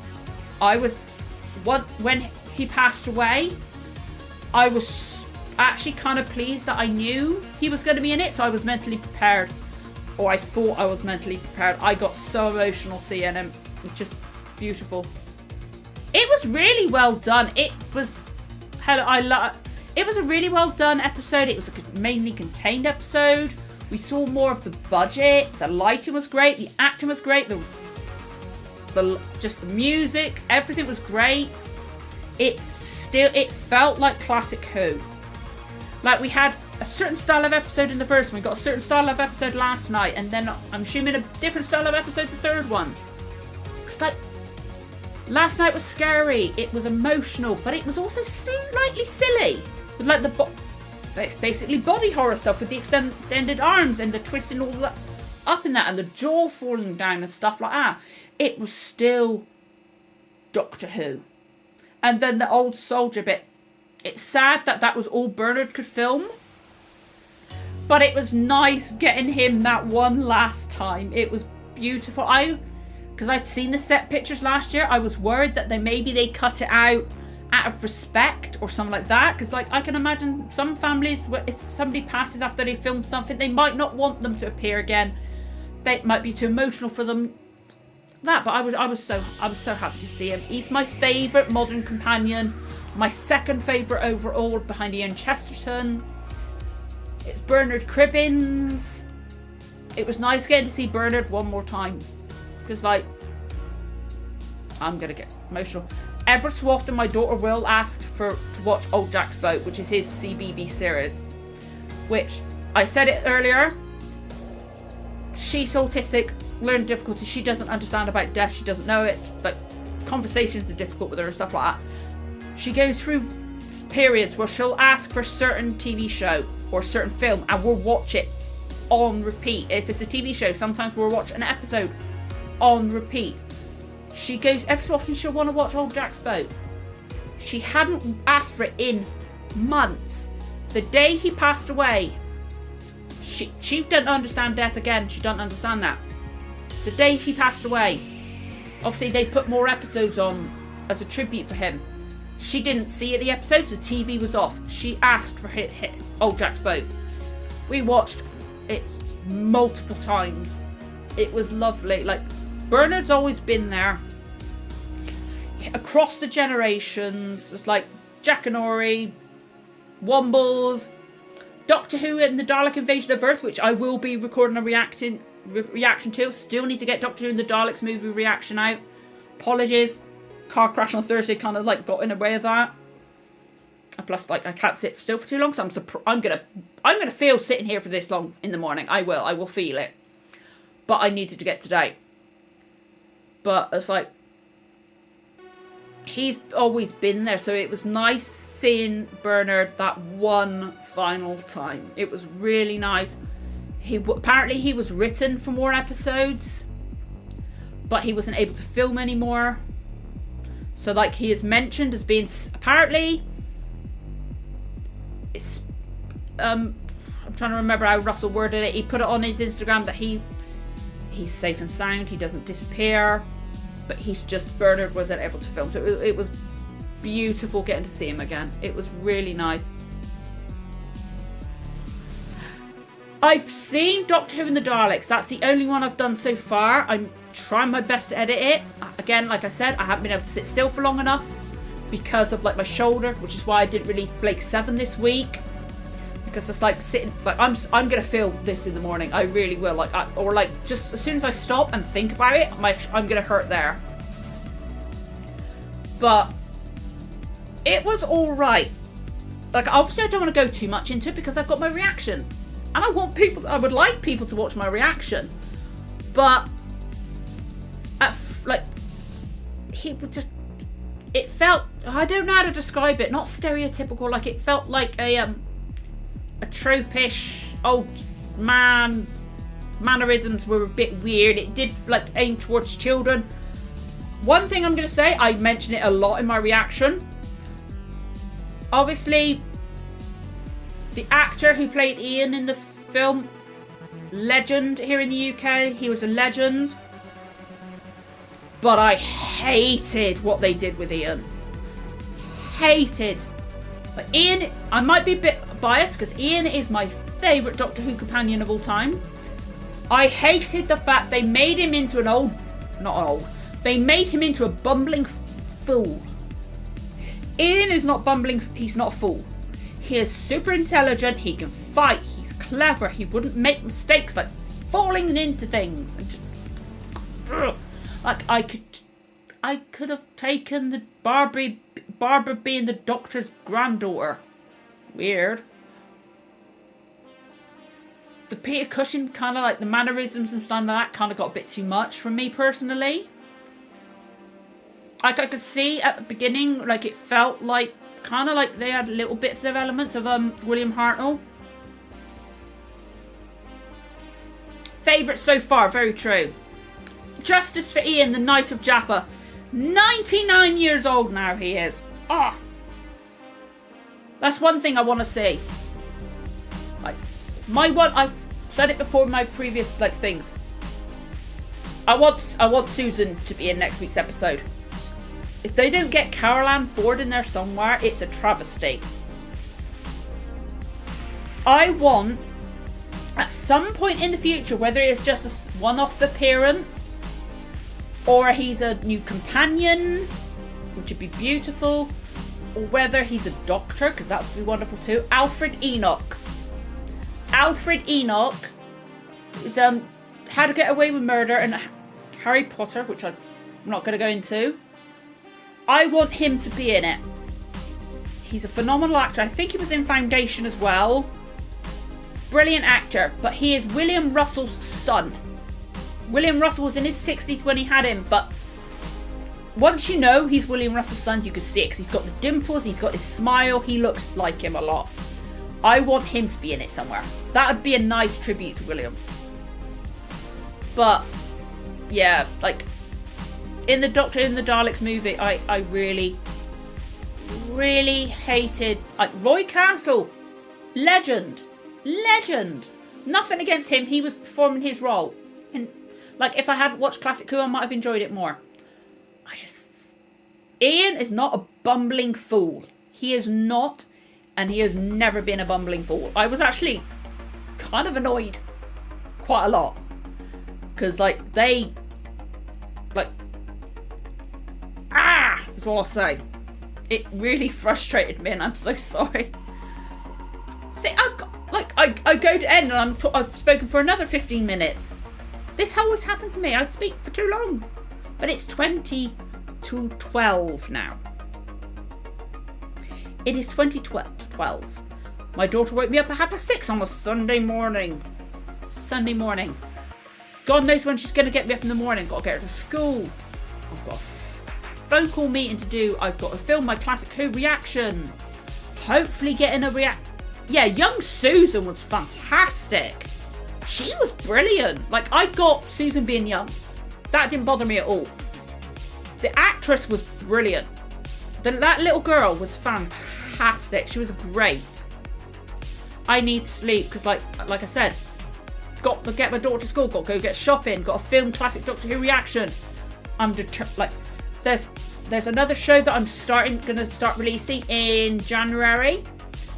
When he passed away, I was actually kind of pleased that I knew he was going to be in it, so I was mentally prepared. Or I thought I was mentally prepared. I got so emotional seeing him. It's just beautiful. It was really well done. It was a really well done episode. It was a mainly contained episode. We saw more of the budget. The lighting was great. The acting was great. Just the music, everything was great. It felt like classic Who. Like, we had a certain style of episode in the first one. We got a certain style of episode last night, and then I'm assuming a different style of episode the third one. Because, like, last night was scary. It was emotional, but it was also slightly silly. With, like, basically body horror stuff with the extended arms and the twisting all that up in that and the jaw falling down and stuff like that. It was still Doctor Who. And then the old soldier bit. It's sad that was all Bernard could film. But it was nice getting him that one last time. It was beautiful. Because I'd seen the set pictures last year, I was worried that maybe they cut it out of respect or something like that. Because, like, I can imagine some families, if somebody passes after they film something, they might not want them to appear again. They might be too emotional for them. But I was so happy to see him. He's my favourite modern companion. My second favourite overall behind Ian Chesterton. It's Bernard Cribbins. It was nice getting to see Bernard one more time. Because, like, I'm going to get emotional. Ever so often, my daughter will ask to watch Old Jack's Boat, which is his CBB series. Which, I said it earlier, she's autistic, learning difficulty, she doesn't understand about death, she doesn't know it. Like, conversations are difficult with her and stuff like that. She goes through periods where she'll ask for a certain TV show or a certain film, and we'll watch it on repeat. If it's a TV show, sometimes we'll watch an episode on repeat. She goes, every so often she'll want to watch Old Jack's Boat. She hadn't asked for it in months. The day he passed away, she didn't understand death again. She doesn't understand that. The day he passed away, obviously they put more episodes on as a tribute for him. She didn't see the episodes, the TV was off. She asked for Old Jack's Boat. We watched it multiple times. It was lovely. Like, Bernard's always been there. Across the generations, it's like Jack and Ori, Wombles, Doctor Who and the Dalek Invasion of Earth, which I will be recording a reaction to. Still need to get Doctor Who and the Daleks movie reaction out. Apologies. Car crash on Thursday kind of like got in the way of that. And plus, like, I can't sit still for too long, so I'm gonna feel sitting here for this long in the morning. I will feel it. But I needed to get today. But it's like, he's always been there, so it was nice seeing Bernard that one final time. It was really nice. Apparently he was written for more episodes, but he wasn't able to film anymore. So like he is mentioned as being apparently it's I'm trying to remember how Russell worded it. He put it on his Instagram that he's safe and sound, he doesn't disappear, but he's just Bernard wasn't able to film. So it was beautiful getting to see him again. It was really nice. I've seen Doctor Who and the Daleks. That's the only one I've done so far. I'm trying my best to edit it. Again, like I said, I haven't been able to sit still for long enough because of like my shoulder, which is why I didn't release Blake 7 this week. Because it's like sitting, like I'm gonna feel this in the morning. I really will. Like, or like just as soon as I stop and think about it, I'm gonna hurt there. But it was all right. Like, obviously, I don't want to go too much into it because I've got my reaction, and I would like people to watch my reaction. But like, he would just. It felt. I don't know how to describe it. Not stereotypical. Like, it felt like a tropish old man. Mannerisms were a bit weird. It did like aim towards children. One thing I'm going to say, I mention it a lot in my reaction. Obviously, the actor who played Ian in the film, legend here in the UK. He was a legend. But I hated what they did with Ian. Hated. But Ian, I might be a bit biased because Ian is my favourite Doctor Who companion of all time. I hated the fact they made him into they made him into a bumbling fool. Ian is not bumbling, he's not a fool. He is super intelligent, he can fight, he's clever, he wouldn't make mistakes like falling into things. And just, like, I could have taken the Barbara being the Doctor's granddaughter. Weird. The Peter Cushing kind of like the mannerisms and stuff like that kind of got a bit too much for me personally. Like, I could see at the beginning, like, it felt like kind of like they had little bits of elements of William Hartnell. Favourite so far, very true. Justice for Ian, the Knight of Jaffa. 99 years old now he is. That's one thing I want to see. Like, I've said it before in my previous like things. I want Susan to be in next week's episode. If they don't get Carol Ann Ford in there somewhere, it's a travesty. I want, at some point in the future, whether it's just a one-off appearance, or he's a new companion, which would be beautiful, or whether he's a doctor, because that would be wonderful too. Alfred Enoch. Alfred Enoch is How to Get Away with Murder and Harry Potter, which I'm not going to go into. I want him to be in it. He's a phenomenal actor. I think he was in Foundation as well. Brilliant actor. But he is William Russell's son. William Russell was in his 60s when he had him. But once you know he's William Russell's son, you can see it. Because he's got the dimples. He's got his smile. He looks like him a lot. I want him to be in it somewhere. That would be a nice tribute to William. But, yeah, like, in the Doctor in the Daleks movie, I really, really hated, like, Roy Castle. Legend. Nothing against him. He was performing his role. And, like, if I had watched Classic Who, I might have enjoyed it more. Ian is not a bumbling fool. He is not, and he has never been a bumbling fool. I was actually kind of annoyed quite a lot. Because, like, is all I'll say. It really frustrated me, and I'm so sorry. See, I go to end, and I've spoken for another 15 minutes. This always happens to me. I speak for too long. But it's 20 to 12 now. It is 20 to 12. My daughter woke me up at 6:30 on a Sunday morning. God knows when she's going to get me up in the morning. Got to get her to school. I've got a phone call meeting to do. I've got to film my Classic Who reaction. Hopefully getting a Yeah, young Susan was fantastic. She was brilliant. Like, I got Susan being young. That didn't bother me at all. The actress was brilliant. That little girl was fantastic. She was great. I need sleep because, like I said, got to get my daughter to school, got to go get shopping, got to film classic Doctor Who reaction. I'm like, there's another show that I'm gonna start releasing in January.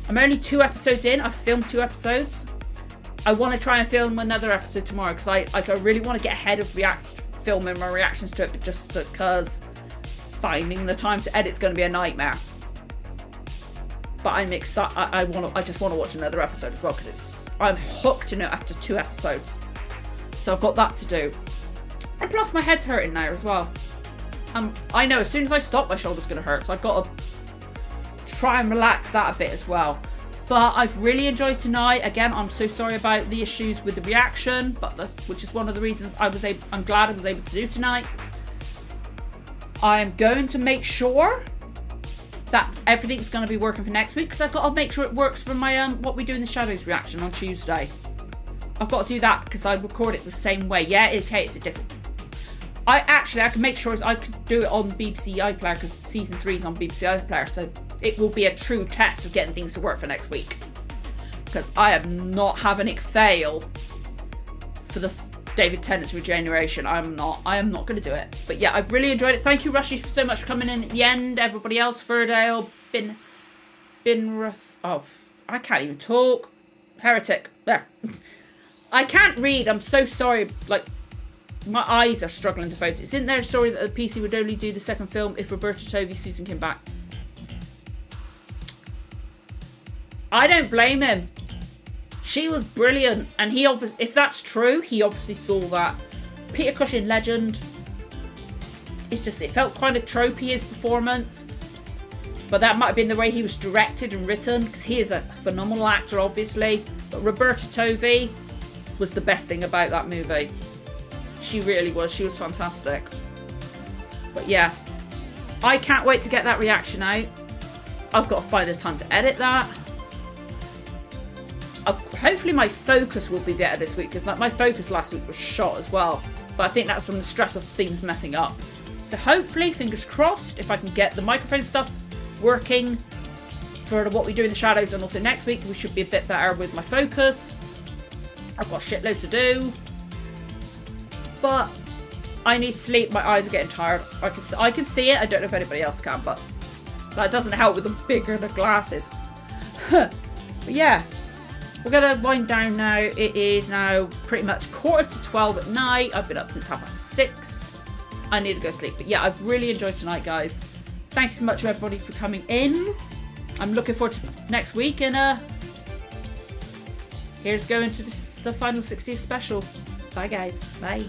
I'm only 2 episodes in. I've filmed 2 episodes. I want to try and film another episode tomorrow because I really want to get ahead of filming my reactions to it, but just because finding the time to edit is going to be a nightmare. But I'm excited. I just want to watch another episode as well because I'm hooked in it after 2 episodes. So I've got that to do. And plus my head's hurting now as well. I know as soon as I stop, my shoulder's going to hurt. So I've got to try and relax that a bit as well. But I've really enjoyed tonight. Again, I'm so sorry about the issues with the reaction, which is one of the reasons I'm glad I was able to do tonight. I'm going to make sure that everything's going to be working for next week because I've got to make sure it works for my What We Do in the Shadows reaction on Tuesday. I've got to do that because I record it the same way. Yeah, okay, it's a different. I can make sure I could do it on BBC iPlayer because season 3 is on BBC iPlayer, so it will be a true test of getting things to work for next week. Because I am not having it fail for the David Tennant's regeneration. I am not going to do it. But yeah, I've really enjoyed it. Thank you, Rushy, so much for coming in at the end. Everybody else, Ferdale, oh, I can't even talk. Heretic. There. I can't read. I'm so sorry. Like, my eyes are struggling to focus. It's in there. Sorry that the PC would only do the second film if Roberta Tovey Susan came back. I don't blame him. She was brilliant, and he obviously, if that's true, he obviously saw that. Peter Cushing, legend. It's just, it felt kind of tropey, his performance, but that might have been the way he was directed and written, because he is a phenomenal actor, obviously. But Roberta Tovey was the best thing about that movie. She really was. She was fantastic. But yeah, I can't wait to get that reaction out. I've got to find the time to edit that. Hopefully my focus will be better this week, because my focus last week was shot as well. But I think that's from the stress of things messing up. So hopefully, fingers crossed, if I can get the microphone stuff working for What We Do in the Shadows, and also next week we should be a bit better with my focus. I've got shitloads to do. But I need sleep. My eyes are getting tired. I can see it. I don't know if anybody else can, but that doesn't help with the bigger the glasses. But yeah, we're going to wind down now. It is now pretty much 11:45 at night. I've been up since 6:30. I need to go sleep. But yeah, I've really enjoyed tonight, guys. Thank you so much, everybody, for coming in. I'm looking forward to next week. And here's going to the final 60th special. Bye, guys. Bye.